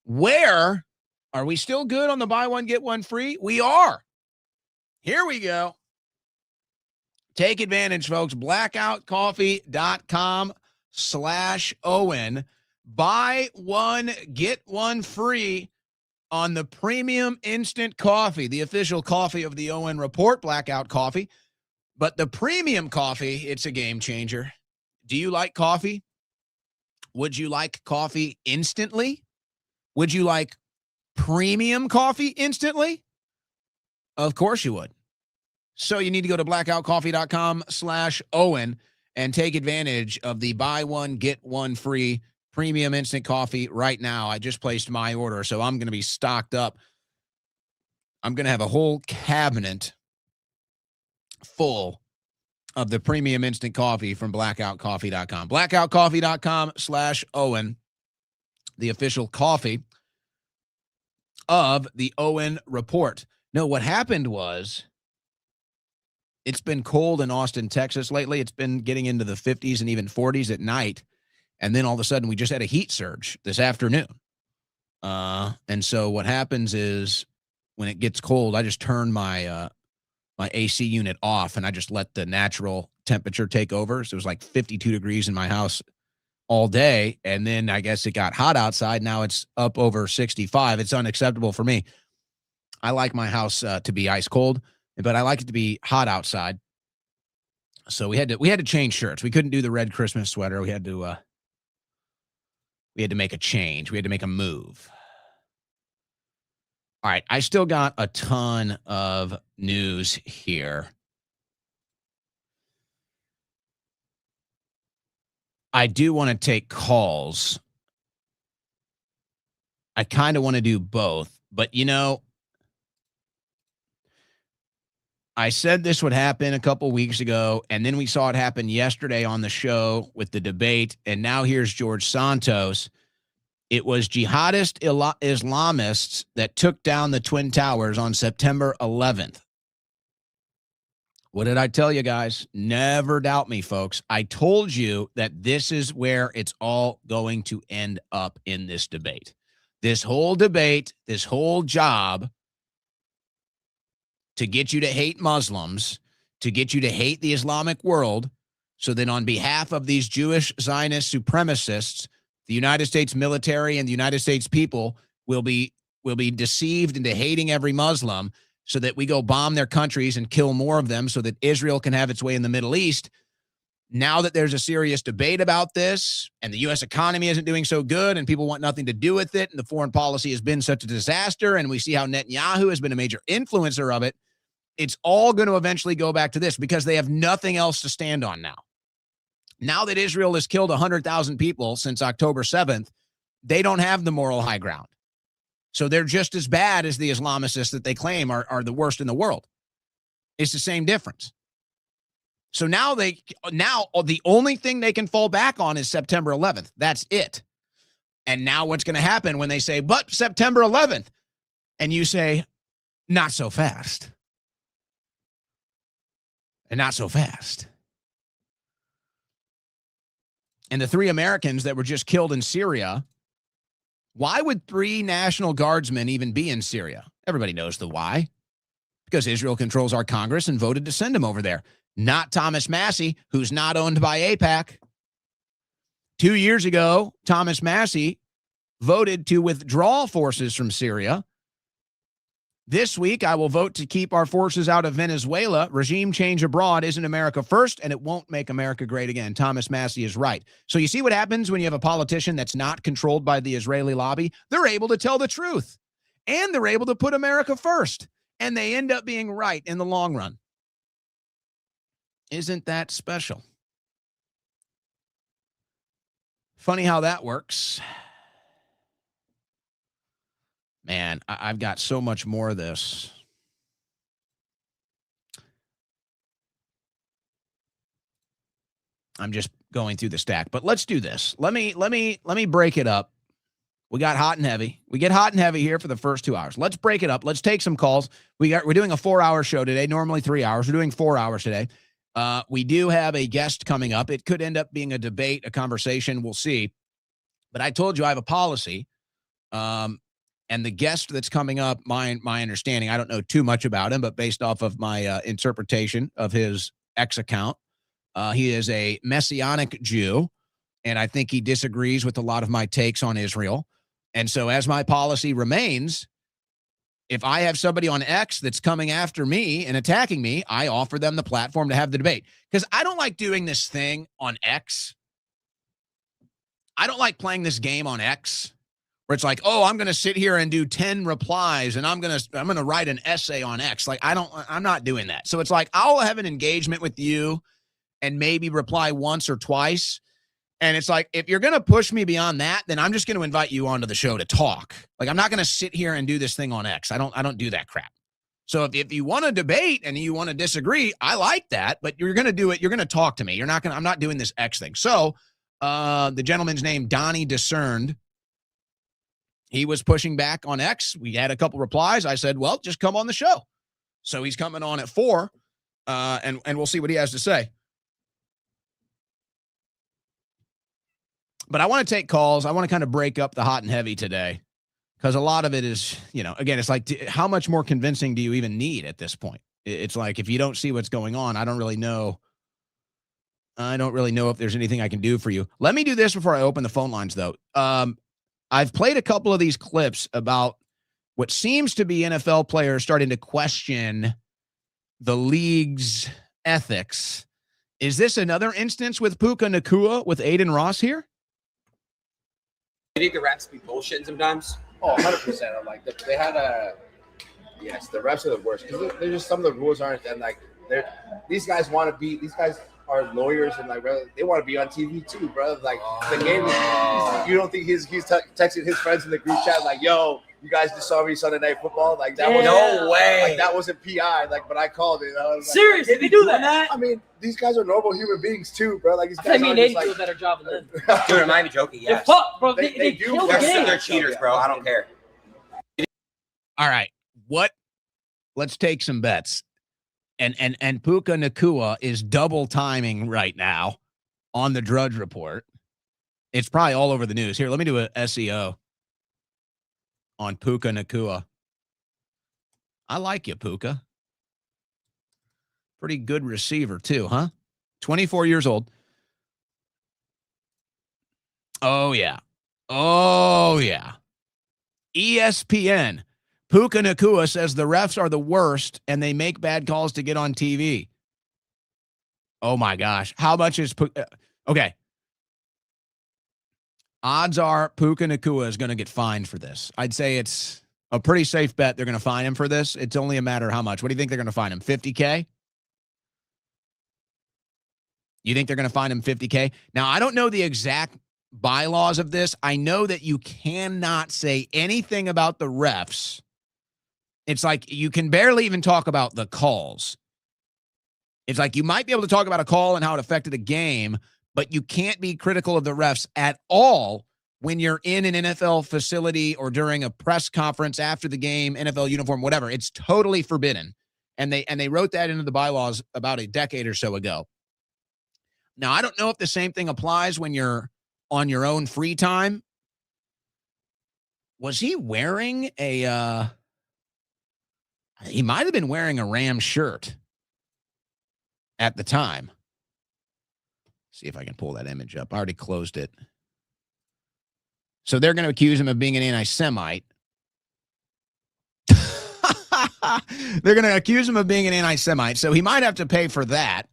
Where are we still good on the buy one, get one free? We are. Here we go. Take advantage, folks. Blackoutcoffee.com/Owen. Buy one, get one free on the premium instant coffee, the official coffee of the Owen Report, Blackout Coffee. But the premium coffee, it's a game changer. Do you like coffee? Would you like coffee instantly? Would you like premium coffee instantly? Of course you would. So you need to go to blackoutcoffee.com/Owen and take advantage of the buy one, get one free premium instant coffee right now. I just placed my order, so I'm going to be stocked up. I'm going to have a whole cabinet full of the premium instant coffee from blackoutcoffee.com. Blackoutcoffee.com/Owen, the official coffee of the Owen Report. No, what happened was it's been cold in Austin, Texas lately. It's been getting into the 50s and even 40s at night. And then all of a sudden we just had a heat surge this afternoon. And so what happens is when it gets cold, I just turn my my AC unit off and I just let the natural temperature take over. So it was like 52 degrees in my house all day. And then I guess it got hot outside. Now it's up over 65. It's unacceptable for me. I like my house to be ice cold, but I like it to be hot outside. So we had to change shirts. We couldn't do the red Christmas sweater. We had to make a change. We had to make a move. All right, I still got a ton of news here. I do want to take calls. I kind of want to do both, but you know, I said this would happen a couple weeks ago, and then we saw it happen yesterday on the show with the debate, and now here's George Santos. It was jihadist Islamists that took down the Twin Towers on September 11th. What did I tell you guys? Never doubt me, folks. I told you that this is where it's all going to end up in this debate. This whole debate, this whole job to get you to hate Muslims, to get you to hate the Islamic world, so that on behalf of these Jewish Zionist supremacists, the United States military and the United States people will be deceived into hating every Muslim so that we go bomb their countries and kill more of them so that Israel can have its way in the Middle East. Now that there's a serious debate about this and the U.S. economy isn't doing so good and people want nothing to do with it and the foreign policy has been such a disaster and we see how Netanyahu has been a major influencer of it, it's all going to eventually go back to this because they have nothing else to stand on now. Now that Israel has killed 100,000 people since October 7th, they don't have the moral high ground. So they're just as bad as the Islamicists that they claim are the worst in the world. It's the same difference. So now the only thing they can fall back on is September 11th. That's it. And now what's going to happen when they say, but September 11th, and you say, not so fast. And not so fast. And the 3 Americans that were just killed in Syria, why would 3 National Guardsmen even be in Syria? Everybody knows the why. Because Israel controls our Congress and voted to send them over there. Not Thomas Massie, who's not owned by AIPAC. 2 years ago, Thomas Massie voted to withdraw forces from Syria. This week, I will vote to keep our forces out of Venezuela. Regime change abroad isn't America first, and it won't make America great again. Thomas Massie is right. So you see what happens when you have a politician that's not controlled by the Israeli lobby? They're able to tell the truth, and they're able to put America first, and they end up being right in the long run. Isn't that special? Funny how that works. Man, I've got so much more of this. I'm just going through the stack, but let's do this. Let me break it up. We got hot and heavy. We get hot and heavy here for the first 2 hours. Let's break it up. Let's take some calls. We're doing a 4-hour show today, normally 3 hours. We're doing 4 hours today. We do have a guest coming up. It could end up being a debate, a conversation. We'll see. But I told you I have a policy. And the guest that's coming up, my understanding, I don't know too much about him, but based off of my interpretation of his X account, he is a Messianic Jew, and I think he disagrees with a lot of my takes on Israel. And so as my policy remains, if I have somebody on X that's coming after me and attacking me, I offer them the platform to have the debate. Because I don't like doing this thing on X. I don't like playing this game on X where it's like, oh, I'm going to sit here and do 10 replies and I'm going to write an essay on X. Like, I'm not doing that. So it's like, I'll have an engagement with you and maybe reply once or twice. And it's like, if you're going to push me beyond that, then I'm just going to invite you onto the show to talk. Like, I'm not going to sit here and do this thing on X. I don't do that crap. So if you want to debate and you want to disagree, I like that, but you're going to do it. You're going to talk to me. I'm not doing this X thing. So the gentleman's name, Donnie Discerned, he was pushing back on X. We had a couple replies. I said, well, just come on the show. So he's coming on at 4, and we'll see what he has to say. But I want to take calls. I want to kind of break up the hot and heavy today because a lot of it is, again, it's like, how much more convincing do you even need at this point? It's like, if you don't see what's going on, I don't really know if there's anything I can do for you. Let me do this before I open the phone lines, though. I've played a couple of these clips about what seems to be NFL players starting to question the league's ethics. Is this another instance with Puka Nacua with Aiden Ross here? I think the refs be bullshitting sometimes. Oh, 100%. I'm like, they had yes, the refs are the worst because they're just, some of the rules aren't that, like, these guys are lawyers and like, bro, they want to be on TV too, bro. Like, the game is, you don't think he's texting his friends in the group chat like, yo, you guys just saw me Sunday Night Football? Like, that was no way. Like, that wasn't PI. Like, but I called it. I was like, Seriously, they do that? I mean, these guys are normal human beings too, bro. Like, these guys I mean, they just, do a better job than them. Dude, am I even joking? They're Yes. fucked, bro. They do. kill the game. They're cheaters, bro. I don't care. All right. Let's take some bets. And Puka Nacua is double timing right now on the Drudge Report. It's probably all over the news. Here, let me do a SEO on Puka Nacua. I like you, Puka. Pretty good receiver, too, huh? 24 years old. Oh, yeah. Oh, yeah. ESPN. Puka Nacua says the refs are the worst and they make bad calls to get on TV. Oh, my gosh. How much is Puka? Okay. Odds are Puka Nacua is going to get fined for this. I'd say it's a pretty safe bet they're going to fine him for this. It's only a matter of how much. What do you think they're going to fine him? $50K? You think they're going to fine him $50K? Now, I don't know the exact bylaws of this. I know that you cannot say anything about the refs. It's like you can barely even talk about the calls. It's like you might be able to talk about a call and how it affected a game, but you can't be critical of the refs at all when you're in an NFL facility or during a press conference after the game, NFL uniform, whatever. It's totally forbidden. And they wrote that into the bylaws about a decade or so ago. Now, I don't know if the same thing applies when you're on your own free time. Was he wearing he might have been wearing a Ram shirt at the time. See if I can pull that image up. I already closed it. So they're going to accuse him of being an anti-Semite. They're going to accuse him of being an anti-Semite. So he might have to pay for that.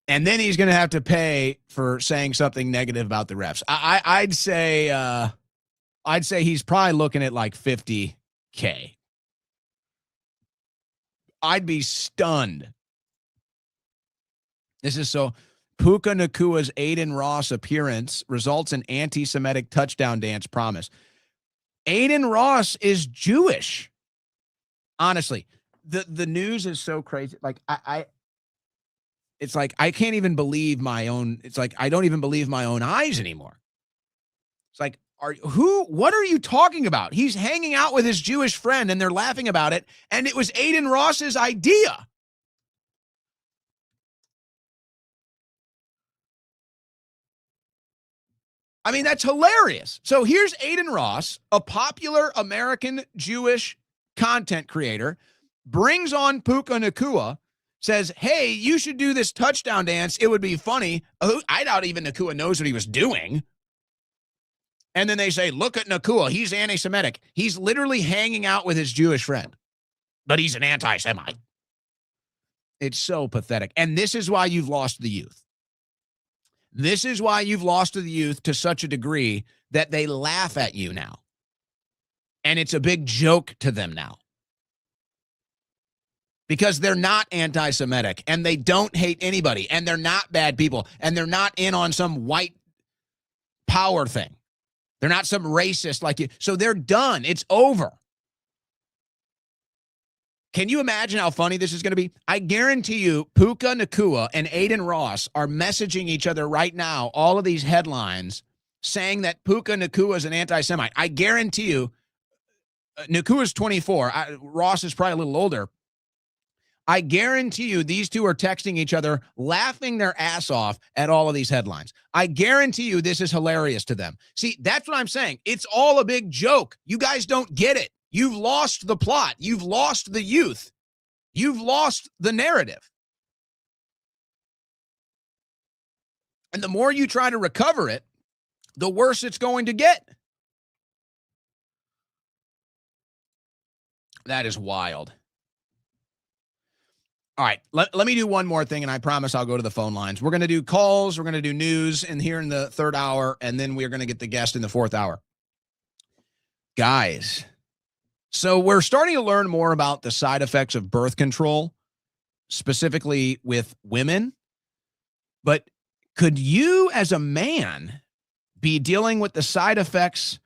And then he's going to have to pay for saying something negative about the refs. I'd say he's probably looking at like $50K. I'd be stunned. This is so. Puka Nacua's Aiden Ross appearance results in anti-Semitic touchdown dance promise. Aiden Ross is Jewish. Honestly, the news is so crazy. Like it's like I can't even believe my own. It's like I don't even believe my own eyes anymore. It's like, what are you talking about? He's hanging out with his Jewish friend and they're laughing about it. And it was Aiden Ross's idea. I mean, that's hilarious. So here's Aiden Ross, a popular American Jewish content creator, brings on Puka Nakua, says, hey, you should do this touchdown dance. It would be funny. I doubt even Nakua knows what he was doing. And then they say, look at Nakua. He's anti-Semitic. He's literally hanging out with his Jewish friend, but he's an anti-Semite. It's so pathetic. And this is why you've lost the youth. This is why you've lost the youth to such a degree that they laugh at you now. And it's a big joke to them now. Because they're not anti-Semitic and they don't hate anybody and they're not bad people and they're not in on some white power thing. They're not some racist like you. So they're done. It's over. Can you imagine how funny this is going to be? I guarantee you Puka Nakua and Aiden Ross are messaging each other right now, all of these headlines saying that Puka Nakua is an anti-Semite. I guarantee you, Nakua's 24. Ross is probably a little older. I guarantee you these two are texting each other, laughing their ass off at all of these headlines. I guarantee you this is hilarious to them. See, that's what I'm saying. It's all a big joke. You guys don't get it. You've lost the plot. You've lost the youth. You've lost the narrative. And the more you try to recover it, the worse it's going to get. That is wild. All right, let me do one more thing, and I promise I'll go to the phone lines. We're going to do calls, we're going to do news here in the third hour, and then we're going to get the guest in the fourth hour. Guys, so we're starting to learn more about the side effects of birth control, specifically with women. But could you, as a man, be dealing with the side effects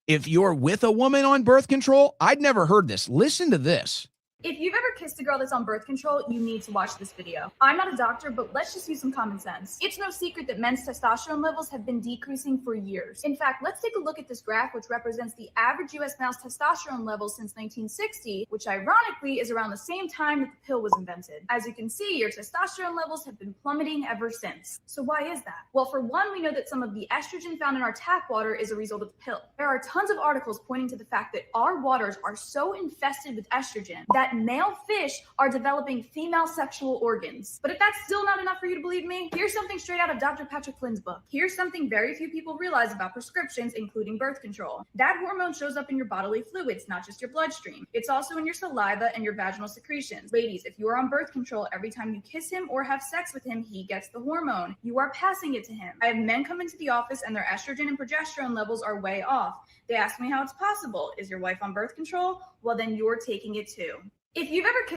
if you're with a woman on birth control? I'd never heard this. Listen to this. If you've ever kissed a girl that's on birth control, you need to watch this video. I'm not a doctor, but let's just use some common sense. It's no secret that men's testosterone levels have been decreasing for years. In fact, let's take a look at this graph, which represents the average U.S. male's testosterone levels since 1960, which ironically is around the same time that the pill was invented. As you can see, your testosterone levels have been plummeting ever since. So why is that? Well, for one, we know that some of the estrogen found in our tap water is a result of the pill. There are tons of articles pointing to the fact that our waters are so infested with estrogen that male fish are developing female sexual organs. But if that's still not enough for you to believe me, here's something straight out of Dr. Patrick Flynn's book. Here's something very few people realize about prescriptions, including birth control. That hormone shows up in your bodily fluids, not just your bloodstream. It's also in your saliva and your vaginal secretions. Ladies, if you are on birth control, every time you kiss him or have sex with him, he gets the hormone. You are passing it to him. I have men come into the office and their estrogen and progesterone levels are way off. They ask me how it's possible. Is your wife on birth control? Well, then you're taking it too. If you've ever...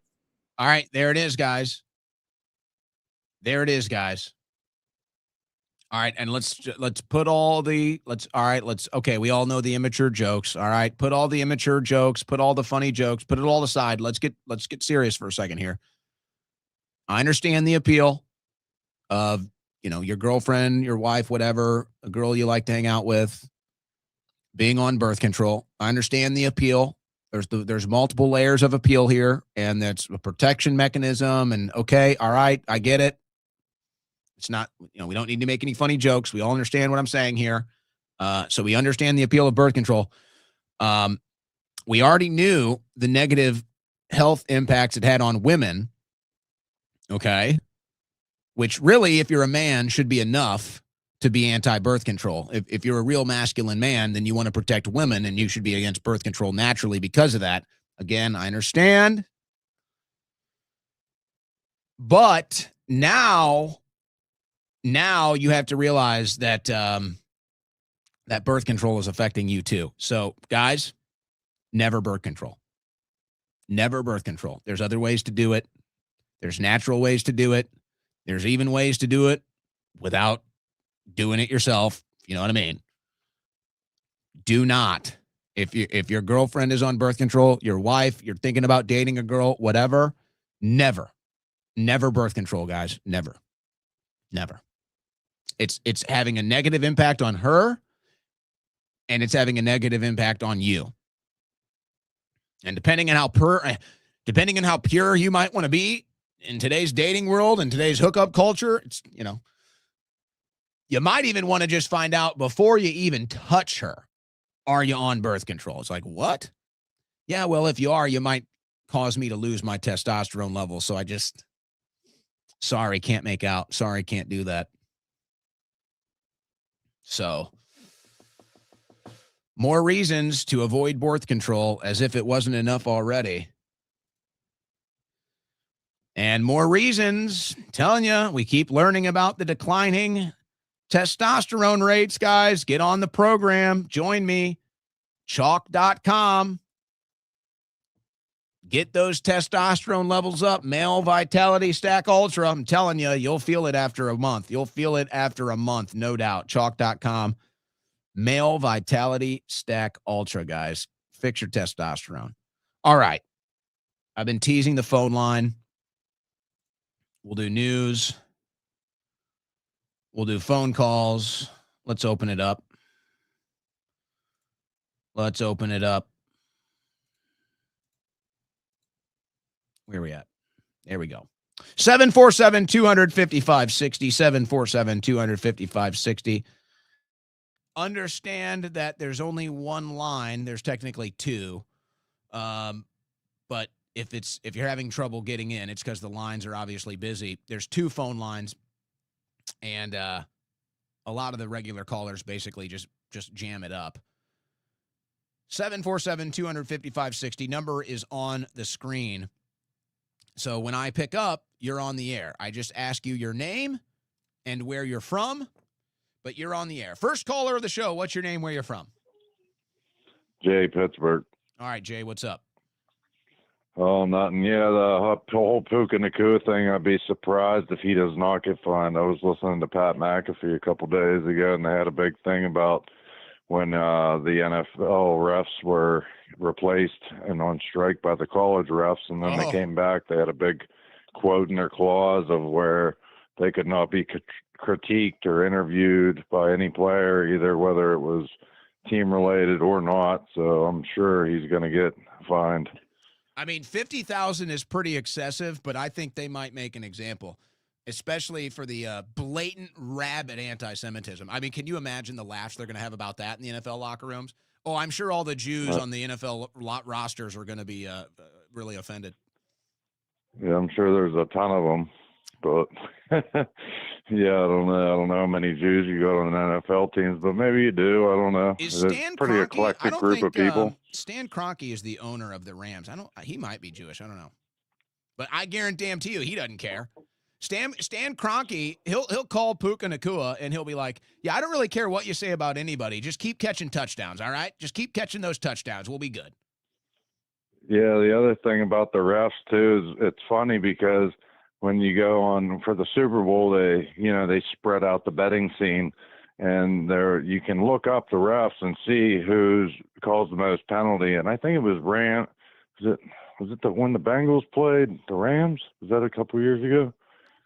All right, there it is, guys. There it is, guys. All right, and let's put all the okay, we all know the immature jokes. All right, put all the immature jokes, put all the funny jokes, put it all aside. Let's get serious for a second here. I understand the appeal of, your girlfriend, your wife, whatever, a girl you like to hang out with, being on birth control. I understand the appeal. There's multiple layers of appeal here, and that's a protection mechanism. And okay, all right, I get it. It's not, we don't need to make any funny jokes. We all understand what I'm saying here. So we understand the appeal of birth control. We already knew the negative health impacts it had on women. Okay. Which really, if you're a man, should be enough to be anti-birth control. If you're a real masculine man, then you want to protect women and you should be against birth control naturally because of that. Again, I understand. But now you have to realize that that birth control is affecting you too. So guys, never birth control. Never birth control. There's other ways to do it. There's natural ways to do it. There's even ways to do it without doing it yourself. You know what I mean? Do not If your girlfriend is on birth control, your wife, you're thinking about dating a girl, whatever, never birth control, guys. Never. It's having a negative impact on her, and it's having a negative impact on you. And depending on how pure you might want to be in today's dating world and today's hookup culture, it's, you might even want to just find out before you even touch her, are you on birth control? It's like, what? Yeah, well, if you are, you might cause me to lose my testosterone level. So sorry, can't make out. Sorry, can't do that. So more reasons to avoid birth control, as if it wasn't enough already. And more reasons, I'm telling you, we keep learning about the declining testosterone rates, guys. Get on the program. Join me. CHOQ.com. Get those testosterone levels up. Male Vitality Stack Ultra. I'm telling you, you'll feel it after a month. No doubt. CHOQ.com. Male Vitality Stack Ultra, guys. Fix your testosterone. All right. I've been teasing the phone line. We'll do news. We'll do phone calls. Let's open it up. Where are we at? There we go. 747-255-60. 747-255-60. Understand that there's only one line. There's technically two. But if you're having trouble getting in, it's because the lines are obviously busy. There's two phone lines, and a lot of the regular callers basically just jam it up. 747-255-60. Number is on the screen. So when I pick up, you're on the air. I just ask you your name and where you're from, but you're on the air. First caller of the show, what's your name, where you're from? Jay, Pittsburgh. All right, Jay, what's up? Oh, nothing. Yeah, the whole Puka Nakua thing, I'd be surprised if he does not get fined. I was listening to Pat McAfee a couple days ago, and they had a big thing about when the NFL refs were replaced and on strike by the college refs, and then they came back. They had a big quote in their clause of where they could not be critiqued or interviewed by any player, either whether it was team-related or not. So I'm sure he's going to get fined. I mean, 50,000 is pretty excessive, but I think they might make an example, especially for the blatant, rabid anti-Semitism. I mean, can you imagine the laughs they're going to have about that in the NFL locker rooms? Oh, I'm sure all the Jews on the NFL rosters are going to be really offended. Yeah, I'm sure there's a ton of them, but yeah, I don't know how many Jews you got on NFL teams, but maybe you do. I don't know. It's a pretty eclectic group of people. Stan Kroenke is the owner of the Rams. He might be Jewish. I don't know, but I guarantee you, he doesn't care. Stan Kroenke, he'll call Puka Nakua and he'll be like, "Yeah, I don't really care what you say about anybody. Just keep catching touchdowns, all right? Just keep catching those touchdowns. We'll be good." Yeah, the other thing about the refs too is it's funny because when you go on for the Super Bowl, they spread out the betting scene, and you can look up the refs and see who's calls the most penalty. And I think it was Was it when the Bengals played the Rams? Was that a couple of years ago?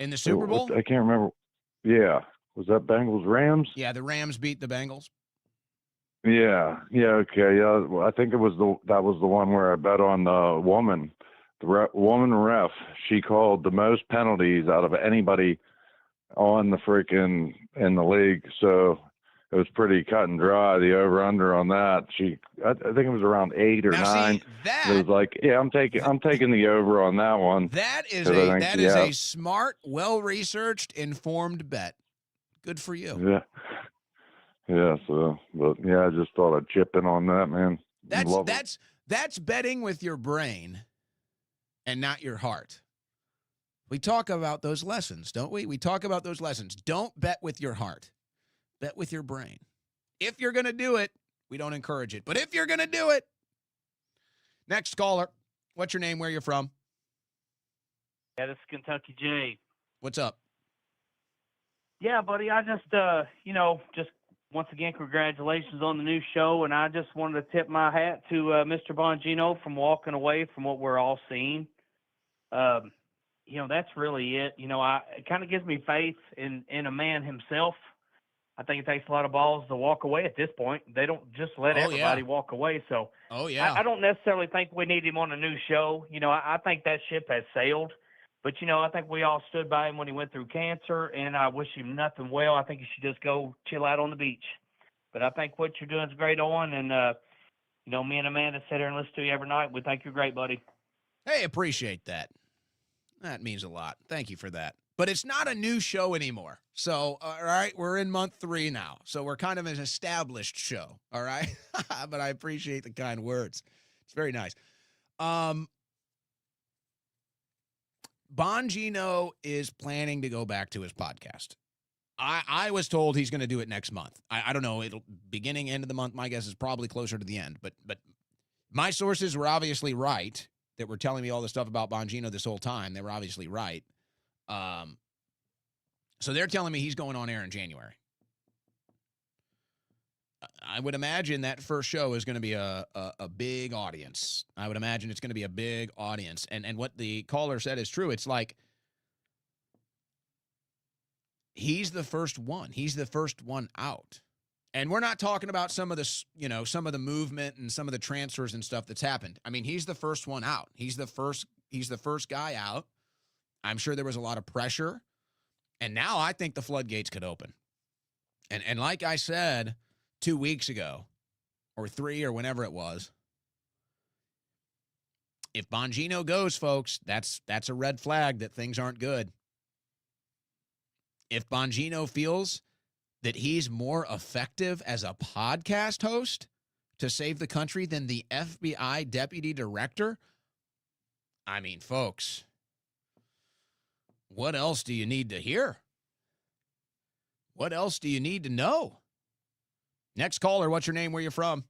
In the Super Bowl? I can't remember. Yeah, was that Bengals Rams? Yeah, the Rams beat the Bengals. Yeah. Okay. Yeah, I think that was the one where I bet on the woman. Woman ref, she called the most penalties out of anybody on the in the league. So it was pretty cut and dry. The over under on that, I think it was around 8 or 9. It was like, yeah, I'm taking the over on that one. That is a smart, well researched, informed bet. Good for you. Yeah. Yeah. So, but yeah, I just thought I'd chip in on that, man. That's betting with your brain and not your heart. We talk about those lessons, don't we? We talk about those lessons. Don't bet with your heart. Bet with your brain. If you're going to do it, we don't encourage it. But if you're going to do it. Next caller. What's your name? Where you're from? Yeah, this is Kentucky Jay. What's up? Yeah, buddy. I just, just once again, congratulations on the new show, and I just wanted to tip my hat to Mr. Bongino from walking away from what we're all seeing. That's really it. It kind of gives me faith in a man himself. I think it takes a lot of balls to walk away at this point. They don't just let everybody walk away. So I don't necessarily think we need him on a new show. I think that ship has sailed. But, I think we all stood by him when he went through cancer, and I wish him nothing well. I think he should just go chill out on the beach. But I think what you're doing is great, Owen. And, me and Amanda sit here and listen to you every night. We think you're great, buddy. Hey, appreciate that. That means a lot. Thank you for that. But it's not a new show anymore. So, all right, we're in month 3 now. So we're kind of an established show, all right? But I appreciate the kind words. It's very nice. Bongino is planning to go back to his podcast. I was told he's going to do it next month. I don't know. It'll beginning, end of the month. My guess is probably closer to the end. But my sources were obviously right that were telling me all the stuff about Bongino this whole time. They were obviously right. So they're telling me he's going on air in January. I would imagine that first show is going to be a big audience. I would imagine it's going to be a big audience. And what the caller said is true. It's like he's the first one. He's the first one out. And we're not talking about some of the, some of the movement and some of the transfers and stuff that's happened. I mean, he's the first one out. He's the first guy out. I'm sure there was a lot of pressure. And now I think the floodgates could open. And like I said 2 weeks ago, or 3, or whenever it was, if Bongino goes, folks, that's a red flag that things aren't good. If Bongino feels that he's more effective as a podcast host to save the country than the FBI deputy director, I mean, folks, what else do you need to hear? What else do you need to know? Next caller, what's your name? Where you from?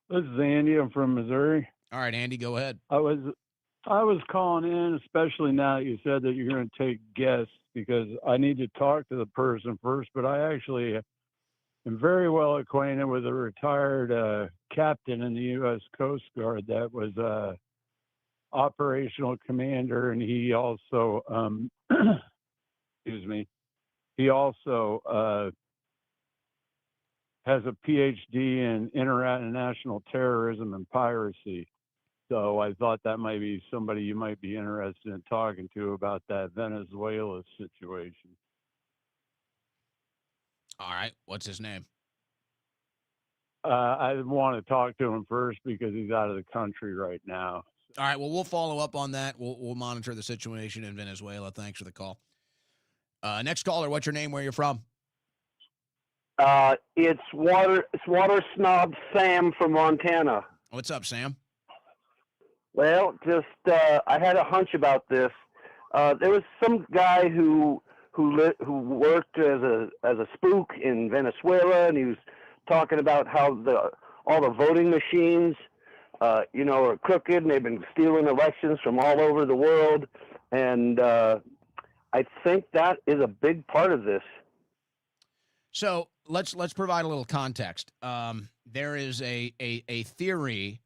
This is Andy. I'm from Missouri. All right, Andy, go ahead. I was calling in, especially now that you said that you're going to take guests, because I need to talk to the person first. But I actually am very well acquainted with a retired captain in the U.S. Coast Guard that was operational commander, and he also, excuse me, he also has a PhD in international terrorism and piracy. So I thought that might be somebody you might be interested in talking to about that Venezuela situation. All right. What's his name? I want to talk to him first because he's out of the country right now. All right. Well, we'll follow up on that. We'll monitor the situation in Venezuela. Thanks for the call. Next caller, what's your name? Where you're from? It's water snob Sam from Montana. What's up, Sam? Well, just I had a hunch about this. There was some guy who worked as a spook in Venezuela, and he was talking about how all the voting machines, are crooked, and they've been stealing elections from all over the world. And I think that is a big part of this. So let's provide a little context. There is a theory.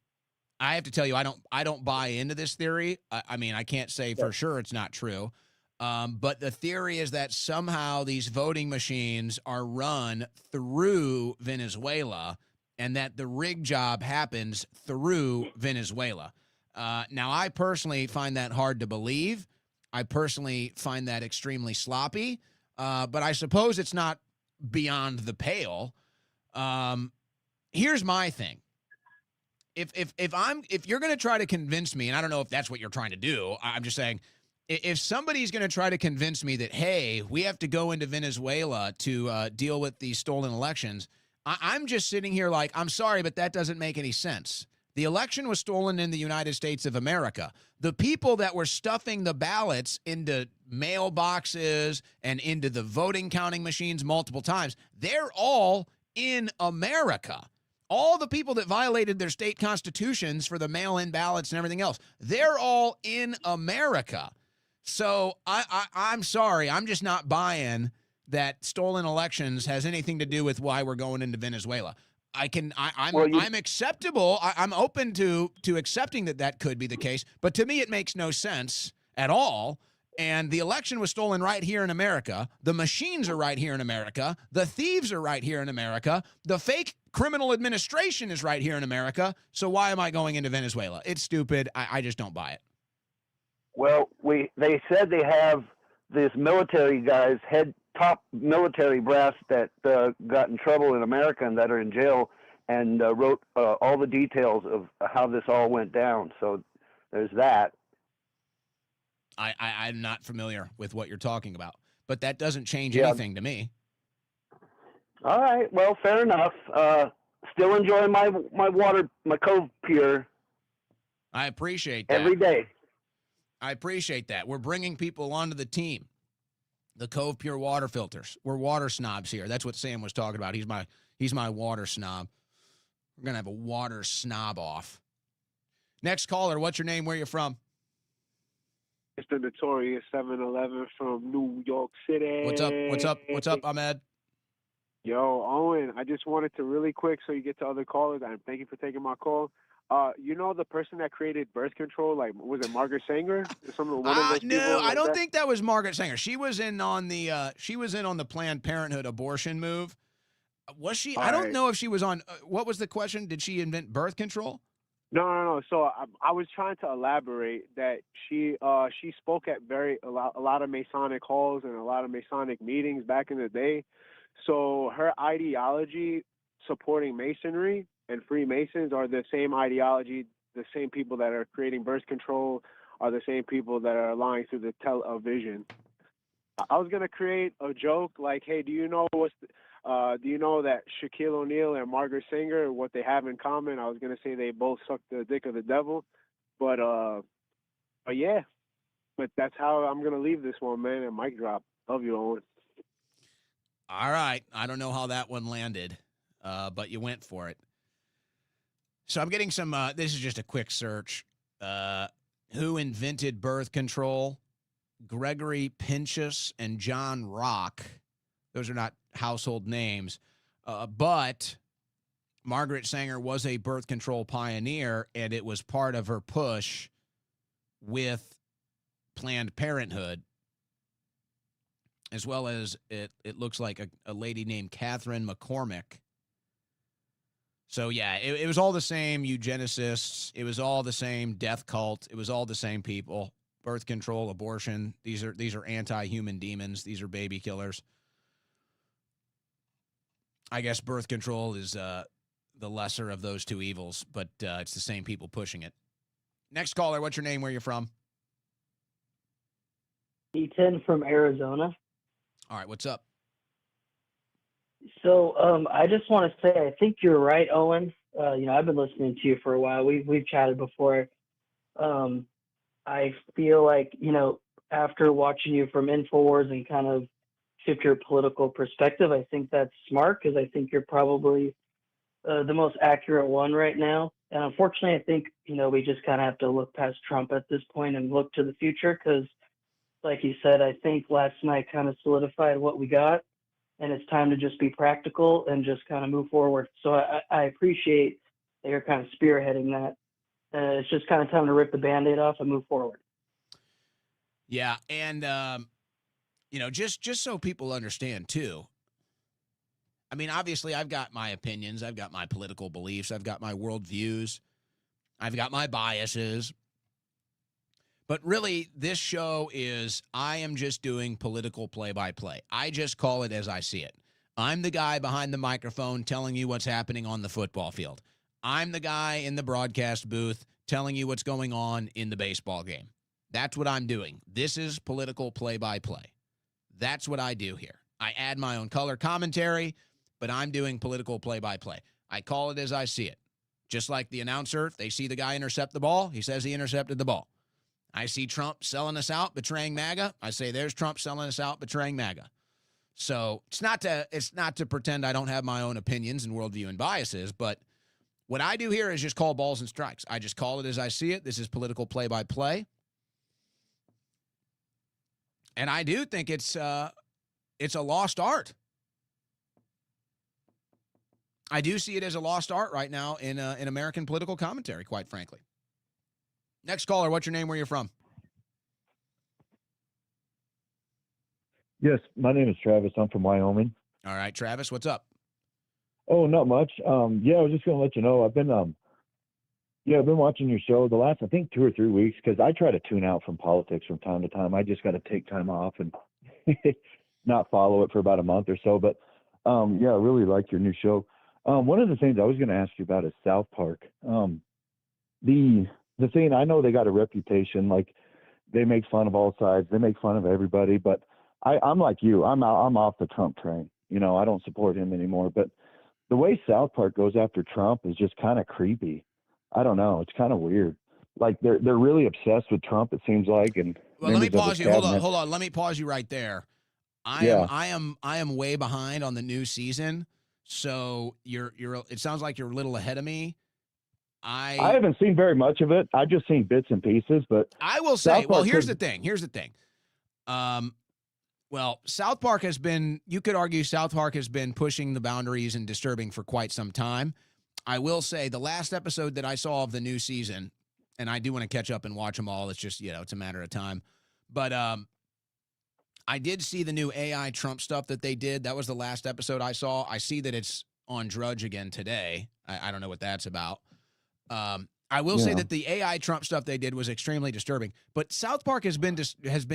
I have to tell you, I don't buy into this theory. I mean, I can't say for sure it's not true. But the theory is that somehow these voting machines are run through Venezuela, and that the rig job happens through Venezuela. Now, I personally find that hard to believe. I personally find that extremely sloppy. But I suppose it's not beyond the pale. Here's my thing. If you're going to try to convince me, and I don't know if that's what you're trying to do, I'm just saying, if somebody's going to try to convince me that, hey, we have to go into Venezuela to deal with these stolen elections, I'm just sitting here like, I'm sorry, but that doesn't make any sense. The election was stolen in the United States of America. The people that were stuffing the ballots into mailboxes and into the voting counting machines multiple times, they're all in America. All the people that violated their state constitutions for the mail-in ballots and everything else, they're all in America. So I'm sorry, I'm just not buying that stolen elections has anything to do with why we're going into Venezuela. I'm acceptable. I'm open to accepting that could be the case, but to me it makes no sense at all. And the election was stolen right here in America. The machines are right here in America. The thieves are right here in America. The fake criminal administration is right here in America. So why am I going into Venezuela? It's stupid. I just don't buy it. Well, they said they have this military guys, top military brass that got in trouble in America and that are in jail, and wrote all the details of how this all went down. So there's that. I'm not familiar with what you're talking about, but that doesn't change anything to me. All right. Well, fair enough. Still enjoying my water, my CovePure. I appreciate that. Every day. I appreciate that. We're bringing people onto the team. The CovePure water filters. We're water snobs here. That's what Sam was talking about. He's my water snob. We're gonna have a water snob off. Next caller. What's your name? Where you from? It's the notorious 7-Eleven from New York City. What's up? What's up? What's up, Ahmed? Yo, Owen, I just wanted to really quick so you get to other callers, and thank you for taking my call. You know the person that created birth control, like, was it Margaret Sanger? No, I don't think that was Margaret Sanger. She was in on the Planned Parenthood abortion move. Was she? I don't know if she was on. What was the question? Did she invent birth control? No. So I was trying to elaborate that she spoke at a lot of Masonic halls and a lot of Masonic meetings back in the day. So her ideology supporting Masonry and Freemasons are the same ideology. The same people that are creating birth control are the same people that are lying through the television. I was gonna create a joke like, "Hey, do you know that Shaquille O'Neal and Margaret Sanger, what they have in common?" I was gonna say they both suck the dick of the devil, but yeah. But that's how I'm gonna leave this one, man. And mic drop. Love you, Owen. All right. I don't know how that one landed, but you went for it. So I'm getting some, this is just a quick search. Who invented birth control? Gregory Pinchas and John Rock. Those are not household names. But Margaret Sanger was a birth control pioneer, and it was part of her push with Planned Parenthood, as well as it looks like a lady named Catherine McCormick. So, yeah, it was all the same eugenicists. It was all the same death cult. It was all the same people. Birth control, abortion. These are anti-human demons. These are baby killers. I guess birth control is the lesser of those two evils, but it's the same people pushing it. Next caller, what's your name? Where you from? Ethan from Arizona. All right, what's up? So I just want to say I think you're right, Owen. I've been listening to you for a while. We've chatted before. I feel like, after watching you from InfoWars and kind of shift your political perspective, I think that's smart because I think you're probably the most accurate one right now. And unfortunately, I think, we just kind of have to look past Trump at this point and look to the future because, like you said, I think last night kind of solidified what we got. And it's time to just be practical and just kind of move forward. So I appreciate that you're kind of spearheading that. It's just kind of time to rip the Band-Aid off and move forward. Yeah, and, just so people understand, too, I mean, obviously, I've got my opinions. I've got my political beliefs. I've got my worldviews. I've got my biases. But really, this show I am just doing political play-by-play. I just call it as I see it. I'm the guy behind the microphone telling you what's happening on the football field. I'm the guy in the broadcast booth telling you what's going on in the baseball game. That's what I'm doing. This is political play-by-play. That's what I do here. I add my own color commentary, but I'm doing political play-by-play. I call it as I see it. Just like the announcer, if they see the guy intercept the ball, he says he intercepted the ball. I see Trump selling us out, betraying MAGA. I say there's Trump selling us out, betraying MAGA. So it's not to pretend I don't have my own opinions and worldview and biases, but what I do here is just call balls and strikes. I just call it as I see it. This is political play-by-play. And I do think it's it's a lost art. I do see it as a lost art right now in American political commentary, quite frankly. Next caller, what's your name? Where you're from? Yes, my name is Travis. I'm from Wyoming. All right, Travis, what's up? Oh, not much. I was just going to let you know. I've been watching your show the last, I think, 2 or 3 weeks, because I try to tune out from politics from time to time. I just got to take time off and not follow it for about a month or so. But I really like your new show. One of the things I was going to ask you about is South Park. The thing, I know they got a reputation, like they make fun of all sides, they make fun of everybody, but I'm like you. I'm off the Trump train. I don't support him anymore. But the way South Park goes after Trump is just kind of creepy. I don't know. It's kind of weird. Like they're really obsessed with Trump, it seems like. And well, let me pause you. Hold on. Let me pause you right there. I am way behind on the new season. So it sounds like you're a little ahead of me. I haven't seen very much of it. I've just seen bits and pieces, but I will say, well, here's the thing. Well, South Park has been, you could argue South Park has been pushing the boundaries and disturbing for quite some time. I will say the last episode that I saw of the new season, and I do want to catch up and watch them all. It's just, it's a matter of time. But I did see the new AI Trump stuff that they did. That was the last episode I saw. I see that it's on Drudge again today. I don't know what that's about. I will say that the AI Trump stuff they did was extremely disturbing. But South Park has been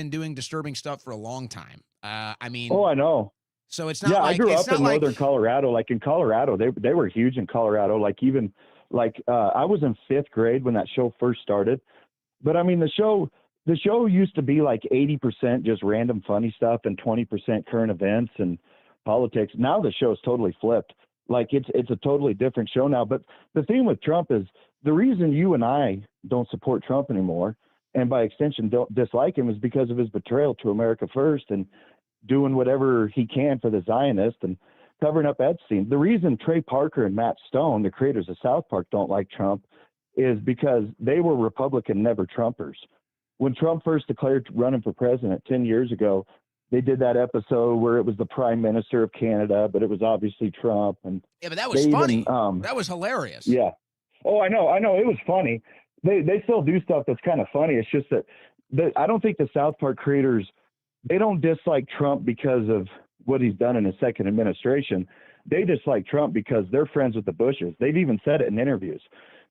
doing disturbing stuff for a long time. Oh, I know. So it's not like I grew up in northern Colorado. Like in Colorado, they were huge in Colorado. I was in 5th grade when that show first started. But the show used to be like 80% just random funny stuff and 20% current events and politics. Now the show is totally flipped. Like it's a totally different show now. But the thing with Trump is the reason you and I don't support Trump anymore, and by extension don't dislike him, is because of his betrayal to America first and doing whatever he can for the Zionists and covering up Epstein. The reason Trey Parker and Matt Stone, the creators of South Park, don't like Trump is because they were Republican, never Trumpers. When Trump first declared running for president 10 years ago, they did that episode where it was the Prime Minister of Canada, but it was obviously Trump. And yeah, but that was funny. That was hilarious. Yeah. Oh, I know. It was funny. They still do stuff that's kind of funny. It's just that I don't think the South Park creators, they don't dislike Trump because of what he's done in his second administration. They dislike Trump because they're friends with the Bushes. They've even said it in interviews.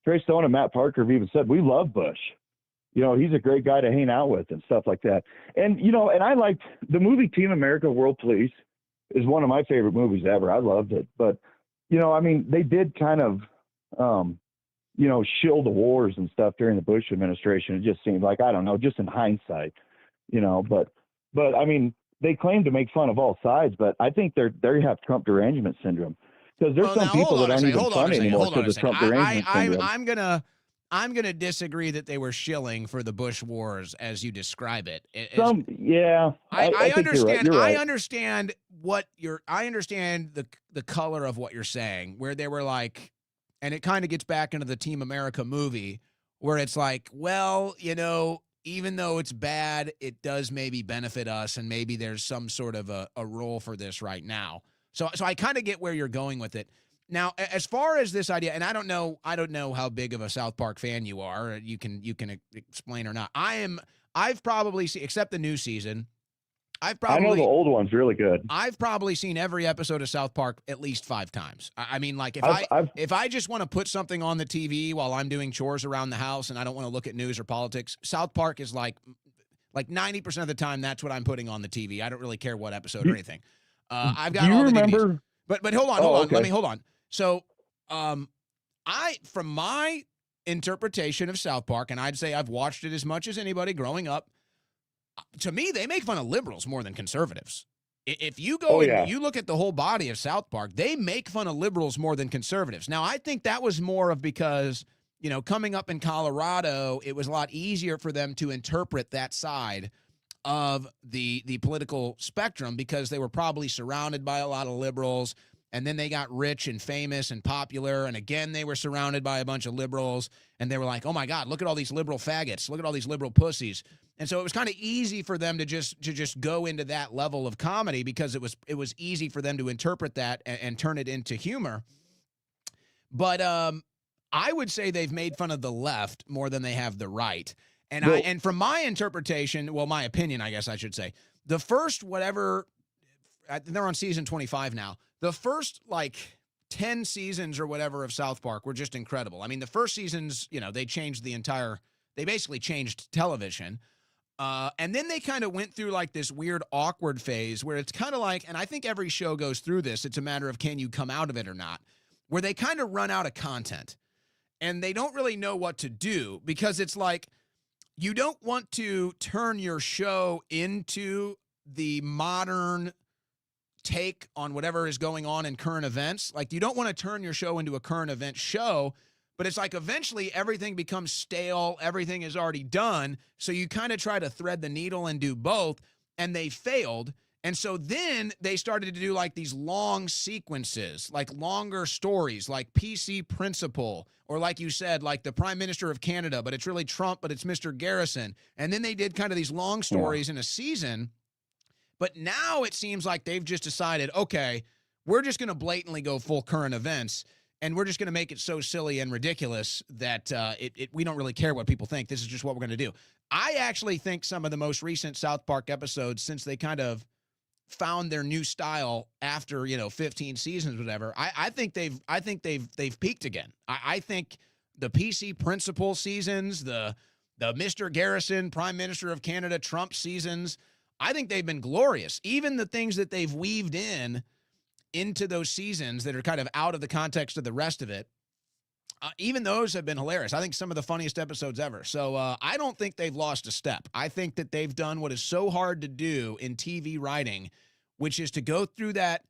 Trey Stone and Matt Parker have even said, we love Bush. He's a great guy to hang out with and stuff like that. And, and I liked the movie Team America World Police is one of my favorite movies ever. I loved it. But, they did kind of, shield the wars and stuff during the Bush administration. It just seemed like, I don't know, just in hindsight, but they claim to make fun of all sides, but I think they have Trump derangement syndrome, because there's some people that aren't even funny anymore because of Trump derangement syndrome. I'm gonna disagree that they were shilling for the Bush wars as you describe it. I understand. You're right. I understand I understand the color of what you're saying, where they were like, and it kind of gets back into the Team America movie, where it's like, well, even though it's bad, it does maybe benefit us, and maybe there's some sort of a role for this right now. So I kind of get where you're going with it. Now, as far as this idea, and I don't know how big of a South Park fan you are. You can explain or not. I've probably seen, except the new season, I know the old one's really good. I've probably seen every episode of South Park at least 5 times. If I just want to put something on the TV while I'm doing chores around the house and I don't want to look at news or politics, South Park is like 90% of the time that's what I'm putting on the TV. I don't really care what episode or anything. I've got all the DVDs. But hold on. Okay. Let me hold on. So, from my interpretation of South Park, and I'd say I've watched it as much as anybody growing up, to me, they make fun of liberals more than conservatives. If you go you look at the whole body of South Park, they make fun of liberals more than conservatives. Now, I think that was more of because, coming up in Colorado, it was a lot easier for them to interpret that side of the political spectrum because they were probably surrounded by a lot of liberals. and then they got rich and famous and popular, and again they were surrounded by a bunch of liberals, and they were like, oh my God, look at all these liberal faggots, look at all these liberal pussies. And so it was kind of easy for them to just go into that level of comedy because it was easy for them to interpret that and turn it into humor. But I would say they've made fun of the left more than they have the right. And and from my interpretation, well, my opinion, I guess I should say, the first whatever, they're on season 25 now. The first like 10 seasons or whatever of South Park were just incredible. I mean, the first seasons, they changed they basically changed television. And then they kind of went through like this weird awkward phase where it's kind of like, and I think every show goes through this, it's a matter of can you come out of it or not, where they kind of run out of content and they don't really know what to do because it's like, you don't want to turn your show into the modern take on whatever is going on in current events. Like, you don't want to turn your show into a current event show, but it's like eventually everything becomes stale. Everything is already done. So you kind of try to thread the needle and do both, and they failed. And so then they started to do like these long sequences, like longer stories, like PC Principle, or like you said, like the Prime Minister of Canada, but it's really Trump, but it's Mr. Garrison. And then they did kind of these long stories in a season. But now it seems like they've just decided, okay, we're just going to blatantly go full current events, and we're just going to make it so silly and ridiculous that we don't really care what people think. This is just what we're going to do. I actually think some of the most recent South Park episodes, since they kind of found their new style after 15 seasons, whatever, I think they've peaked again. I think the PC Principle seasons, the Mr. Garrison, Prime Minister of Canada, Trump seasons, I think they've been glorious. Even the things that they've weaved into those seasons that are kind of out of the context of the rest of it, even those have been hilarious. I think some of the funniest episodes ever. So I don't think they've lost a step. I think that they've done what is so hard to do in TV writing, which is to go through that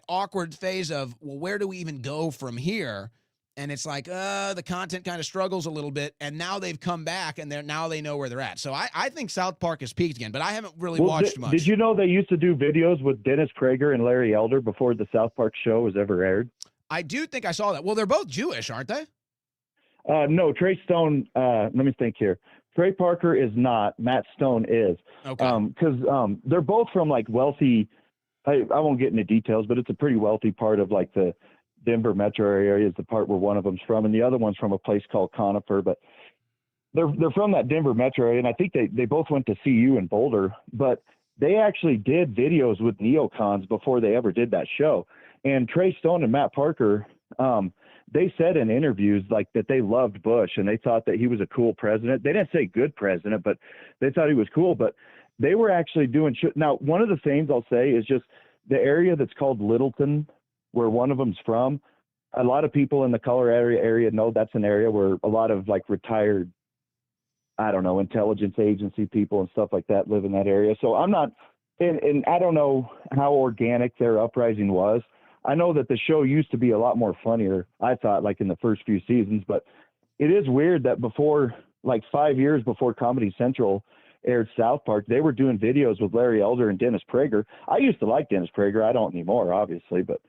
awkward phase of, well, where do we even go from here? And it's like, the content kind of struggles a little bit, and now they've come back, and now they know where they're at. So I think South Park has peaked again, but I haven't really watched much. Did you know they used to do videos with Dennis Prager and Larry Elder before the South Park show was ever aired? I do think I saw that. Well, they're both Jewish, aren't they? No, Trey Stone, let me think here. Trey Parker is not. Matt Stone is. Okay. Because they're both from like wealthy, I won't get into details, but it's a pretty wealthy part of like the Denver metro area is the part where one of them's from, and the other one's from a place called Conifer. But they're from that Denver metro area, and I think they both went to CU in Boulder. But they actually did videos with neocons before they ever did that show. And Trey Stone and Matt Parker, they said in interviews like that they loved Bush and they thought that he was a cool president. They didn't say good president, but they thought he was cool. But they were actually doing now, one of the things I'll say is just the area that's called Littleton, where one of them's from. A lot of people in the Colorado area know that's an area where a lot of like retired, I don't know, intelligence agency people and stuff like that live in that area. So I'm not, and I don't know how organic their uprising was. I know that the show used to be a lot more funnier, I thought, like in the first few seasons, but it is weird that before, like 5 years before Comedy Central aired South Park, they were doing videos with Larry Elder and Dennis Prager. I used to like Dennis Prager. I don't anymore, obviously, but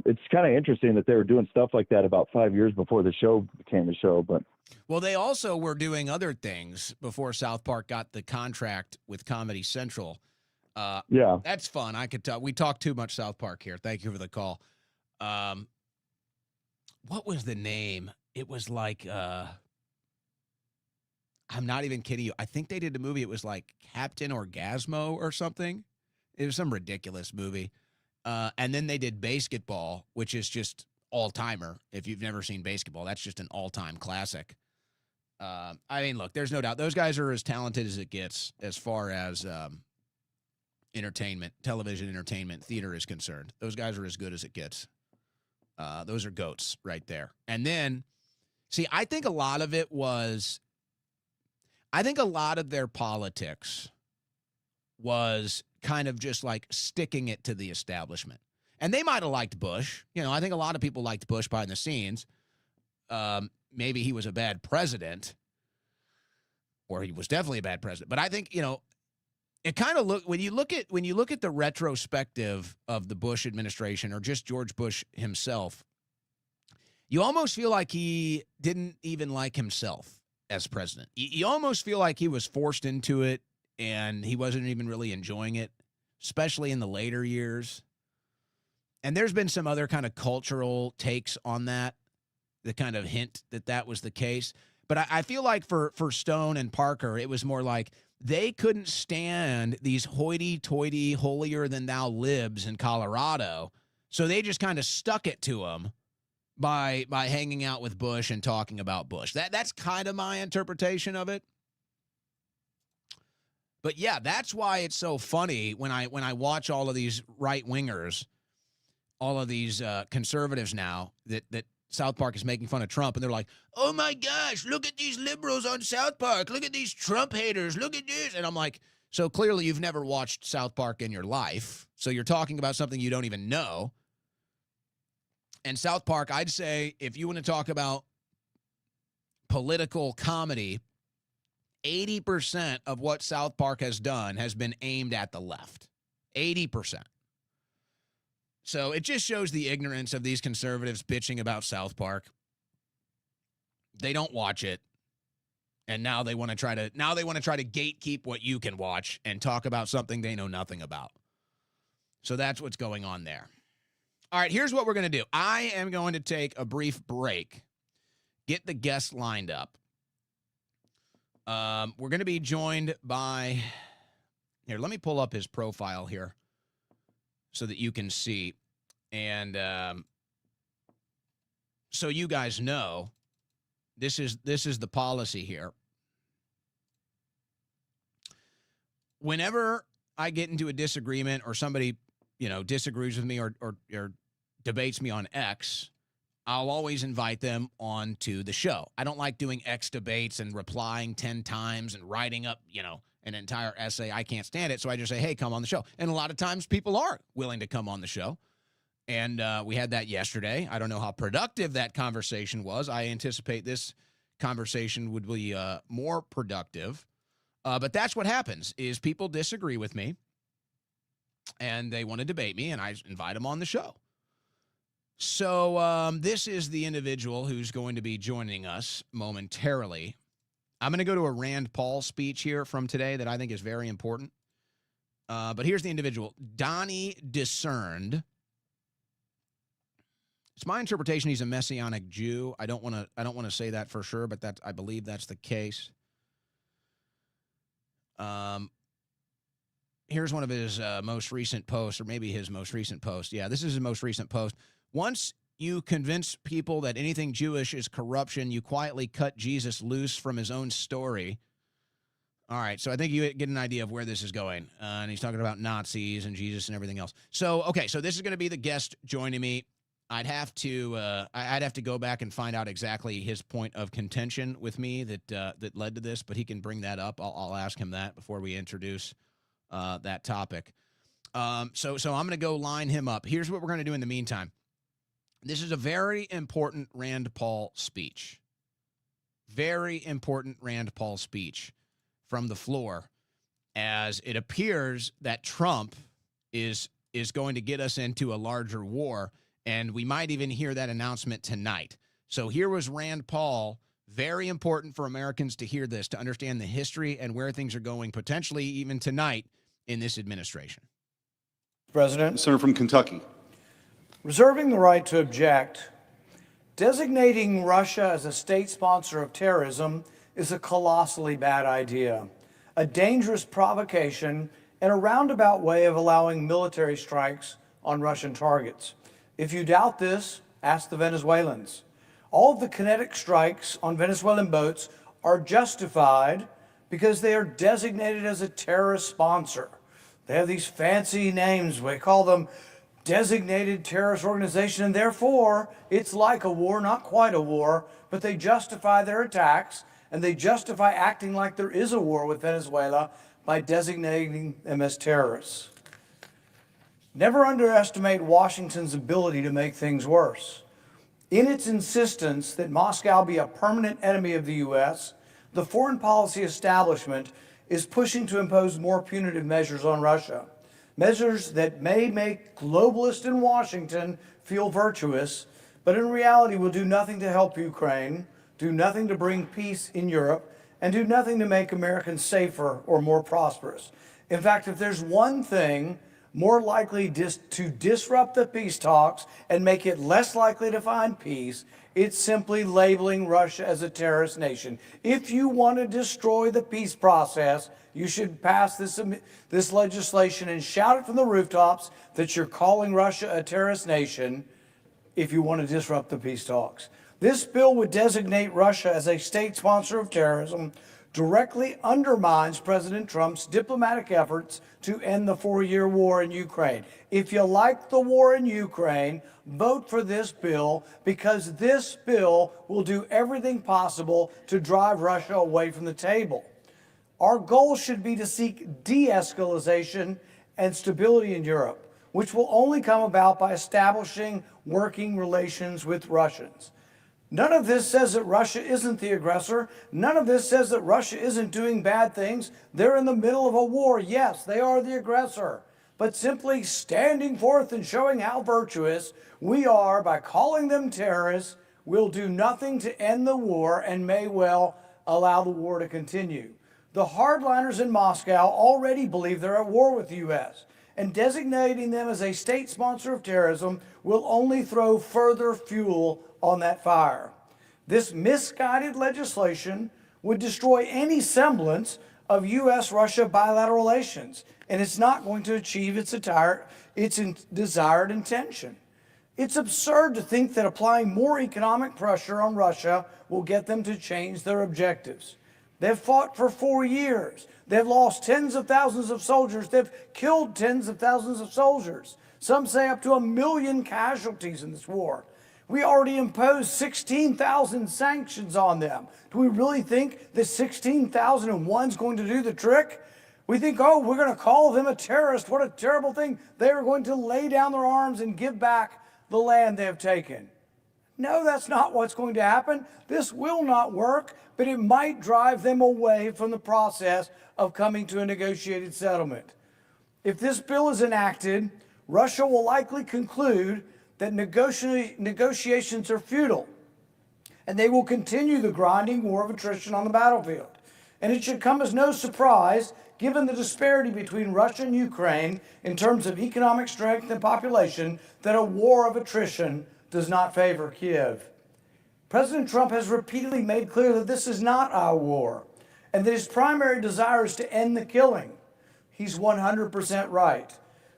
it's kind of interesting that they were doing stuff like that about 5 years before the show became a show. But well, they also were doing other things before South Park got the contract with Comedy Central. Yeah, that's fun. I could tell. We talk too much South Park here. Thank you for the call. What was the name? It was like, I'm not even kidding you. I think they did a movie. It was like Captain Orgasmo or something. It was some ridiculous movie. And then they did Basketball, which is just all-timer. If you've never seen Basketball, that's just an all-time classic. I mean, look, there's no doubt. Those guys are as talented as it gets as far as entertainment, television entertainment, theater is concerned. Those guys are as good as it gets. Those are goats right there. And then, see, I think a lot of it was, I think a lot of their politics was kind of just like sticking it to the establishment. And they might have liked Bush. You know, I think a lot of people liked Bush behind the scenes. Maybe he was a bad president, or he was definitely a bad president. But I think, you know, it kind of when you look at the retrospective of the Bush administration or just George Bush himself, you almost feel like he didn't even like himself as president. You almost feel like he was forced into it and he wasn't even really enjoying it, especially in the later years. And there's been some other kind of cultural takes on that kind of hint that was the case. But I feel like for Stone and Parker, it was more like they couldn't stand these hoity-toity, holier-than-thou libs in Colorado, so they just kind of stuck it to them by hanging out with Bush and talking about Bush. That's kind of my interpretation of it. But yeah, that's why it's so funny when I watch all of these right-wingers, all of these conservatives now that South Park is making fun of Trump, and they're like, oh my gosh, look at these liberals on South Park. Look at these Trump haters. Look at this. And I'm like, so clearly you've never watched South Park in your life. So you're talking about something you don't even know. And South Park, I'd say, if you want to talk about political comedy, 80% of what South Park has done has been aimed at the left. 80%. So it just shows the ignorance of these conservatives bitching about South Park. They don't watch it. And now they want to try to gatekeep what you can watch and talk about something they know nothing about. So that's what's going on there. All right, here's what we're going to do. I am going to take a brief break, get the guests lined up. We're going to be joined by, here, let me pull up his profile here so that you can see. And so you guys know, this is the policy here. Whenever I get into a disagreement or somebody, disagrees with me or debates me on X, I'll always invite them on to the show. I don't like doing X debates and replying 10 times and writing up, an entire essay. I can't stand it. So I just say, hey, come on the show. And a lot of times people are willing to come on the show. And we had that yesterday. I don't know how productive that conversation was. I anticipate this conversation would be more productive. But that's what happens is people disagree with me and they want to debate me and I invite them on the show. So this is the individual who's going to be joining us momentarily. I'm going to go to a Rand Paul speech here from today that I think is very important. But here's the individual, Donnie Discerned. It's my interpretation he's a Messianic Jew. I don't want to say that for sure, but I believe that's the case. Here's one of his most recent posts, or maybe his most recent post. Yeah, this is his most recent post. Once you convince people that anything Jewish is corruption, you quietly cut Jesus loose from his own story. All right, so I think you get an idea of where this is going. And he's talking about Nazis and Jesus and everything else. So, okay, so this is going to be the guest joining me. I'd have to go back and find out exactly his point of contention with me that led to this, but he can bring that up. I'll ask him that before we introduce that topic. So I'm going to go line him up. Here's what we're going to do in the meantime. This is a very important Rand Paul speech. Very important Rand Paul speech from the floor, as it appears that Trump is going to get us into a larger war, and we might even hear that announcement tonight. So here was Rand Paul. Very important for Americans to hear this, to understand the history and where things are going, potentially even tonight in this administration. President. Senator from Kentucky. Reserving the right to object, designating Russia as a state sponsor of terrorism is a colossally bad idea, a dangerous provocation, and a roundabout way of allowing military strikes on Russian targets. If you doubt this, ask the Venezuelans. All of the kinetic strikes on Venezuelan boats are justified because they are designated as a terrorist sponsor. They have these fancy names. We call them designated terrorist organization, and therefore it's like a war, not quite a war, but they justify their attacks and they justify acting like there is a war with Venezuela by designating them as terrorists. Never underestimate Washington's ability to make things worse. In its insistence that Moscow be a permanent enemy of the U.S., the foreign policy establishment is pushing to impose more punitive measures on Russia. Measures that may make globalists in Washington feel virtuous, but in reality will do nothing to help Ukraine, do nothing to bring peace in Europe, and do nothing to make Americans safer or more prosperous. In fact, if there's one thing more likely to disrupt the peace talks and make it less likely to find peace, it's simply labeling Russia as a terrorist nation. If you want to destroy the peace process, you should pass this legislation and shout it from the rooftops that you're calling Russia a terrorist nation if you want to disrupt the peace talks. This bill would designate Russia as a state sponsor of terrorism, directly undermines President Trump's diplomatic efforts to end the 4-year war in Ukraine. If you like the war in Ukraine, vote for this bill, because this bill will do everything possible to drive Russia away from the table. Our goal should be to seek de-escalation and stability in Europe, which will only come about by establishing working relations with Russians. None of this says that Russia isn't the aggressor. None of this says that Russia isn't doing bad things. They're in the middle of a war. Yes, they are the aggressor. But simply standing forth and showing how virtuous we are by calling them terrorists will do nothing to end the war and may well allow the war to continue. The hardliners in Moscow already believe they're at war with the U.S., and designating them as a state sponsor of terrorism will only throw further fuel on that fire. This misguided legislation would destroy any semblance of U.S.-Russia bilateral relations, and it's not going to achieve its desired intention. It's absurd to think that applying more economic pressure on Russia will get them to change their objectives. They've fought for 4 years. They've lost tens of thousands of soldiers. They've killed tens of thousands of soldiers. Some say up to 1 million casualties in this war. We already imposed 16,000 sanctions on them. Do we really think that 16,001 is going to do the trick? We think, oh, we're going to call them a terrorist. What a terrible thing. They are going to lay down their arms and give back the land they have taken. No, that's not what's going to happen. This will not work, but it might drive them away from the process of coming to a negotiated settlement. If this bill is enacted, Russia will likely conclude that negotiations are futile, and they will continue the grinding war of attrition on the battlefield. And it should come as no surprise, given the disparity between Russia and Ukraine in terms of economic strength and population, that a war of attrition does not favor Kiev. President Trump has repeatedly made clear that this is not our war, and that his primary desire is to end the killing. He's 100% right.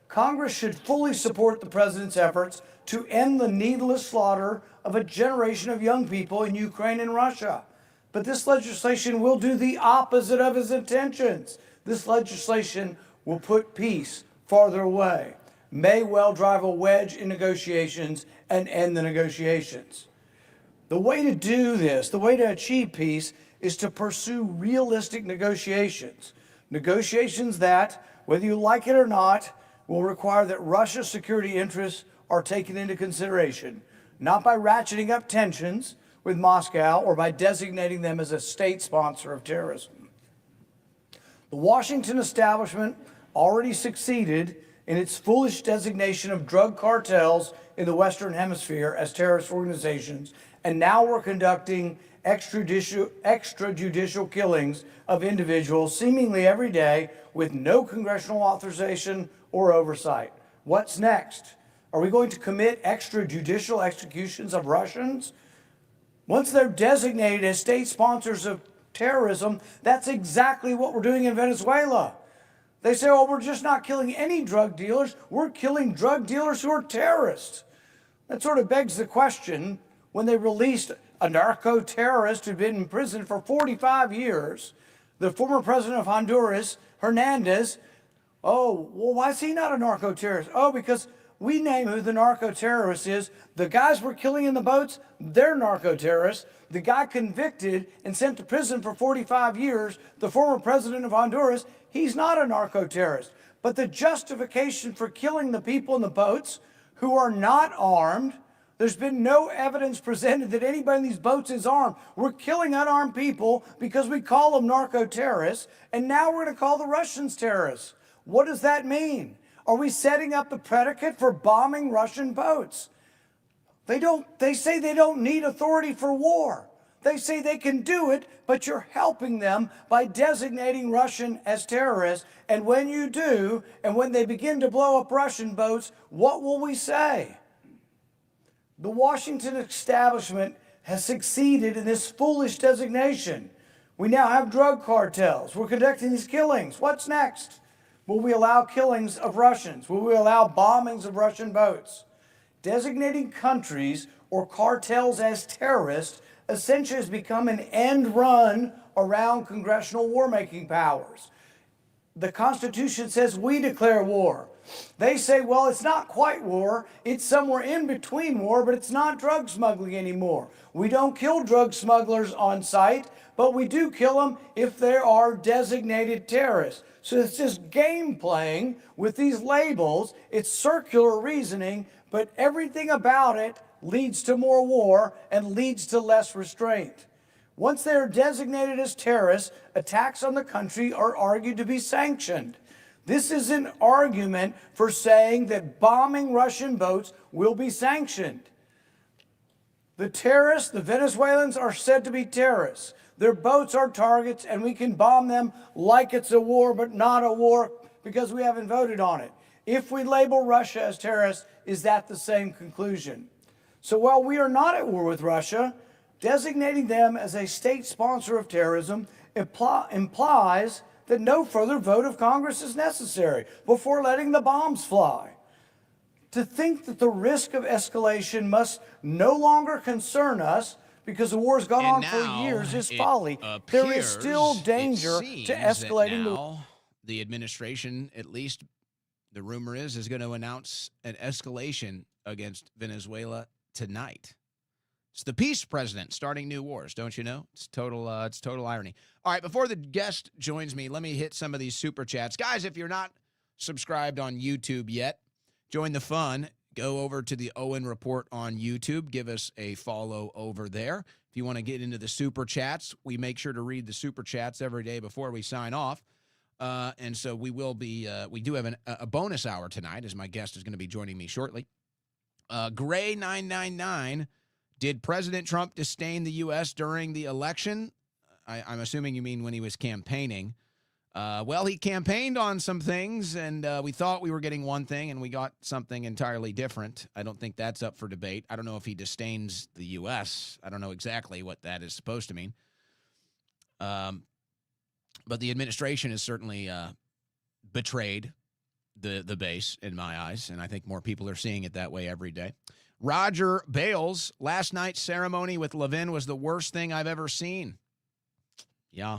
Congress should fully support the president's efforts to end the needless slaughter of a generation of young people in Ukraine and Russia. But this legislation will do the opposite of his intentions. This legislation will put peace farther away, may well drive a wedge in negotiations and end the negotiations. The way to do this, the way to achieve peace, is to pursue realistic negotiations. Negotiations that, whether you like it or not, will require that Russia's security interests are taken into consideration, not by ratcheting up tensions with Moscow or by designating them as a state sponsor of terrorism. The Washington establishment already succeeded in its foolish designation of drug cartels in the Western Hemisphere as terrorist organizations, and now we're conducting extrajudicial killings of individuals seemingly every day with no congressional authorization or oversight. What's next? Are we going to commit extrajudicial executions of Russians? Once they're designated as state sponsors of terrorism, that's exactly what we're doing in Venezuela. They say, oh, we're just not killing any drug dealers. We're killing drug dealers who are terrorists. That sort of begs the question, when they released a narco-terrorist who'd been in prison for 45 years, the former president of Honduras, Hernandez, oh, well, why is he not a narco-terrorist? Oh, because we name who the narco-terrorist is. The guys we're killing in the boats, they're narco-terrorists. The guy convicted and sent to prison for 45 years, the former president of Honduras, he's not a narco-terrorist. But the justification for killing the people in the boats who are not armed, There's been no evidence presented that anybody in these boats is armed. We're killing unarmed people because we call them narco-terrorists, and now we're going to call the Russians terrorists. What does that mean? Are we setting up the predicate for bombing Russian boats? They say they don't need authority for war. They say they can do it, but you're helping them by designating Russian as terrorists. And when you do, and when they begin to blow up Russian boats, what will we say? The Washington establishment has succeeded in this foolish designation. We now have drug cartels. We're conducting these killings. What's next? Will we allow killings of Russians? Will we allow bombings of Russian boats? Designating countries or cartels as terrorists essentially has become an end run around congressional war-making powers. The Constitution says we declare war. They say, well, it's not quite war. It's somewhere in between war, but it's not drug smuggling anymore. We don't kill drug smugglers on sight, but we do kill them if they are designated terrorists. So it's just game playing with these labels. It's circular reasoning, but everything about it leads to more war and leads to less restraint. Once they are designated as terrorists, attacks on the country are argued to be sanctioned. This is an argument for saying that bombing Russian boats will be sanctioned. The terrorists, the Venezuelans, are said to be terrorists. Their boats are targets, and we can bomb them like it's a war, but not a war because we haven't voted on it. If we label Russia as terrorists, is that the same conclusion? So while we are not at war with Russia, designating them as a state sponsor of terrorism implies that no further vote of Congress is necessary before letting the bombs fly. To think that the risk of escalation must no longer concern us because the war has gone on for years is folly. There is still danger to escalating the administration, at least the rumor is going to announce an escalation against Venezuela tonight. It's the peace president starting new wars, don't you know? It's total irony. All right, before the guest joins me, let me hit some of these super chats. Guys, if you're not subscribed on YouTube yet, join the fun. Go over to the Owen Report on YouTube. Give us a follow over there. If you want to get into the super chats, we make sure to read the super chats every day before we sign off. And so we will be, we do have a bonus hour tonight, as my guest is going to be joining me shortly. Gray999, did President Trump disdain the U.S. during the election? I'm assuming you mean when he was campaigning. Well, he campaigned on some things, and we thought we were getting one thing, and we got something entirely different. I don't think that's up for debate. I don't know if he disdains the U.S. I don't know exactly what that is supposed to mean. But the administration has certainly betrayed the base in my eyes, and I think more people are seeing it that way every day. Roger Bales, last night's ceremony with Levin was the worst thing I've ever seen. Yeah,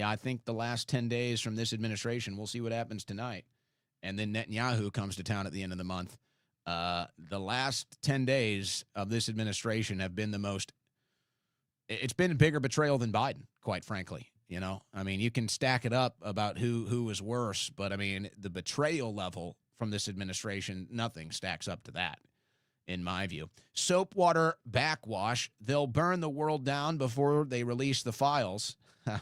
I think the last 10 days from this administration, we'll see what happens tonight. And then Netanyahu comes to town at the end of the month. The last 10 days of this administration have been it's been a bigger betrayal than Biden, quite frankly. You know, I mean, you can stack it up about who was worse, but I mean, the betrayal level from this administration, nothing stacks up to that, in my view. Soap water backwash. They'll burn the world down before they release the files. Well,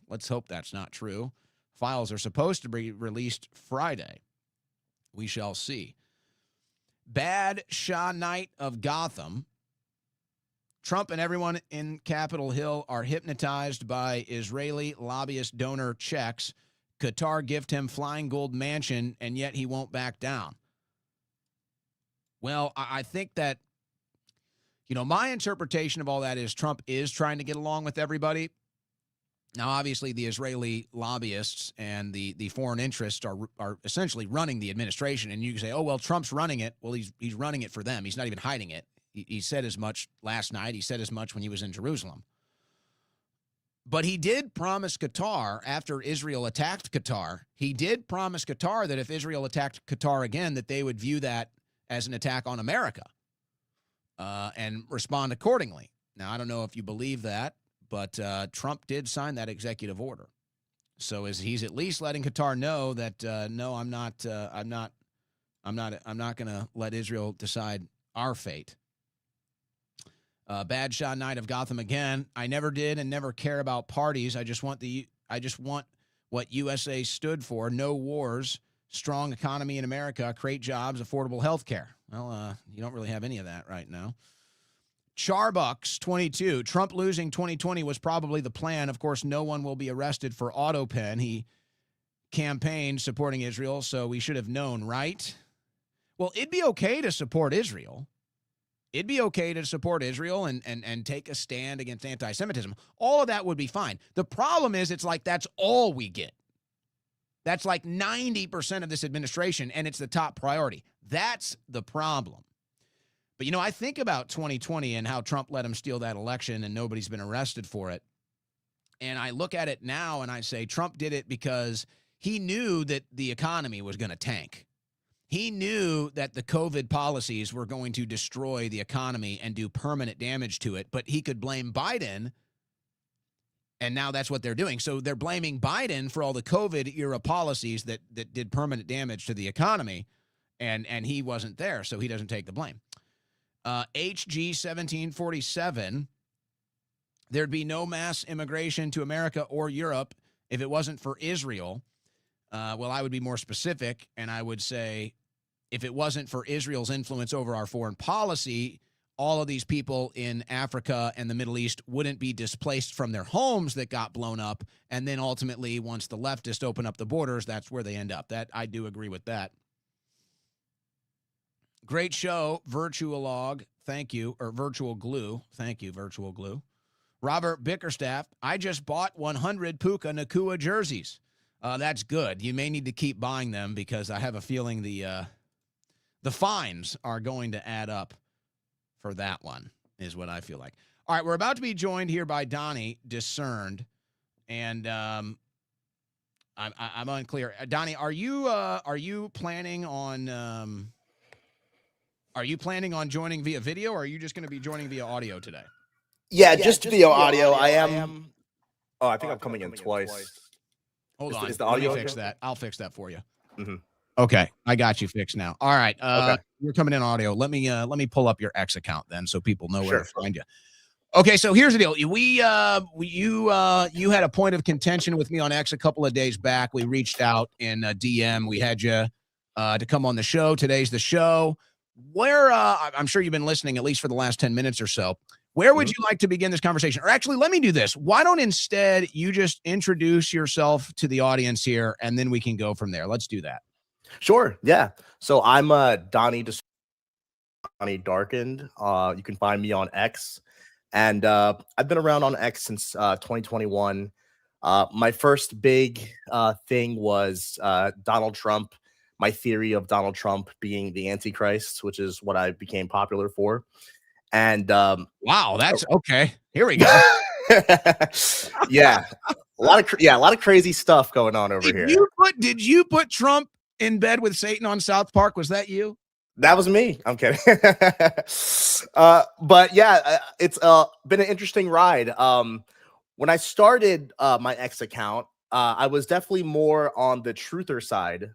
let's hope that's not true. Files are supposed to be released Friday. We shall see. Bad Shah Knight of Gotham. Trump and everyone in Capitol Hill are hypnotized by Israeli lobbyist donor checks. Qatar gift him flying gold mansion, and yet he won't back down. Well, I think that, my interpretation of all that is Trump is trying to get along with everybody. Now, obviously, the Israeli lobbyists and the foreign interests are essentially running the administration. And you can say, oh, well, Trump's running it. Well, he's running it for them. He's not even hiding it. He said as much last night. He said as much when he was in Jerusalem. But he did promise Qatar, after Israel attacked Qatar, he did promise Qatar that if Israel attacked Qatar again, that they would view that as an attack on America and respond accordingly. Now, I don't know if you believe that, but Trump did sign that executive order. So he's at least letting Qatar know that no, I'm not going to let Israel decide our fate. Bad Shot Knight of Gotham again. I never did and never care about parties. I just want what USA stood for. No wars, strong economy in America, create jobs, affordable health care. Well, you don't really have any of that right now. Charbucks 22. Trump losing 2020 was probably the plan. Of course, no one will be arrested for autopen. He campaigned supporting Israel, so we should have known, right? Well, it'd be okay to support Israel. It'd be okay to support Israel and take a stand against anti-Semitism. All of that would be fine. The problem is it's like that's all we get. That's like 90% of this administration, and it's the top priority. That's the problem. But, you know, I think about 2020 and how Trump let him steal that election and nobody's been arrested for it. And I look at it now and I say Trump did it because he knew that the economy was going to tank. He knew that the COVID policies were going to destroy the economy and do permanent damage to it, but he could blame Biden, and now that's what they're doing. So they're blaming Biden for all the COVID-era policies that did permanent damage to the economy, and he wasn't there, so he doesn't take the blame. HG 1747, there'd be no mass immigration to America or Europe if it wasn't for Israel. Well, I would be more specific, and I would say if it wasn't for Israel's influence over our foreign policy, all of these people in Africa and the Middle East wouldn't be displaced from their homes that got blown up. And then ultimately, once the leftists open up the borders, that's where they end up. That I do agree with that. Great show, Virtualog. Thank you. Or Virtual Glue. Thank you, Virtual Glue. Robert Bickerstaff. I just bought 100 Puka Nakua jerseys. That's good. You may need to keep buying them because I have a feeling the fines are going to add up for that one, is what I feel like. All right, we're about to be joined here by Donnie Discerned, and I'm unclear. Donnie, are you planning on joining via video, or are you just going to be joining via audio today? Yeah, just via audio. I am. Oh, I think I'm coming in twice. Hold on. Is the audio Let me fix okay? that. I'll fix that for you. Mm-hmm. Okay, I got you fixed now. All right, Okay. You're coming in audio. Let me pull up your X account then, so people know where Sure. to find you. Okay, so here's the deal. You had a point of contention with me on X a couple of days back. We reached out in DM. We had you to come on the show. Today's the show. Where I'm sure you've been listening at least for the last 10 minutes or so. Where would you like to begin this conversation? Or actually, let me do this. Why don't instead you just introduce yourself to the audience here, and then we can go from there. Let's do that. Sure. Yeah. So I'm Donnie Darkened. You can find me on X, and I've been around on X since 2021. My first big thing was Donald Trump. My theory of Donald Trump being the Antichrist, which is what I became popular for. And wow, that's okay. Here we go. Yeah, a lot of crazy stuff going on over here. Did you put Trump in bed with Satan on South Park? Was that you? That was me. I'm kidding. But yeah, it's been an interesting ride. When I started my X account, I was definitely more on the truther side.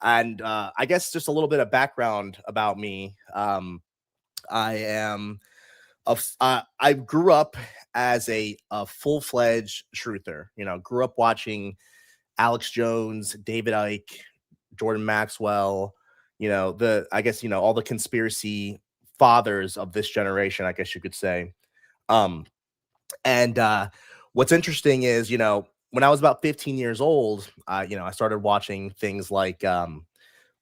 And I guess just a little bit of background about me. I grew up as a full-fledged truther. You know, grew up watching Alex Jones, David Icke, Jordan Maxwell, all the conspiracy fathers of this generation, I guess you could say. And what's interesting is, when I was about 15 years old, I started watching things like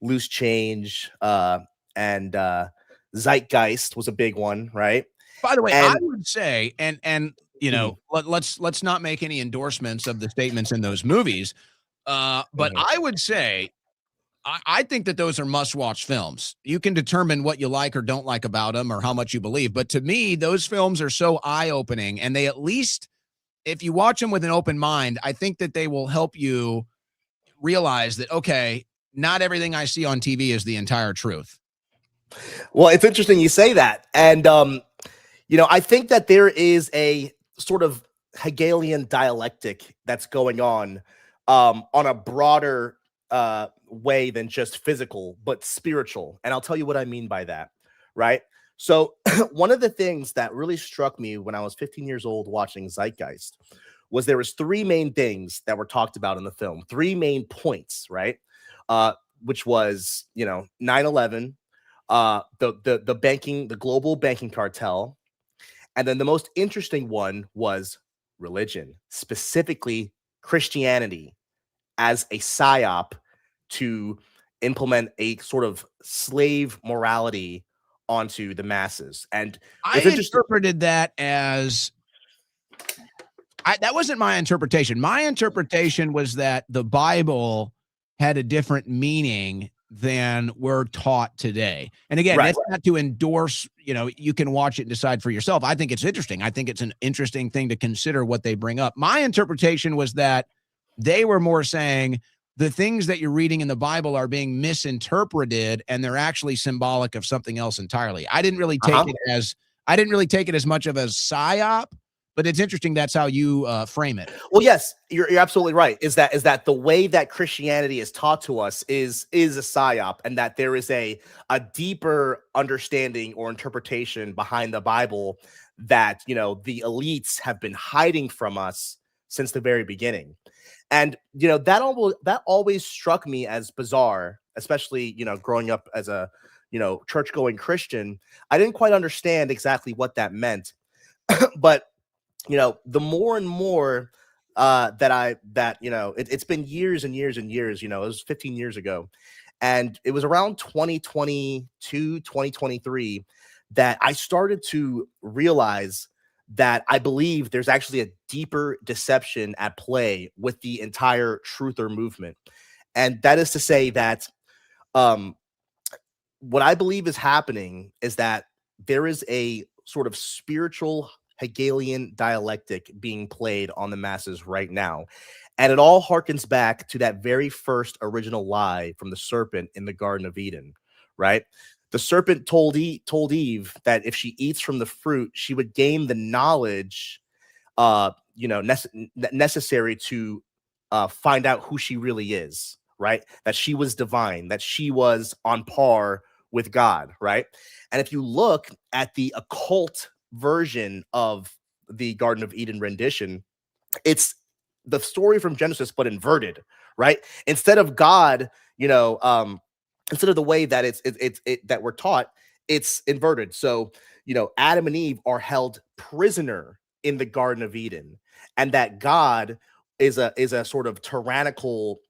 Loose Change and Zeitgeist was a big one, right? By the way, I would say, let's not make any endorsements of the statements in those movies, but I would say I think that those are must-watch films. You can determine what you like or don't like about them or how much you believe, but to me, those films are so eye-opening, and they at least, if you watch them with an open mind, I think that they will help you realize that, okay, not everything I see on TV is the entire truth. Well, it's interesting you say that. And, I think that there is a sort of Hegelian dialectic that's going on a broader way than just physical, but spiritual. And I'll tell you what I mean by that, right? So one of the things that really struck me when I was 15 years old watching Zeitgeist was there was three main things that were talked about in the film, three main points, right? Which was, 9/11, the global banking cartel, and then the most interesting one was religion, specifically Christianity, as a psyop to implement a sort of slave morality onto the masses. And I interpreted that as that wasn't my interpretation. My interpretation was that the Bible had a different meaning than we're taught today. And again, that's not to endorse, you can watch it and decide for yourself. I think it's interesting. I think it's an interesting thing to consider what they bring up. My interpretation was that they were more saying the things that you're reading in the Bible are being misinterpreted and they're actually symbolic of something else entirely. I didn't really take it as much of a psyop, but it's interesting that's how you frame it. Well, yes, you're absolutely right. Is that the way that Christianity is taught to us is a psyop, and that there is a deeper understanding or interpretation behind the Bible that the elites have been hiding from us since the very beginning. And that always struck me as bizarre, especially growing up as a church-going Christian. I didn't quite understand exactly what that meant, but the more and more it's been years and years and years. It was 15 years ago, and it was around 2022, 2023 that I started to realize that I believe there's actually a deeper deception at play with the entire truther movement. And that is to say that what I believe is happening is that there is a sort of spiritual Hegelian dialectic being played on the masses right now. And it all harkens back to that very first original lie from the serpent in the Garden of Eden, right? The serpent told Eve that if she eats from the fruit, she would gain the knowledge, necessary to find out who she really is, right? That she was divine, that she was on par with God, right? And if you look at the occult version of the Garden of Eden rendition, it's the story from Genesis, but inverted, right? Instead of God, instead of the way that it's that we're taught, it's inverted. So, Adam and Eve are held prisoner in the Garden of Eden, and that God is a sort of tyrannical,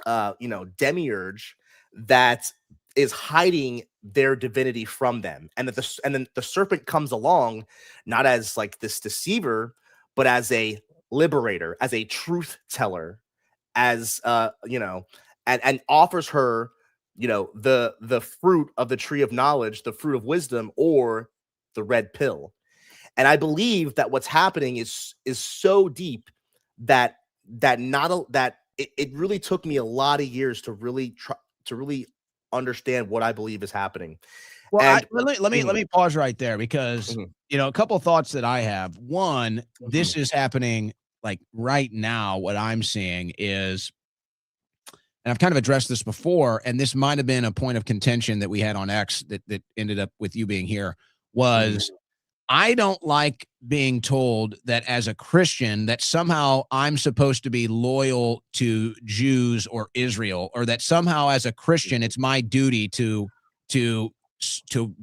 demiurge that is hiding their divinity from them, and then the serpent comes along not as like this deceiver, but as a liberator, as a truth teller, as and offers her the fruit of the tree of knowledge, the fruit of wisdom, or the red pill. And I believe that what's happening is so deep that it really took me a lot of years to really understand what I believe is happening. Well, And let me pause right there, because a couple of thoughts that I have. One, this is happening like right now. What I'm seeing is, and I've kind of addressed this before, and this might have been a point of contention that we had on X that ended up with you being here, was I don't like being told that as a Christian that somehow I'm supposed to be loyal to Jews or Israel, or that somehow as a Christian it's my duty to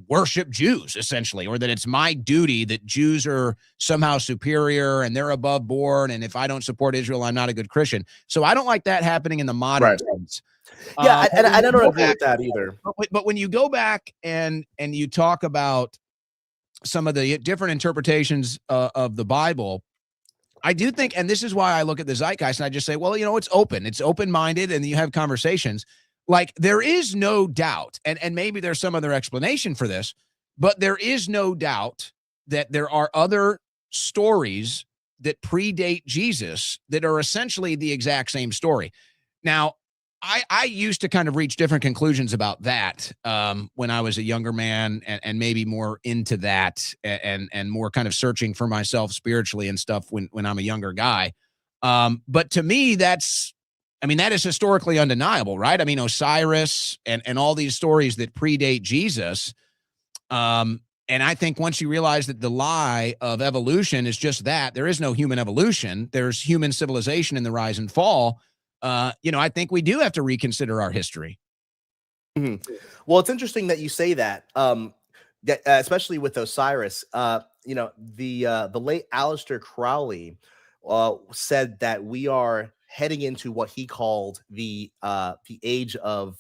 worship Jews, essentially, or that it's my duty that Jews are somehow superior and they're above board, and if I don't support Israel, I'm not a good Christian. So I don't like that happening in the modern sense. Yeah, and I don't agree with that either. But when you go back and you talk about some of the different interpretations of the Bible, I do think, and this is why I look at the zeitgeist and I just say, well, it's open-minded, and you have conversations. Like, there is no doubt, and maybe there's some other explanation for this, but there is no doubt that there are other stories that predate Jesus that are essentially the exact same story. Now, I used to kind of reach different conclusions about that when I was a younger man, and maybe more into that and more kind of searching for myself spiritually and stuff when I'm a younger guy. But to me, I mean, that is historically undeniable, right? I mean, Osiris and all these stories that predate Jesus. And I think once you realize that the lie of evolution is just that, there is no human evolution. There's human civilization in the rise and fall. I think we do have to reconsider our history. Mm-hmm. Well, it's interesting that you say that. Especially with Osiris. The late Aleister Crowley said that we are heading into what he called the age of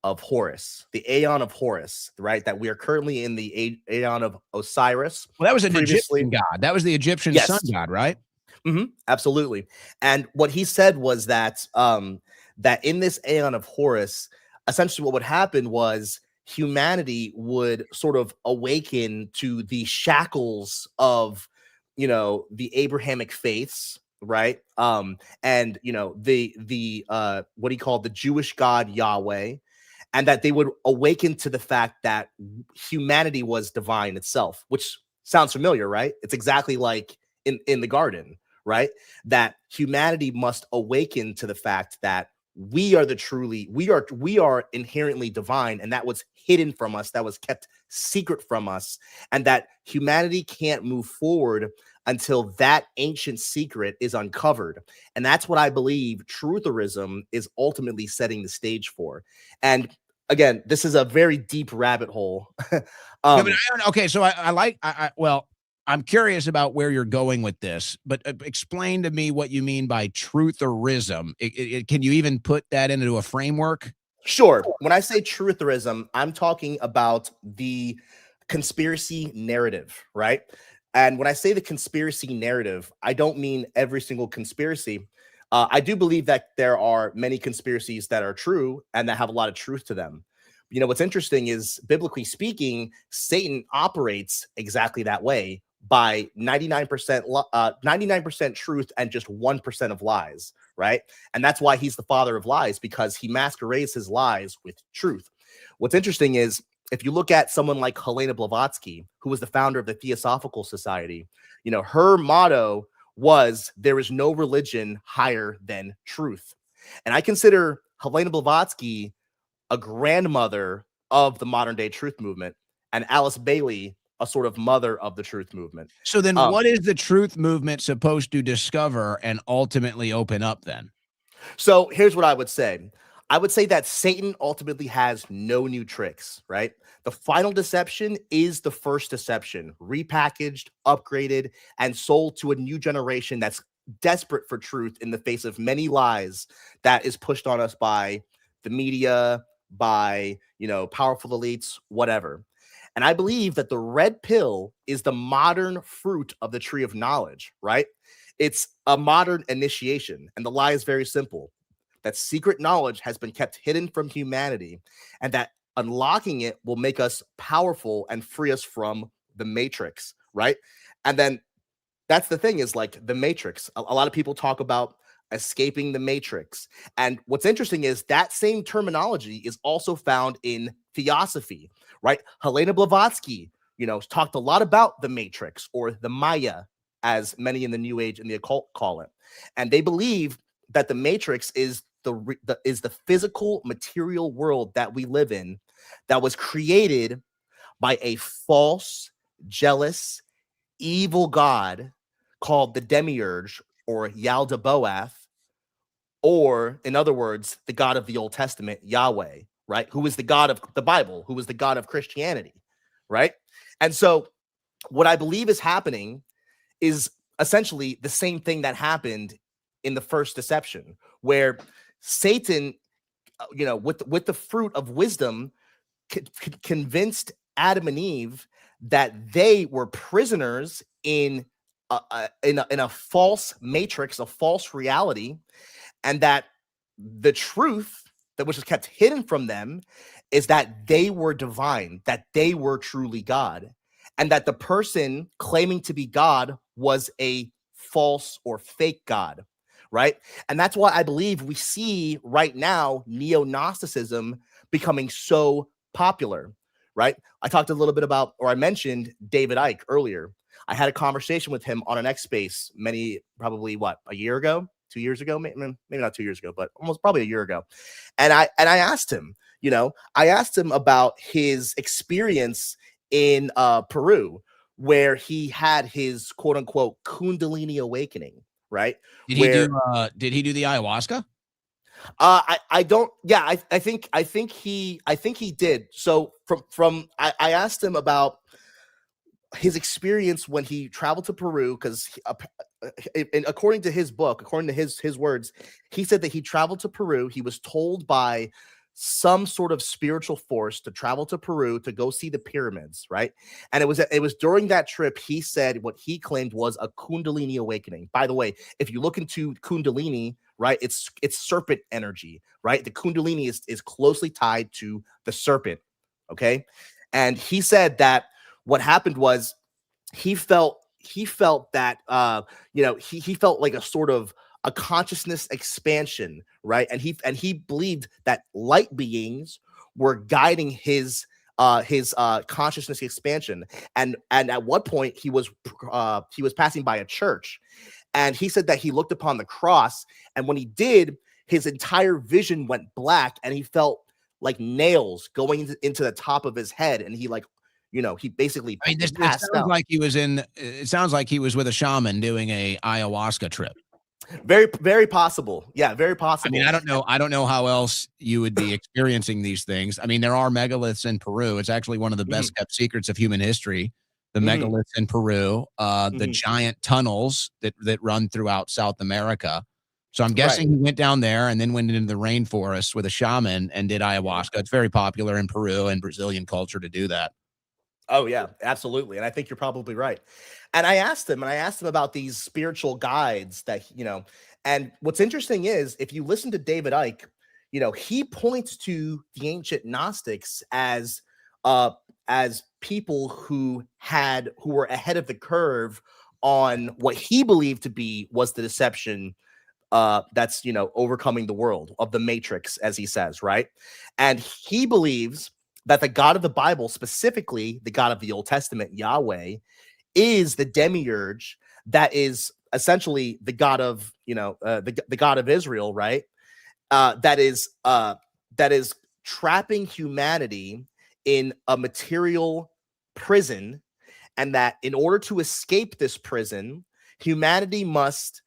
Horus, the Aeon of Horus, right? That we are currently in the Aeon of Osiris. Well, that was an Egyptian god. That was the Egyptian sun god, right? Mm-hmm, absolutely. And what he said was that that in this Aeon of Horus, essentially what would happen was humanity would sort of awaken to the shackles of, the Abrahamic faiths, right? And the what he called the Jewish God Yahweh, and that they would awaken to the fact that humanity was divine itself, which sounds familiar, right? It's exactly like in the garden, right? That humanity must awaken to the fact that we are inherently divine, and that was hidden from us, that was kept secret from us, and that humanity can't move forward until that ancient secret is uncovered. And that's what I believe trutherism is ultimately setting the stage for. And again, this is a very deep rabbit hole. Okay, so I'm curious about where you're going with this, but explain to me what you mean by trutherism. Can you even put that into a framework? Sure. When I say trutherism, I'm talking about the conspiracy narrative, right? And when I say the conspiracy narrative, I don't mean every single conspiracy. I do believe that there are many conspiracies that are true and that have a lot of truth to them. What's interesting is, biblically speaking, Satan operates exactly that way, by 99% truth and just 1% of lies, right? And that's why he's the father of lies, because he masquerades his lies with truth. What's interesting is, if you look at someone like Helena Blavatsky, who was the founder of the Theosophical Society, her motto was, there is no religion higher than truth. And I consider Helena Blavatsky a grandmother of the modern day truth movement, and Alice Bailey a sort of mother of the truth movement. So then what is the truth movement supposed to discover and ultimately open up then? So here's what I would say. I would say that Satan ultimately has no new tricks, right? The final deception is the first deception, repackaged, upgraded, and sold to a new generation that's desperate for truth in the face of many lies that is pushed on us by the media, by, powerful elites, whatever. And I believe that the red pill is the modern fruit of the tree of knowledge, right? It's a modern initiation. And the lie is very simple, that secret knowledge has been kept hidden from humanity, and that unlocking it will make us powerful and free us from the matrix, right? And then that's the thing, is like the matrix. A lot of people talk about escaping the matrix. And what's interesting is that same terminology is also found in theosophy, right? Helena Blavatsky, talked a lot about the matrix, or the Maya, as many in the New Age and the occult call it. And they believe that the matrix is the physical material world that we live in, that was created by a false, jealous, evil god called the Demiurge, or Yaldabaoth, or in other words, the God of the Old Testament, Yahweh, right? Who is the God of the Bible, who is the God of Christianity, right? And so what I believe is happening is essentially the same thing that happened in the first deception, where Satan, with the fruit of wisdom, convinced Adam and Eve that they were prisoners in a false matrix, a false reality, and that the truth that was kept hidden from them is that they were divine, that they were truly God, and that the person claiming to be God was a false or fake God, right? And that's why I believe we see right now neo-Gnosticism becoming so popular, right? I talked a little bit about, or I mentioned David Icke earlier. I had a conversation with him on an X Space probably a year ago, 2 years ago, maybe not 2 years ago, but almost probably a year ago. And I asked him, I asked him about his experience in Peru, where he had his quote unquote Kundalini awakening, right? Did he do the ayahuasca? I don't. Yeah, I think he did. So I asked him about his experience when he traveled to Peru, because according to his book, according to his words, he said that he traveled to Peru. He was told by some sort of spiritual force to travel to Peru to go see the pyramids, right? And it was during that trip he said what he claimed was a Kundalini awakening. By the way, if you look into Kundalini, right, it's serpent energy, right? The Kundalini is closely tied to the serpent, okay? And he said that what happened was he felt that he felt like a sort of a consciousness expansion, right? And he believed that light beings were guiding his consciousness expansion. And at one point he was passing by a church, and he said that he looked upon the cross, and when he did, his entire vision went black, and he felt like nails going into the top of his head, and he he basically passed out. It sounds like he was with a shaman doing a ayahuasca trip. Very, very possible. Yeah, very possible. I mean, I don't know how else you would be experiencing these things. I mean, there are megaliths in Peru. It's actually one of the best kept secrets of human history. The megaliths in Peru, the giant tunnels that run throughout South America. So I'm guessing he went down there and then went into the rainforest with a shaman and did ayahuasca. It's very popular in Peru and Brazilian culture to do that. Oh yeah, absolutely. And I think you're probably right. And I asked him about these spiritual guides that, and what's interesting is if you listen to David Icke, he points to the ancient Gnostics as people who were ahead of the curve on what he believed to be was the deception that's, overcoming the world of the matrix, as he says, right? And he believes that the God of the Bible, specifically the God of the Old Testament, Yahweh, is the demiurge that is essentially the God of, the God of Israel, right? That is trapping humanity in a material prison, and that in order to escape this prison, humanity must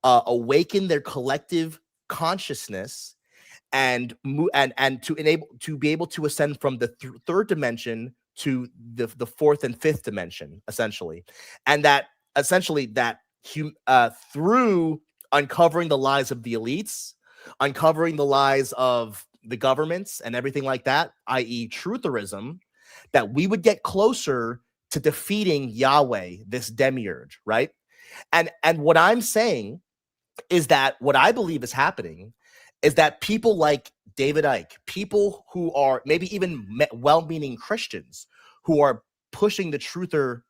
awaken their collective consciousness and to be able to ascend from the third dimension to the fourth and fifth dimension, essentially, and that essentially through uncovering the lies of the elites, uncovering the lies of the governments and everything like that, i.e. trutherism, that we would get closer to defeating Yahweh, this demiurge, right? And what I'm saying is that what I believe is happening is that people like David Icke, people who are maybe even well-meaning Christians who are pushing the truther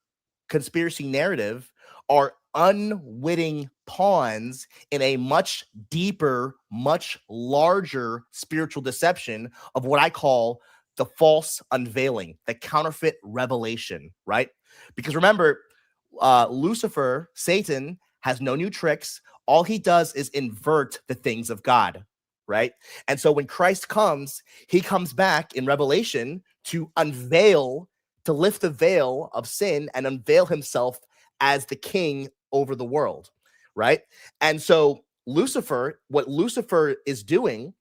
conspiracy narrative, are unwitting pawns in a much deeper, much larger spiritual deception of what I call the false unveiling, the counterfeit revelation, right? Because remember, Lucifer, Satan, has no new tricks. All he does is invert the things of God, right? And so when Christ comes, he comes back in Revelation to unveil, to lift the veil of sin and unveil himself as the king over the world, right? And so what Lucifer is doing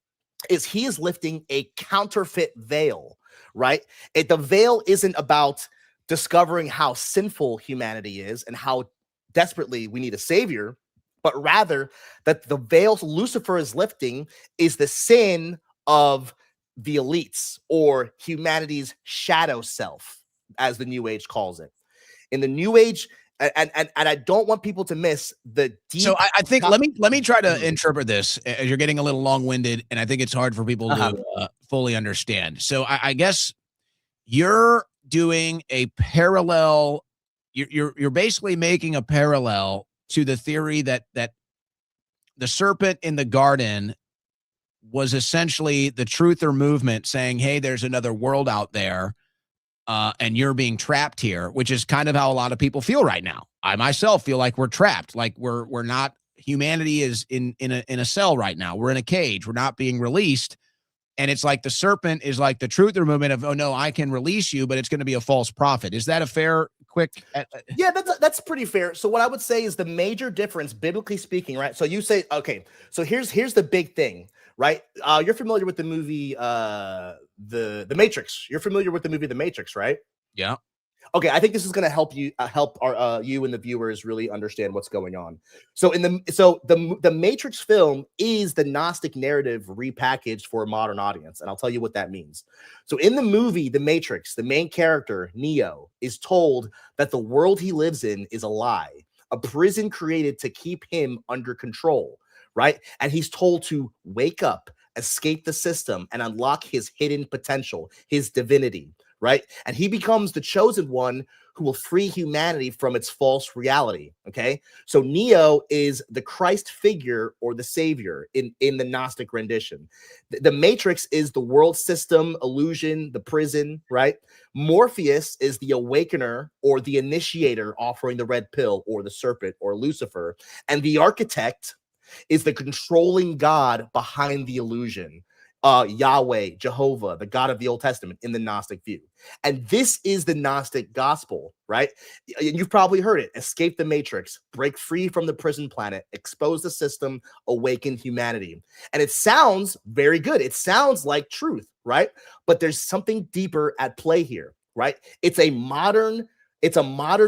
is he is lifting a counterfeit veil, right? The veil isn't about discovering how sinful humanity is and how desperately we need a savior, but rather that the veil Lucifer is lifting is the sin of the elites, or humanity's shadow self, as the New Age calls it. In the New Age, and I don't want people to miss the deep. So I think let me try to interpret this, as you're getting a little long-winded, and I think it's hard for people to fully understand. So I guess you're doing a parallel. You're basically making a parallel to the theory that the serpent in the garden was essentially the truther movement saying, hey, there's another world out there, and you're being trapped here, which is kind of how a lot of people feel right now. I myself feel like we're trapped, like we're not humanity is in a cell right now. We're in a cage. We're not being released. And it's like the serpent is like the truther movement of, oh no, I can release you, but it's going to be a false prophet. Is that a fair, quick? Yeah, that's pretty fair. So what I would say is the major difference, biblically speaking, right? So you say, okay, so here's the big thing, right? You're familiar with the movie, the Matrix. You're familiar with the movie The Matrix, right? Yeah. Okay, I think this is going to help you you and the viewers really understand what's going on. So the Matrix film is the Gnostic narrative repackaged for a modern audience, and I'll tell you what that means. So in the movie The Matrix, the main character Neo is told that the world he lives in is a lie, a prison created to keep him under control, right? And he's told to wake up, escape the system, and unlock his hidden potential, his divinity. Right. And he becomes the chosen one who will free humanity from its false reality. Okay. So Neo is the Christ figure or the savior in the Gnostic rendition. The Matrix is the world system, illusion, the prison. Right. Morpheus is the awakener or the initiator offering the red pill or the serpent or Lucifer. And the architect is the controlling God behind the illusion. Yahweh, Jehovah, the God of the Old Testament in the Gnostic view. And this is the Gnostic gospel, right? You've probably heard it. Escape the matrix, break free from the prison planet, expose the system, awaken humanity. And it sounds very good. It sounds like truth, right? But there's something deeper at play here, right? It's a modern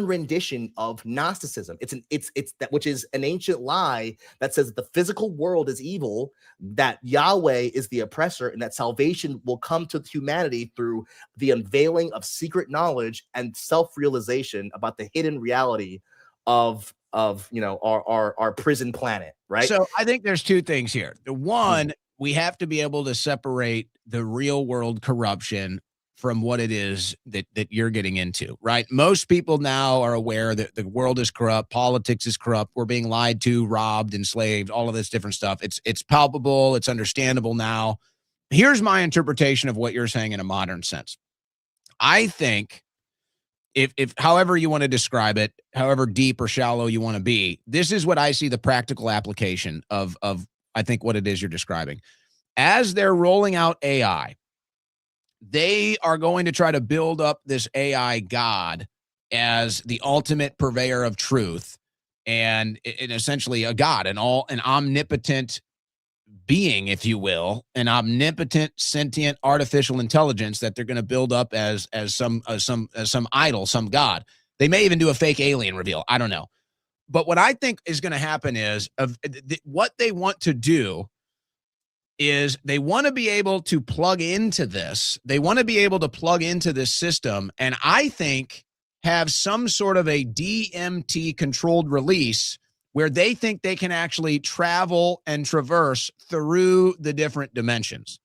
rendition of Gnosticism. It's that which is an ancient lie that says the physical world is evil, that Yahweh is the oppressor, and that salvation will come to humanity through the unveiling of secret knowledge and self-realization about the hidden reality of our prison planet, right? So I think there's two things here. The one, we have to be able to separate the real world corruption from what it is that you're getting into, right? Most people now are aware that the world is corrupt, politics is corrupt, we're being lied to, robbed, enslaved, all of this different stuff. It's palpable, it's understandable now. Here's my interpretation of what you're saying in a modern sense. I think if however you want to describe it, however deep or shallow you want to be, this is what I see the practical application of I think what it is you're describing. As they're rolling out AI, they are going to try to build up this AI God as the ultimate purveyor of truth and essentially a God, an omnipotent being, if you will, an omnipotent, sentient, artificial intelligence that they're going to build up as some idol, some God. They may even do a fake alien reveal. I don't know. But what I think is going to happen is what they want to do is they want to be able to plug into this. They want to be able to plug into this system, and I think have some sort of a DMT controlled release where they think they can actually travel and traverse through the different dimensions.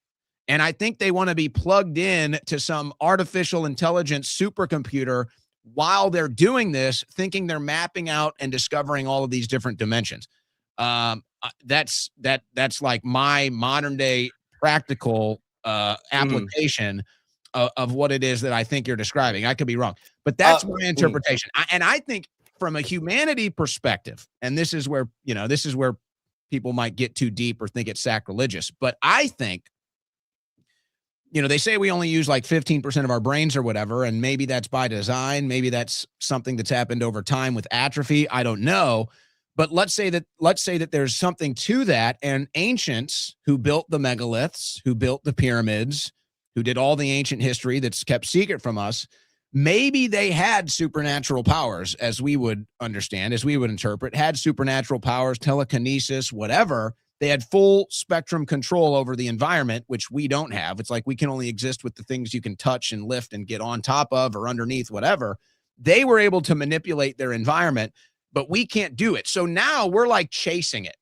And I think they want to be plugged in to some artificial intelligence supercomputer while they're doing this, thinking they're mapping out and discovering all of these different dimensions. That's like my modern day practical application of what it is that I think you're describing. I could be wrong, but that's my interpretation. And I think from a humanity perspective, and this is where people might get too deep or think it's sacrilegious, but I think, they say we only use like 15% of our brains or whatever, and maybe that's by design. Maybe that's something that's happened over time with atrophy. I don't know. But let's say that there's something to that, and ancients who built the megaliths, who built the pyramids, who did all the ancient history that's kept secret from us, maybe they had supernatural powers, as we would understand, as we would interpret, had supernatural powers, telekinesis, whatever. They had full spectrum control over the environment, which we don't have. It's like we can only exist with the things you can touch and lift and get on top of or underneath, whatever. They were able to manipulate their environment, but we can't do it. So now we're like chasing it.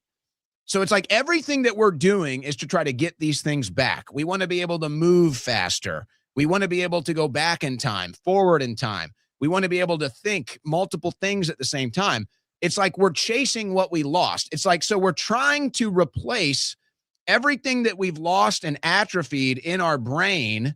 So it's like everything that we're doing is to try to get these things back. We want to be able to move faster. We want to be able to go back in time, forward in time. We want to be able to think multiple things at the same time. It's like we're chasing what we lost. It's like, so we're trying to replace everything that we've lost and atrophied in our brain,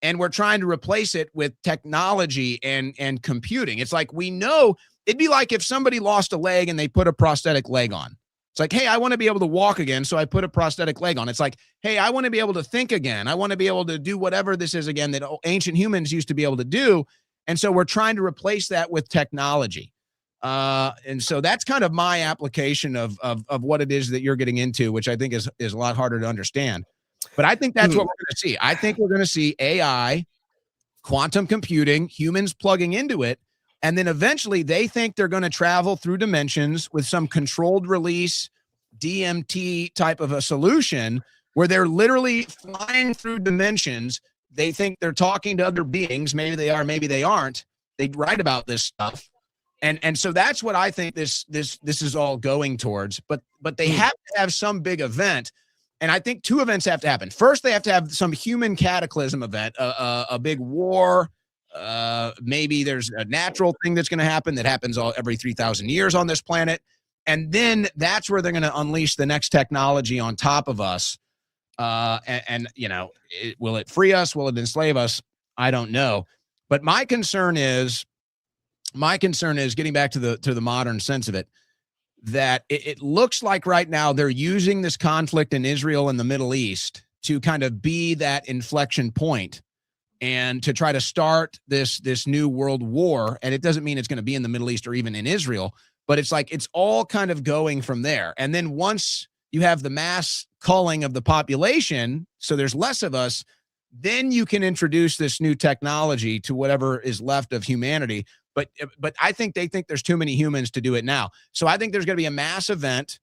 and we're trying to replace it with technology and computing. It's like, we know it'd be like if somebody lost a leg and they put a prosthetic leg on. It's like, hey, I want to be able to walk again, so I put a prosthetic leg on. It's like, hey, I want to be able to think again. I want to be able to do whatever this is again that ancient humans used to be able to do. And so we're trying to replace that with technology. And so that's kind of my application of what it is that you're getting into, which I think is a lot harder to understand. But I think that's what we're going to see. I think we're going to see AI, quantum computing, humans plugging into it. And then eventually they think they're going to travel through dimensions with some controlled release DMT type of a solution where they're literally flying through dimensions. They think they're talking to other beings. Maybe they are, maybe they aren't. They write about this stuff. And so that's what I think this is all going towards. But they have to have some big event. And I think two events have to happen. First, they have to have some human cataclysm event, a big war. Maybe there's a natural thing that's going to happen that happens every 3,000 years on this planet. And then that's where they're going to unleash the next technology on top of us. And you know, will it free us? Will it enslave us? I don't know. But my concern is getting back to the modern sense of it, that it looks like right now they're using this conflict in Israel and the Middle East to kind of be that inflection point and to try to start this new world war. And it doesn't mean it's going to be in the Middle East or even in Israel, but it's like it's all kind of going from there. And then once you have the mass culling of the population, so there's less of us, then you can introduce this new technology to whatever is left of humanity. But I think they think there's too many humans to do it now. So I think there's going to be a mass event.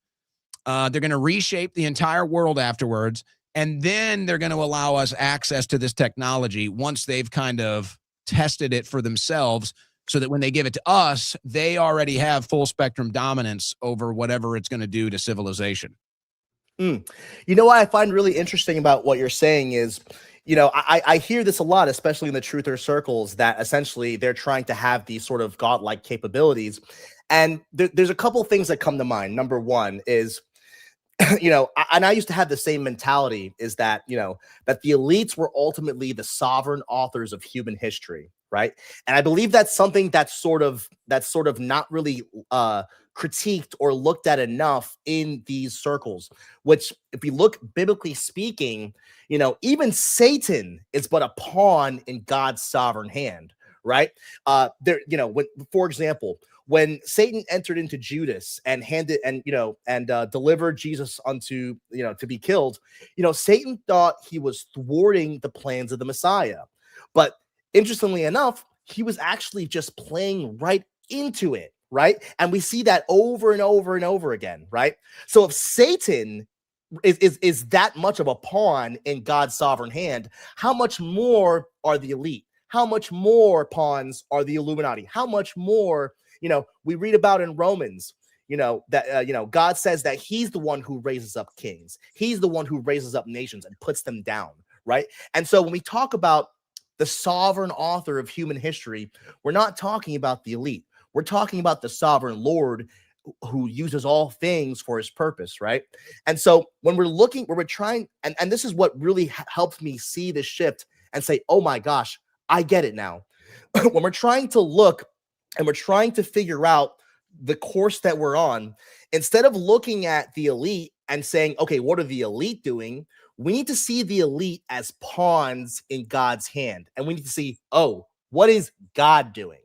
They're going to reshape the entire world afterwards. And then they're going to allow us access to this technology once they've kind of tested it for themselves, so that when they give it to us, they already have full spectrum dominance over whatever it's going to do to civilization. You know what I find really interesting about what you're saying is, you know, I hear this a lot, especially in the truther circles, that essentially they're trying to have these sort of godlike capabilities. And there's a couple of things that come to mind. Number one is, you know, and I used to have the same mentality, is that, you know, that the elites were ultimately the sovereign authors of human history, right? And I believe that's something that's sort of not really critiqued or looked at enough in these circles, which, if you look biblically speaking, you know, even Satan is but a pawn in God's sovereign hand, right? There, you know, for example, when Satan entered into Judas and delivered Jesus unto, you know, to be killed, you know, Satan thought he was thwarting the plans of the Messiah. But interestingly enough, he was actually just playing right into it, right? And we see that over and over and over again, right? So if Satan is that much of a pawn in God's sovereign hand, how much more are the elite? How much more pawns are the Illuminati? How much more, you know, we read about in Romans, you know, that, you know, God says that he's the one who raises up kings. He's the one who raises up nations and puts them down, right? And so when we talk about the sovereign author of human history, we're not talking about the elite. We're talking about the sovereign Lord who uses all things for his purpose, right? And so when we're trying, and this is what really helped me see this shift and say, oh my gosh, I get it now. When we're trying to look and we're trying to figure out the course that we're on, instead of looking at the elite and saying, okay, what are the elite doing? We need to see the elite as pawns in God's hand. And we need to see, oh, what is God doing?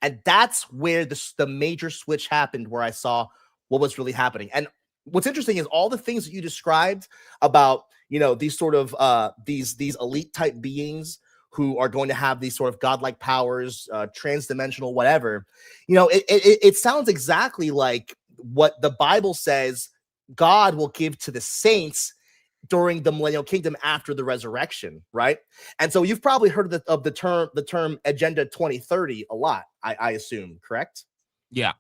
And that's where the major switch happened, where I saw what was really happening. And what's interesting is all the things that you described about, you know, these sort of these elite type beings who are going to have these sort of godlike powers, transdimensional, whatever, you know, it sounds exactly like what the Bible says God will give to the saints during the millennial kingdom after the resurrection, right? And so you've probably heard of the term Agenda 2030 a lot, I assume, correct? Yeah.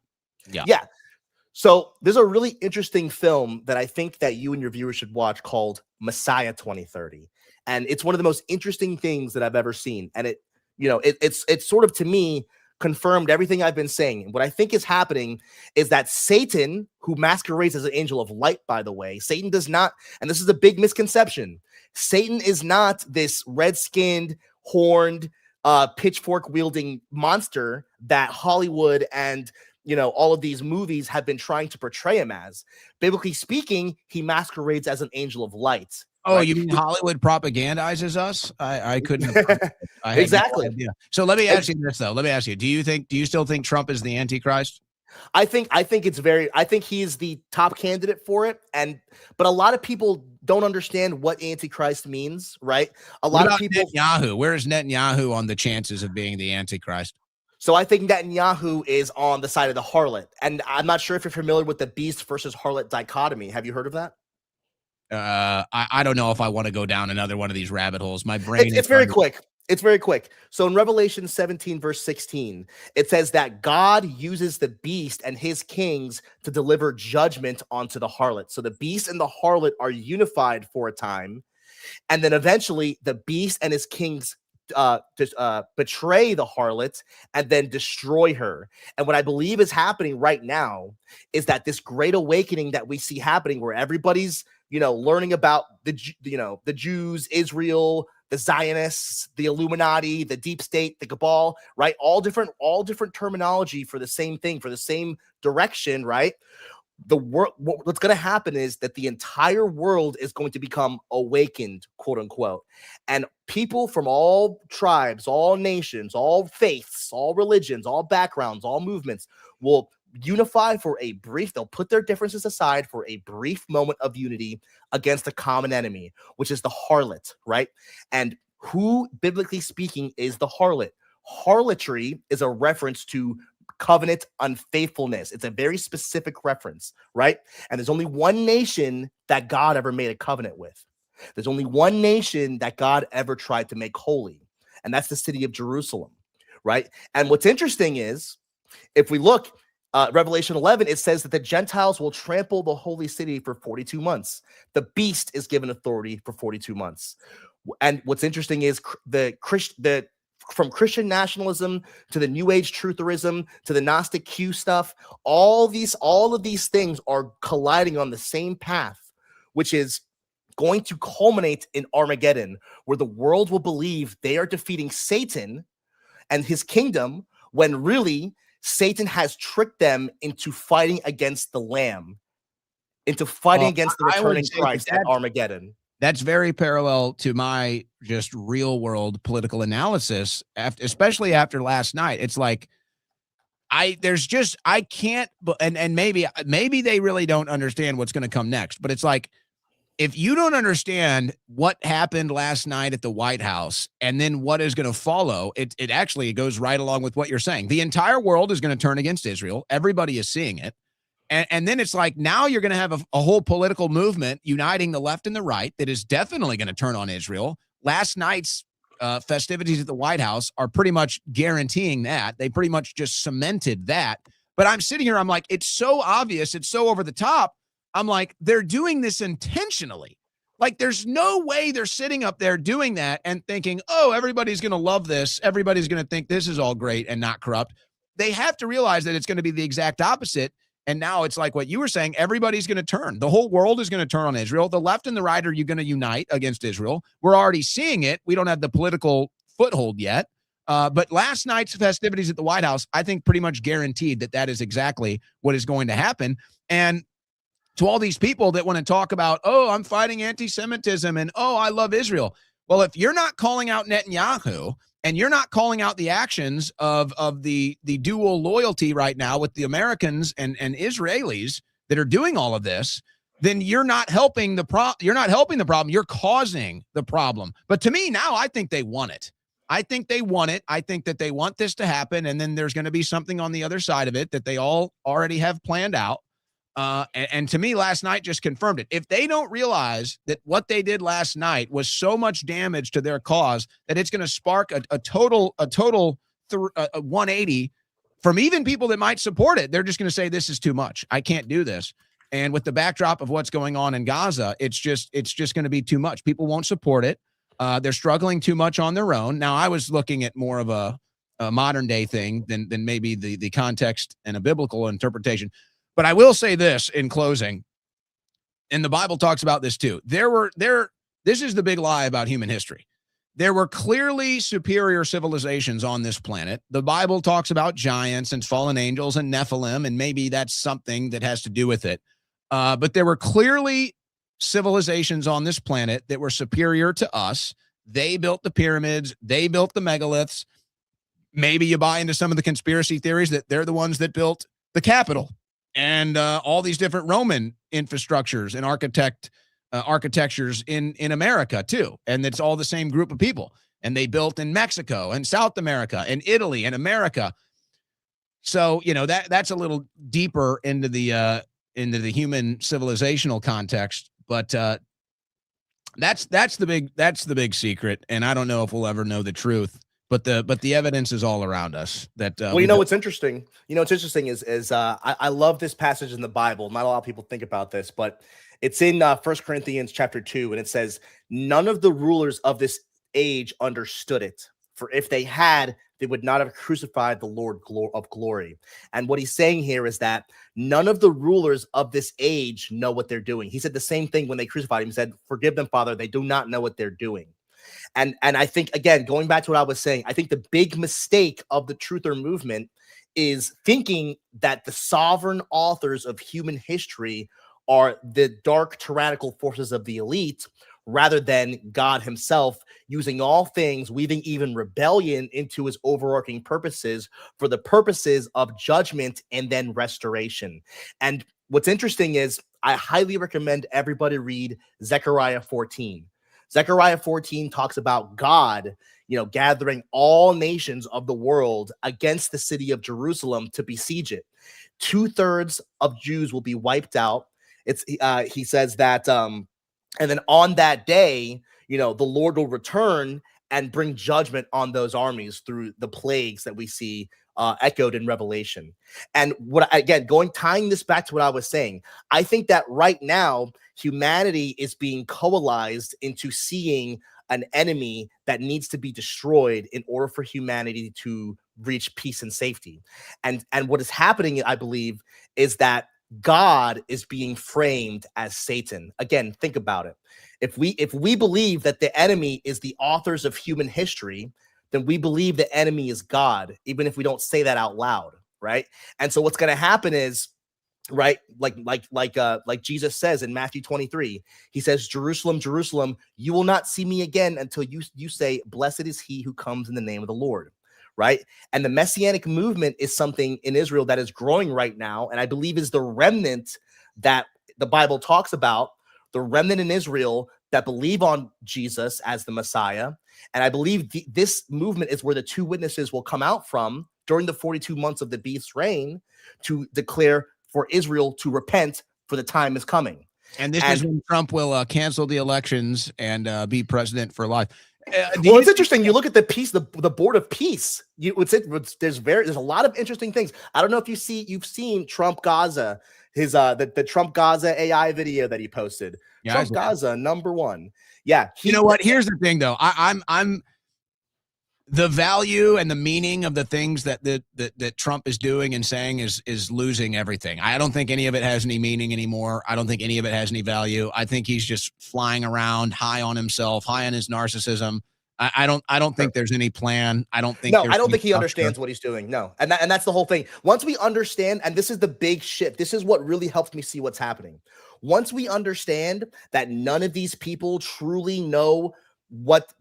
So there's a really interesting film that I think that you and your viewers should watch called Messiah 2030. And it's one of the most interesting things that I've ever seen. And it, you know, it's sort of, to me, confirmed everything I've been saying. And what I think is happening is that Satan, who masquerades as an angel of light, by the way, Satan does not, and this is a big misconception, Satan is not this red-skinned, horned, pitchfork-wielding monster that Hollywood and all of these movies have been trying to portray him as. Biblically speaking, he masquerades as an angel of light. Oh, right? you mean Hollywood propagandizes us? I couldn't have. I had Exactly. no idea. So let me ask you this though. Let me ask you: do you still think Trump is the Antichrist? I think he's the top candidate for it, but a lot of people don't understand what Antichrist means, right? A lot of people. Netanyahu. Where is Netanyahu on the chances of being the Antichrist? So I think Netanyahu is on the side of the harlot, and I'm not sure if you're familiar with the beast versus harlot dichotomy. Have you heard of that? I don't know if I want to go down another one of these rabbit holes. My brain. It's very quick. It's very quick. So in Revelation 17, verse 16, it says that God uses the beast and his kings to deliver judgment onto the harlot. So the beast and the harlot are unified for a time. And then eventually the beast and his kings betray the harlot and then destroy her. And what I believe is happening right now is that this great awakening that we see happening, where everybody's learning about the Jews, Israel, the Zionists, the Illuminati, the deep state, the cabal, right? All different terminology for the same thing, for the same direction, right? The world, what's going to happen is that the entire world is going to become awakened, quote unquote. And people from all tribes, all nations, all faiths, all religions, all backgrounds, all movements will unify for a brief, they'll put their differences aside for a brief moment of unity against a common enemy, which is the harlot, right? And who, biblically speaking, is the harlot? Harlotry is a reference to covenant unfaithfulness. It's a very specific reference, right? And there's only one nation that God ever made a covenant with. There's only one nation that God ever tried to make holy, and that's the city of Jerusalem, right? And what's interesting is, if we look, Revelation 11, it says that the Gentiles will trample the holy city for 42 months. The beast is given authority for 42 months. And what's interesting is from Christian nationalism to the New Age trutherism to the Gnostic Q stuff, all of these things are colliding on the same path, which is going to culminate in Armageddon, where the world will believe they are defeating Satan and his kingdom, when really Satan has tricked them into fighting against the Lamb, into fighting against the returning Christ at Armageddon. That's very parallel to my just real world political analysis, especially after last night. It's like, I can't, and maybe they really don't understand what's going to come next, but it's like, if you don't understand what happened last night at the White House and then what is going to follow, it actually goes right along with what you're saying. The entire world is going to turn against Israel. Everybody is seeing it. And then it's like, now you're going to have a whole political movement uniting the left and the right that is definitely going to turn on Israel. Last night's festivities at the White House are pretty much guaranteeing that. They pretty much just cemented that. But I'm sitting here, I'm like, it's so obvious. It's so over the top. I'm like, they're doing this intentionally. Like, there's no way they're sitting up there doing that and thinking, oh, everybody's going to love this. Everybody's going to think this is all great and not corrupt. They have to realize that it's going to be the exact opposite. And now it's like what you were saying, everybody's going to turn. The whole world is going to turn on Israel. The left and the right are going to unite against Israel. We're already seeing it. We don't have the political foothold yet. But last night's festivities at the White House, I think pretty much guaranteed that is exactly what is going to happen. And to all these people that want to talk about, oh, I'm fighting anti-Semitism and, oh, I love Israel. Well, if you're not calling out Netanyahu and you're not calling out the actions of the dual loyalty right now with the Americans and Israelis that are doing all of this, then you're not helping the problem. You're not helping the problem. You're causing the problem. But to me now, I think they want it. I think they want it. I think that they want this to happen. And then there's going to be something on the other side of it that they all already have planned out. And to me, last night just confirmed it. If they don't realize that what they did last night was so much damage to their cause that it's going to spark a total 180 from even people that might support it, they're just going to say, this is too much. I can't do this. And with the backdrop of what's going on in Gaza, it's just going to be too much. People won't support it. They're struggling too much on their own. Now, I was looking at more of a modern day thing than maybe the context and a biblical interpretation. But I will say this in closing, and the Bible talks about this too. This is the big lie about human history. there were clearly superior civilizations on this planet. The Bible talks about giants and fallen angels and Nephilim, and maybe that's something that has to do with it. But there were clearly civilizations on this planet that were superior to us. They built the pyramids. They built the megaliths. Maybe you buy into some of the conspiracy theories that they're the ones that built the Capitol and all these different Roman infrastructures and architectures in America too. And it's all the same group of people. And they built in Mexico and South America and Italy and America. So, you know, that's a little deeper into the human civilizational context. But that's the big secret. And I don't know if we'll ever know the truth. But the evidence is all around us. That well, you know what's interesting. You know what's interesting is I love this passage in the Bible. Not a lot of people think about this, but it's in 1 Corinthians chapter 2, and it says, "None of the rulers of this age understood it. For if they had, they would not have crucified the Lord of glory." And what he's saying here is that none of the rulers of this age know what they're doing. He said the same thing when they crucified him. He said, "Forgive them, Father. They do not know what they're doing." And I think, again, going back to what I was saying, I think the big mistake of the truther movement is thinking that the sovereign authors of human history are the dark tyrannical forces of the elite, rather than God himself using all things, weaving even rebellion into his overarching purposes for the purposes of judgment and then restoration. And what's interesting is I highly recommend everybody read Zechariah 14. Zechariah 14 talks about God, you know, gathering all nations of the world against the city of Jerusalem to besiege it. 2/3 of Jews will be wiped out. He says that, and then on that day, you know, the Lord will return and bring judgment on those armies through the plagues that we see echoed in Revelation. And tying this back to what I was saying, I think that right now humanity is being coalesced into seeing an enemy that needs to be destroyed in order for humanity to reach peace and safety. And what is happening, I believe, is that God is being framed as Satan. Again, think about it. If we believe that the enemy is the authors of human history, then we believe the enemy is God, even if we don't say that out loud, right? And so what's going to happen is, right, like Jesus says in Matthew 23, he says, "Jerusalem, Jerusalem, you will not see me again until you say, 'Blessed is he who comes in the name of the Lord.'" Right? And the Messianic movement is something in Israel that is growing right now, and I believe is the remnant that the Bible talks about, the remnant in Israel that believe on Jesus as the Messiah. And I believe this movement is where the two witnesses will come out from during the 42 months of the beast's reign to declare for Israel to repent, for the time is coming. And this is when Trump will cancel the elections and be president for life. Well, it's interesting. You look at the board of peace. There's a lot of interesting things. I don't know if you've seen Trump Gaza, his the Trump Gaza AI video that he posted. Yeah, Trump Gaza #1. Yeah. You know what? Here's the thing, though. I'm the value and the meaning of the things that Trump is doing and saying is losing everything. I don't think any of it has any meaning anymore. I don't think any of it has any value. I think he's just flying around high on himself, high on his narcissism. I don't think there's any plan. I don't think he understands what he's doing. No. And that's the whole thing. Once we understand, and this is the big shift, this is what really helps me see what's happening. Once we understand that none of these people truly know what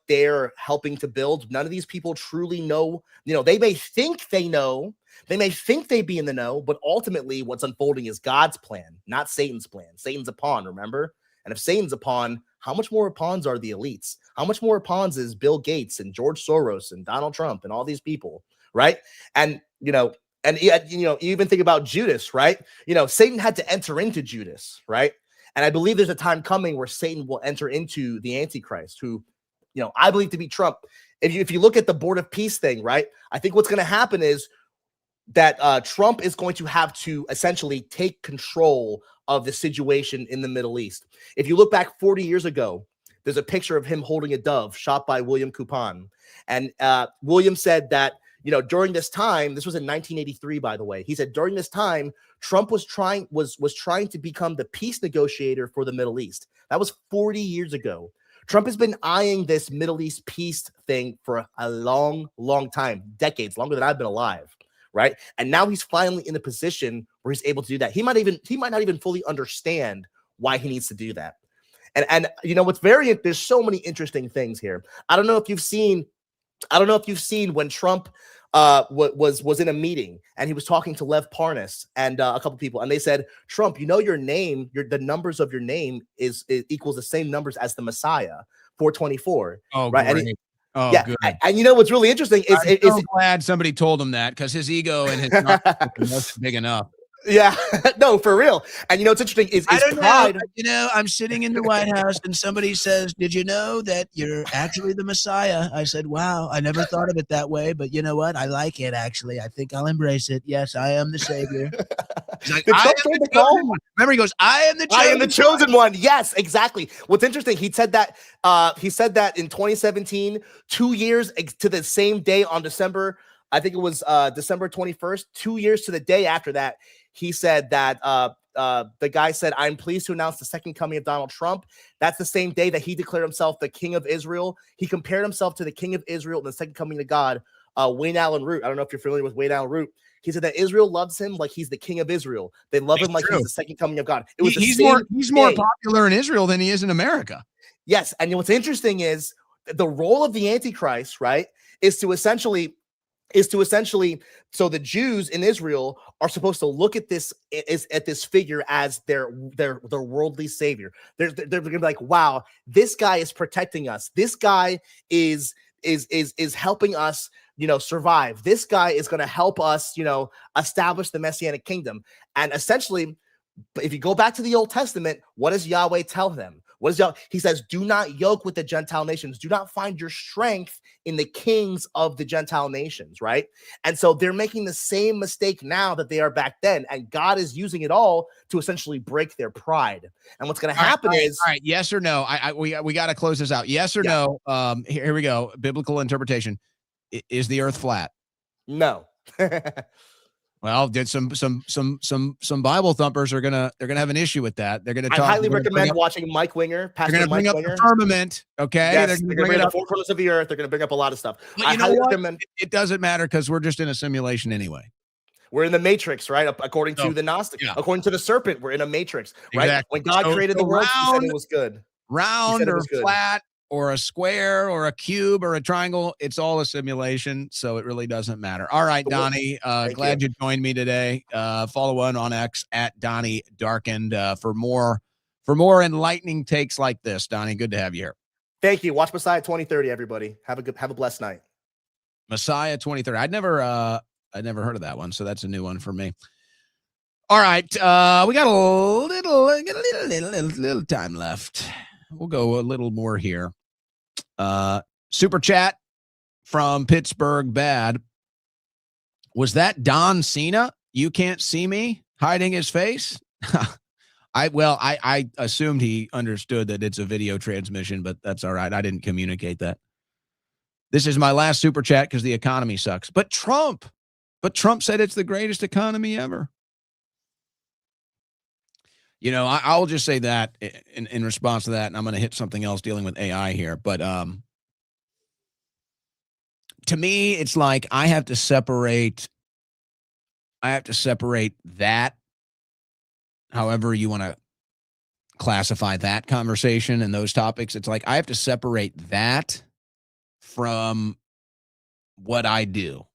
they're helping to build, none of these people truly know, you know, they may think they know, they may think they be in the know, but ultimately what's unfolding is God's plan, not Satan's plan. Satan's a pawn, remember? And if Satan's a pawn, how much more pawns are the elites? How much more pawns is Bill Gates and George Soros and Donald Trump and all these people, right? And, you know, you even think about Judas, right? You know, Satan had to enter into Judas, right? And I believe there's a time coming where Satan will enter into the Antichrist, who, you know, I believe to be Trump. If you look at the Board of Peace thing, right? I think what's going to happen is that Trump is going to have to essentially take control of the situation in the Middle East. If you look back 40 years ago, there's a picture of him holding a dove shot by William Coupon. And William said that, you know, during this time, this was in 1983, by the way, he said during this time, Trump was trying to become the peace negotiator for the Middle East. That was 40 years ago. Trump has been eyeing this Middle East peace thing for a long, long time, decades, longer than I've been alive, right? And now he's finally in a position where he's able to do that. He might not even fully understand why he needs to do that. And you know what's there's so many interesting things here. I don't know if you've seen when Trump was in a meeting and he was talking to Lev Parnas and a couple people, and they said, Trump, you know, your name, the numbers of your name is equals the same numbers as the Messiah, 424. Oh, right. Great. And he, oh, yeah, good. and you know what's really interesting is I'm so glad somebody told him that, because his ego and his was big enough. Yeah, no, for real. And you know what's interesting is pride. You know, I'm sitting in the White House and somebody says, "Did you know that you're actually the Messiah?" I said, "Wow, I never thought of it that way, but you know what? I like it, actually. I think I'll embrace it. Yes, I am the savior." He's like, "I am the chosen one." Remember, he goes, "I am the chosen one." Yes, exactly. What's interesting, he said that in 2017, 2 years to the same day on December, I think it was December 21st, 2 years to the day after that. He said that the guy said, "I'm pleased to announce the second coming of Donald Trump." That's the same day that he declared himself the King of Israel. He compared himself to the King of Israel and the second coming of God, Wayne Allen Root. I don't know if you're familiar with Wayne Allen Root. He said that Israel loves him like he's the King of Israel. They love him like he's the second coming of God. It was he's more popular in Israel than he is in America. Yes, and what's interesting is the role of the Antichrist, right, is to essentially so the Jews in Israel are supposed to look at this figure as their worldly savior. They're gonna be like, wow, this guy is protecting us. This guy is helping us, you know, survive. This guy is going to help us, you know, establish the Messianic kingdom. And essentially, if you go back to the Old Testament, what does Yahweh tell them? He says, do not yoke with the Gentile nations. Do not find your strength in the kings of the Gentile nations, right? And so they're making the same mistake now that they are back then. And God is using it all to essentially break their pride. And what's going to happen is... All right, yes or no? We got to close this out. Yes or no? Here we go. Biblical interpretation. Is the earth flat? No. Well, did some Bible thumpers are gonna have an issue with that. They're gonna. I highly recommend watching Mike Winger. Pastor they're gonna bring up the firmament. Okay, yes, they're gonna bring up the four corners of the earth. They're gonna bring up a lot of stuff. But you know what? It doesn't matter because we're just in a simulation anyway. We're in the matrix, right? According to the Gnostic, according to the serpent, we're in a matrix, right? Exactly. When God created the world, he said it was good. Round or flat, or a square or a cube or a triangle, it's all a simulation, so it really doesn't matter. All right, Donnie, glad you joined me today. Follow on X at Donnie Darkened for more enlightening takes like this. Donnie, good to have you here. Thank you. Watch Messiah 2030, everybody. Have a blessed night. Messiah 2030. I'd never heard of that one, so that's a new one for me. All right, we got a little time left. We'll go a little more here. Super chat from Pittsburgh Bad. Was that Don Cena? You can't see me hiding his face? I assumed he understood that it's a video transmission, but that's all right. I didn't communicate that. This is my last super chat because the economy sucks. But Trump said it's the greatest economy ever. You know, I'll just say that in response to that, and I'm going to hit something else dealing with AI here. But to me, it's like I have to separate that, however you want to classify that conversation and those topics. It's like I have to separate that from what I do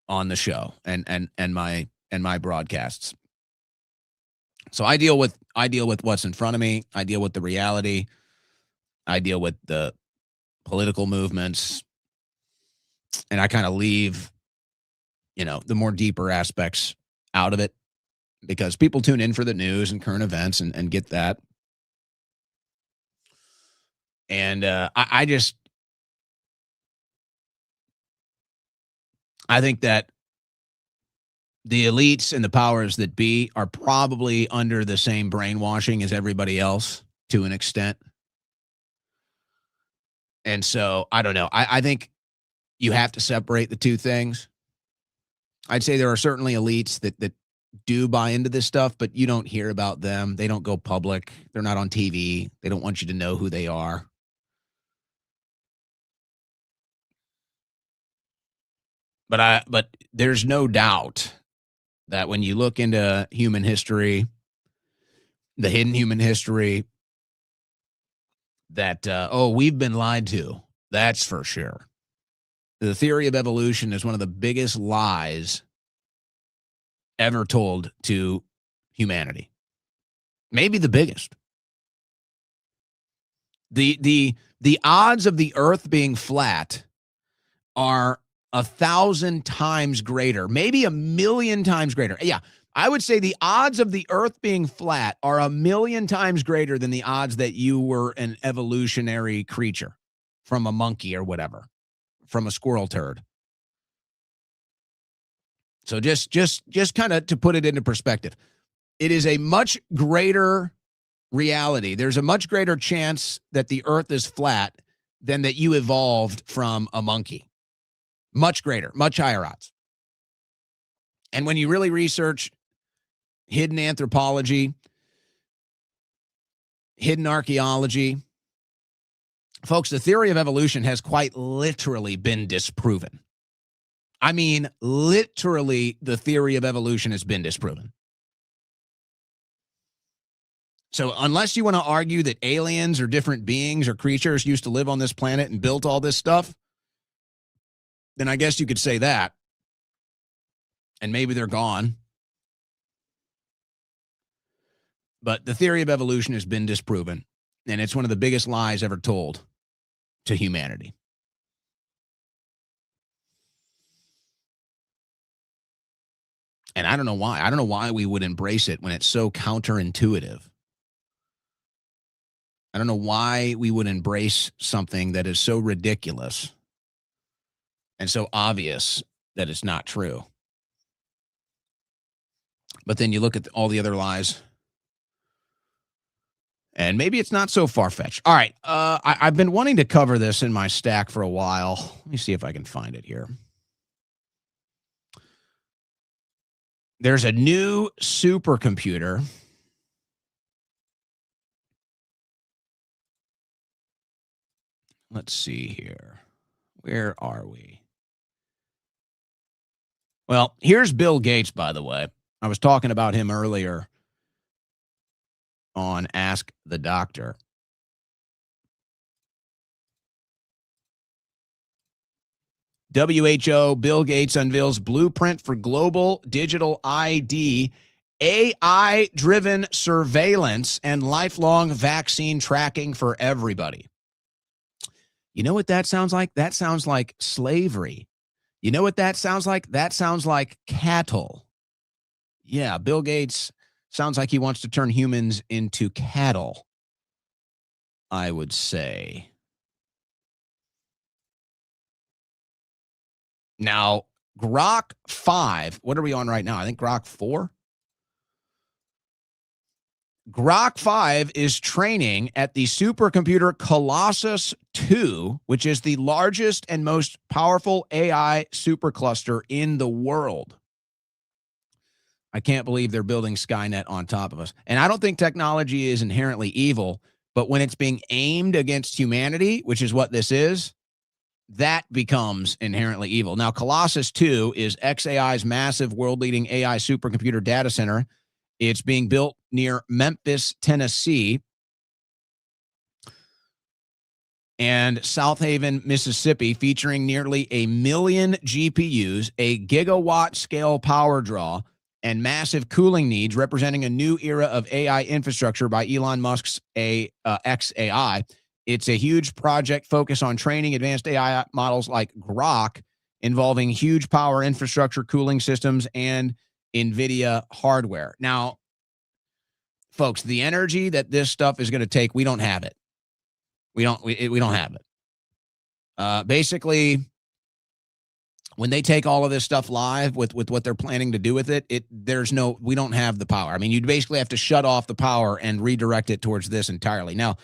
on the show and my broadcasts. So I deal with what's in front of me. I deal with the reality. I deal with the political movements, and I kind of leave, you know, the more deeper aspects out of it because people tune in for the news and current events and get that. And I think that the elites and the powers that be are probably under the same brainwashing as everybody else to an extent. And so, I don't know. I think you have to separate the two things. I'd say there are certainly elites that do buy into this stuff, but you don't hear about them. They don't go public. They're not on TV. They don't want you to know who they are. But there's no doubt that when you look into human history, the hidden human history, that, we've been lied to. That's for sure. The theory of evolution is one of the biggest lies ever told to humanity. Maybe the biggest. The odds of the earth being flat are 1,000 times greater, maybe 1,000,000 times greater. Yeah, I would say the odds of the earth being flat are 1,000,000 times greater than the odds that you were an evolutionary creature from a monkey or whatever, from a squirrel turd. So just kind of to put it into perspective, it is a much greater reality. There's a much greater chance that the earth is flat than that you evolved from a monkey. Much greater, much higher odds. And when you really research hidden anthropology, hidden archaeology, folks, the theory of evolution has quite literally been disproven. I mean, literally, the theory of evolution has been disproven. So unless you want to argue that aliens or different beings or creatures used to live on this planet and built all this stuff, then I guess you could say that. And maybe they're gone. But the theory of evolution has been disproven. And it's one of the biggest lies ever told to humanity. And I don't know why. I don't know why we would embrace it when it's so counterintuitive. I don't know why we would embrace something that is so ridiculous and so obvious that it's not true. But then you look at all the other lies, and maybe it's not so far-fetched. All right, I've been wanting to cover this in my stack for a while. Let me see if I can find it here. There's a new supercomputer. Let's see here. Where are we? Well, here's Bill Gates, by the way. I was talking about him earlier on Ask the Doctor. WHO, Bill Gates unveils blueprint for global digital ID, AI-driven surveillance, and lifelong vaccine tracking for everybody. You know what that sounds like? That sounds like slavery. You know what that sounds like? That sounds like cattle. Yeah, Bill Gates sounds like he wants to turn humans into cattle, I would say. Now, Grok 5, what are we on right now? I think Grok 4? Grok 5 is training at the supercomputer Colossus 2, which is the largest and most powerful AI supercluster in the world. I can't believe they're building Skynet on top of us. And I don't think technology is inherently evil, but when it's being aimed against humanity, which is what this is, that becomes inherently evil. Now, Colossus 2 is XAI's massive world-leading AI supercomputer data center. It's being built near Memphis, Tennessee, and South Haven, Mississippi, featuring nearly 1 million GPUs, a gigawatt-scale power draw, and massive cooling needs, representing a new era of AI infrastructure by Elon Musk's XAI. It's a huge project focused on training advanced AI models like Grok, involving huge power infrastructure, cooling systems, and NVIDIA hardware. Now, folks, the energy that this stuff is going to take, we don't have it. We don't have it. Basically, when they take all of this stuff live with what they're planning to do with it, we don't have the power. I mean, you'd basically have to shut off the power and redirect it towards this entirely. Now,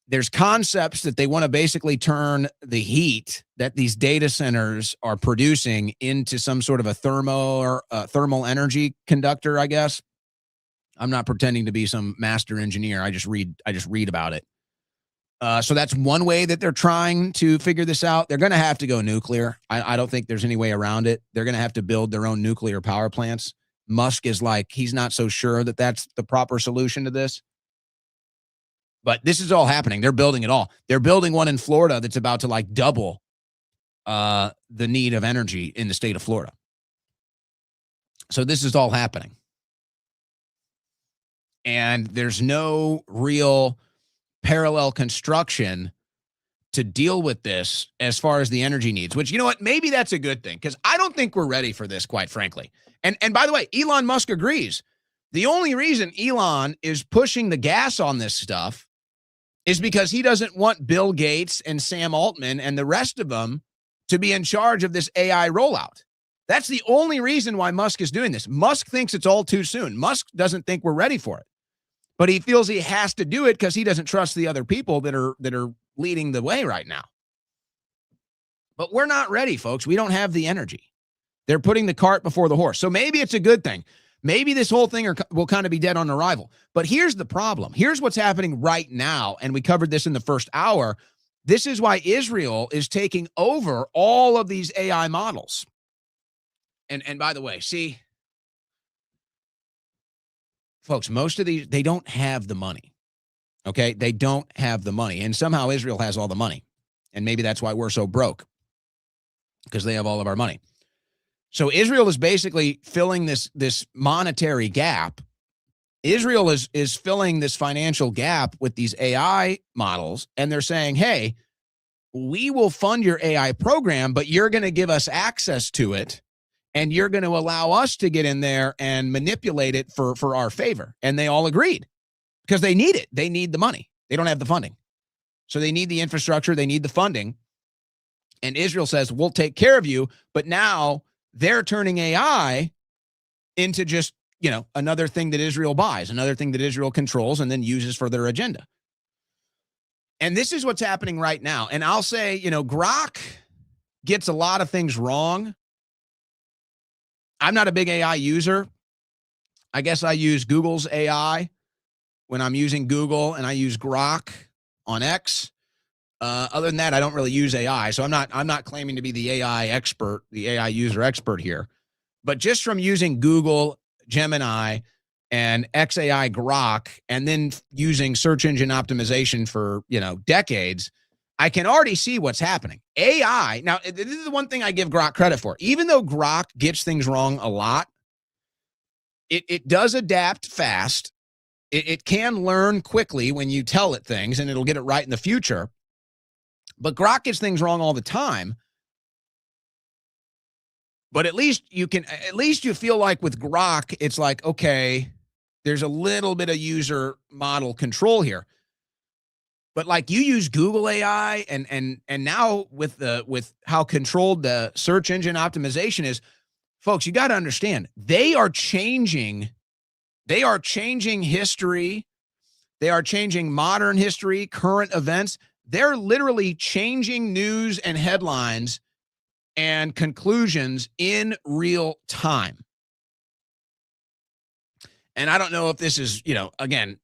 there's concepts that they want to basically turn the heat that these data centers are producing into some sort of a thermal energy conductor, I guess. I'm not pretending to be some master engineer. I just read about it. So that's one way that they're trying to figure this out. They're going to have to go nuclear. I don't think there's any way around it. They're going to have to build their own nuclear power plants. Musk is like, he's not so sure that that's the proper solution to this. But this is all happening. They're building it all. They're building one in Florida that's about to like double the need of energy in the state of Florida. So this is all happening. And there's no real parallel construction to deal with this as far as the energy needs, which, you know what, maybe that's a good thing, because I don't think we're ready for this, quite frankly. And by the way, Elon Musk agrees. The only reason Elon is pushing the gas on this stuff is because he doesn't want Bill Gates and Sam Altman and the rest of them to be in charge of this AI rollout. That's the only reason why Musk is doing this. Musk thinks it's all too soon. Musk doesn't think we're ready for it. But he feels he has to do it because he doesn't trust the other people that are leading the way right now. But we're not ready, folks. We don't have the energy. They're putting the cart before the horse. So maybe it's a good thing. Maybe this whole thing will kind of be dead on arrival. But here's the problem. Here's what's happening right now. And we covered this in the first hour. This is why Israel is taking over all of these AI models. And by the way, see, folks, most of these, they don't have the money. Okay? They don't have the money. And somehow Israel has all the money. And maybe that's why we're so broke, because they have all of our money. So Israel is basically filling this monetary gap. Israel is filling this financial gap with these AI models. And they're saying, hey, we will fund your AI program, but you're going to give us access to it. And you're going to allow us to get in there and manipulate it for our favor. And they all agreed because they need it. They need the money. They don't have the funding. So they need the infrastructure. They need the funding. And Israel says, we'll take care of you. But now they're turning AI into just, another thing that Israel buys, another thing that Israel controls and then uses for their agenda. And this is what's happening right now. And I'll say, Grok gets a lot of things wrong. I'm not a big AI user. I guess I use Google's AI when I'm using Google, and I use Grok on X. Other than that, I don't really use AI. So I'm not claiming to be the AI expert, the AI user expert here. But just from using Google, Gemini, and XAI Grok, and then using search engine optimization for, decades, I can already see what's happening. AI, now, this is the one thing I give Grok credit for. Even though Grok gets things wrong a lot, it does adapt fast. It can learn quickly when you tell it things, and it'll get it right in the future. But Grok gets things wrong all the time. But at least you feel like with Grok, it's like, okay, there's a little bit of user model control here. But like you use Google AI and now with how controlled the search engine optimization is, folks, you got to understand, they are changing history. They are changing modern history, current events. They're literally changing news and headlines and conclusions in real time. And I don't know if this is, again,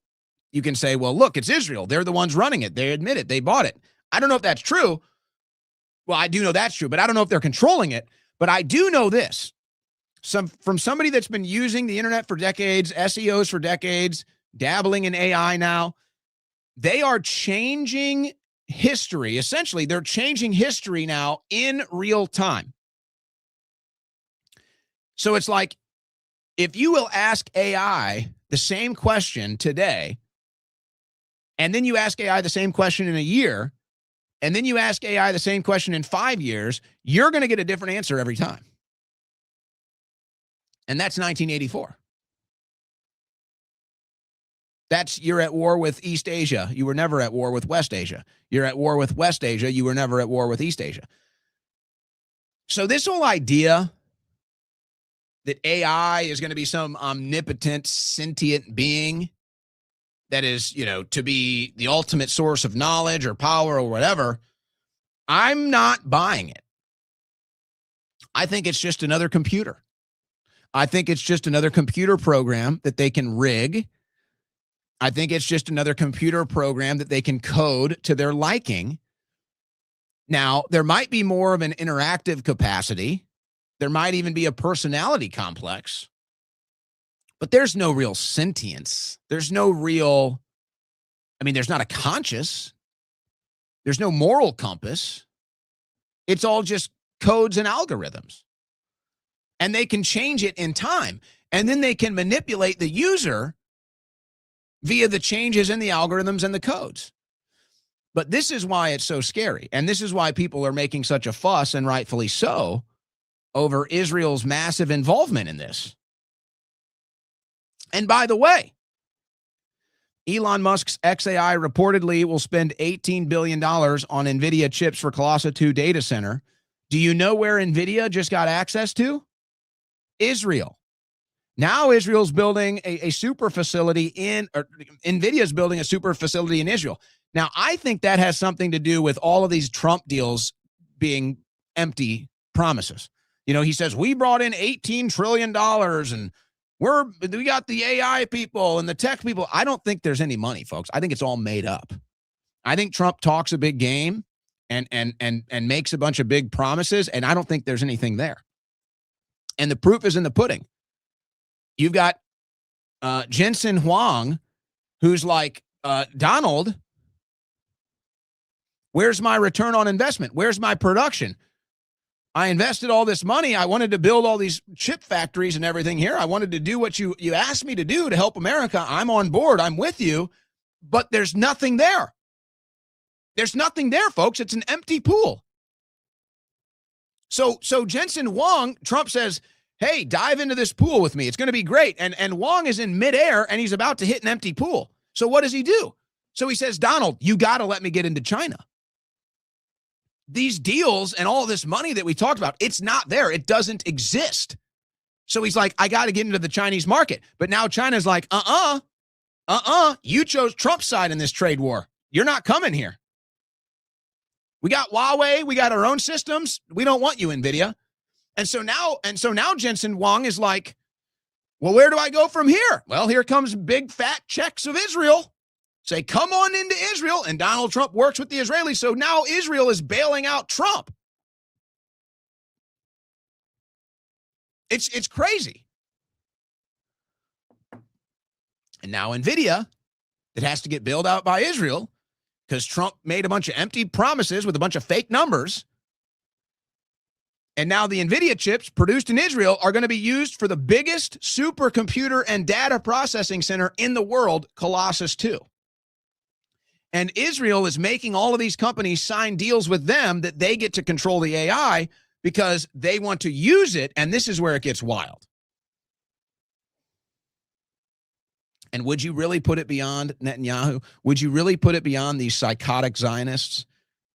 you can say, well, look, it's Israel. They're the ones running it. They admit it. They bought it. I don't know if that's true. Well, I do know that's true, but I don't know if they're controlling it. But I do know this. From somebody that's been using the internet for decades, SEOs for decades, dabbling in AI now, they are changing history. Essentially, they're changing history now in real time. So it's like, if you will ask AI the same question today, and then you ask AI the same question in a year, and then you ask AI the same question in 5 years, you're going to get a different answer every time. And that's 1984. You're at war with East Asia. You were never at war with West Asia. You're at war with West Asia. You were never at war with East Asia. So this whole idea that AI is going to be some omnipotent, sentient being that is, to be the ultimate source of knowledge or power or whatever, I'm not buying it. I think it's just another computer. I think it's just another computer program that they can rig I think it's just another computer program that they can code to their liking. Now, there might be more of an interactive capacity. There might even be a personality complex. But there's no real sentience. There's no real, there's not a conscious. There's no moral compass. It's all just codes and algorithms. And they can change it in time. And then they can manipulate the user via the changes in the algorithms and the codes. But this is why it's so scary. And this is why people are making such a fuss, and rightfully so, over Israel's massive involvement in this. And by the way, Elon Musk's XAI reportedly will spend $18 billion on NVIDIA chips for Colossus 2 data center. Do you know where NVIDIA just got access to? Israel. Now Israel's building a super facility NVIDIA's building a super facility in Israel. Now, I think that has something to do with all of these Trump deals being empty promises. He says, we brought in $18 trillion and we got the AI people and the tech people. I don't think there's any money, folks. I think it's all made up. I think Trump talks a big game and makes a bunch of big promises, and I don't think there's anything there. And the proof is in the pudding. You've got Jensen Huang, who's like, Donald, where's my return on investment? Where's my production? I invested all this money. I wanted to build all these chip factories and everything here. I wanted to do what you asked me to do to help America. I'm on board. I'm with you. But there's nothing there. There's nothing there, folks. It's an empty pool. So Jensen Huang, Trump says, hey, dive into this pool with me. It's going to be great. And Huang is in midair, and he's about to hit an empty pool. So what does he do? So he says, Donald, you got to let me get into China. These deals and all this money that we talked about, it's not there. It doesn't exist. So he's like, I got to get into the Chinese market. But now China's like, you chose Trump's side in this trade war. You're not coming here. We got Huawei. We got our own systems. We don't want you, NVIDIA. And so now Jensen Huang is like, well, where do I go from here? Well, here comes big fat checks of Israel. Say, come on into Israel. And Donald Trump works with the Israelis. So now Israel is bailing out Trump. It's crazy. And now NVIDIA, that has to get bailed out by Israel because Trump made a bunch of empty promises with a bunch of fake numbers. And now the NVIDIA chips produced in Israel are going to be used for the biggest supercomputer and data processing center in the world, Colossus 2. And Israel is making all of these companies sign deals with them that they get to control the AI because they want to use it. And this is where it gets wild. And would you really put it beyond Netanyahu? Would you really put it beyond these psychotic Zionists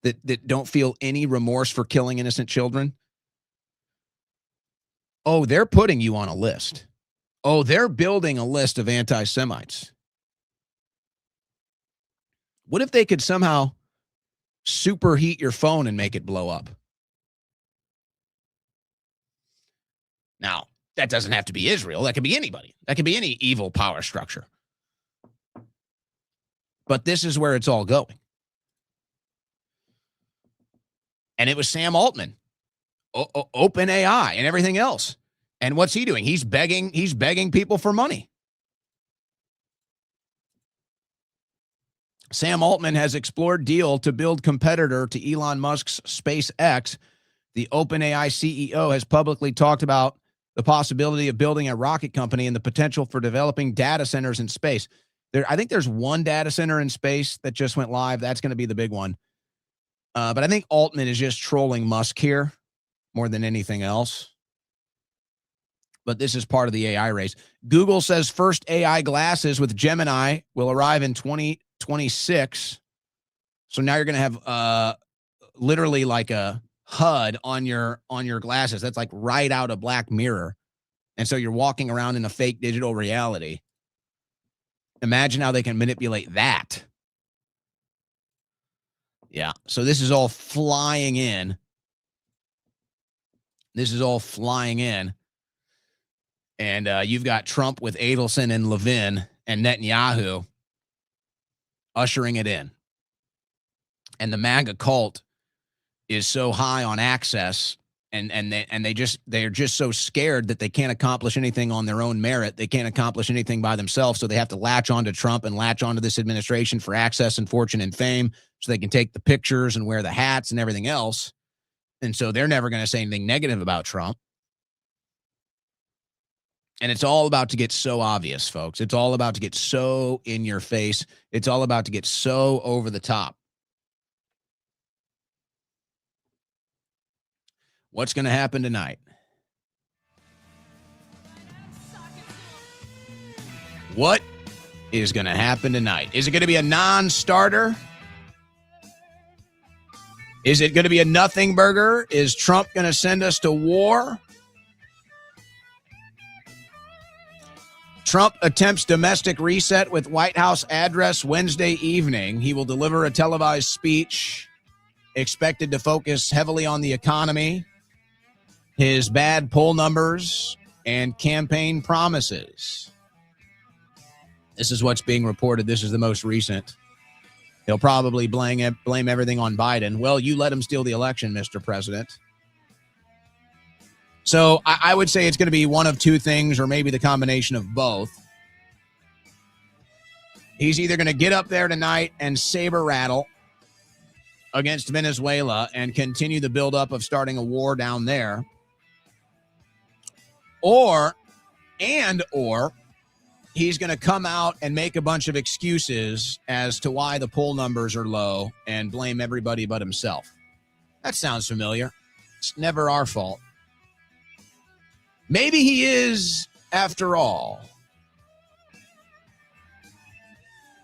that don't feel any remorse for killing innocent children? Oh, they're putting you on a list. Oh, they're building a list of anti-Semites. What if they could somehow superheat your phone and make it blow up? Now, that doesn't have to be Israel. That could be anybody. That could be any evil power structure. But this is where it's all going. And it was Sam Altman, OpenAI, and everything else. And what's he doing? He's begging people for money. Sam Altman has explored deal to build competitor to Elon Musk's SpaceX. The OpenAI CEO has publicly talked about the possibility of building a rocket company and the potential for developing data centers in space. I think there's one data center in space that just went live. That's going to be the big one. But I think Altman is just trolling Musk here more than anything else. But this is part of the AI race. Google says first AI glasses with Gemini will arrive in 2026. So now you're going to have literally like a HUD on your glasses. That's like right out of Black Mirror. And so you're walking around in a fake digital reality. Imagine how they can manipulate that. Yeah. So this is all flying in. And you've got Trump with Adelson and Levin and Netanyahu ushering it in. And the MAGA cult is so high on access, and they're just so scared that they can't accomplish anything on their own merit. They can't accomplish anything by themselves, so they have to latch onto Trump and latch onto this administration for access and fortune and fame, so they can take the pictures and wear the hats and everything else. And so they're never going to say anything negative about Trump. And it's all about to get so obvious, folks. It's all about to get so in your face. It's all about to get so over the top. What's going to happen tonight? What is going to happen tonight? Is it going to be a non-starter? Is it going to be a nothing burger? Is Trump going to send us to war? Trump attempts domestic reset with White House address Wednesday evening. He will deliver a televised speech expected to focus heavily on the economy, his bad poll numbers, and campaign promises. This is what's being reported. This is the most recent. He'll probably blame everything on Biden. Well, you let him steal the election, Mr. President. So I would say it's going to be one of two things, or maybe the combination of both. He's either going to get up there tonight and saber rattle against Venezuela and continue the buildup of starting a war down there, or he's going to come out and make a bunch of excuses as to why the poll numbers are low and blame everybody but himself. That sounds familiar. It's never our fault. Maybe he is, after all.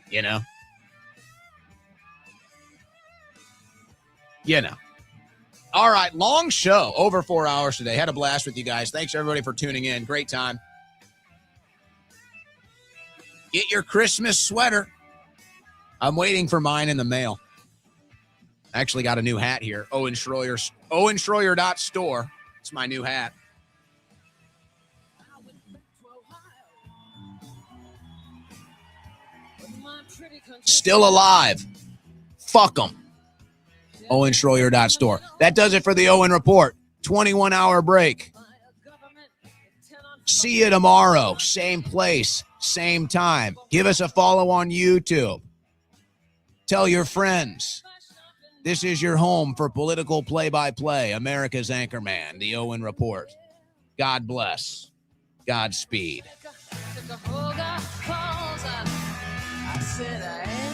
You know? All right, long show, over 4 hours today. Had a blast with you guys. Thanks, everybody, for tuning in. Great time. Get your Christmas sweater. I'm waiting for mine in the mail. I actually got a new hat here. Owen Schroyer.store. It's my new hat. Still alive. Fuck them. OwenSchroyer.store. That does it for the Owen Report. 21-hour break. See you tomorrow. Same place, same time. Give us a follow on YouTube. Tell your friends. This is your home for political play-by-play. America's Anchorman, the Owen Report. God bless. Godspeed. I said I am.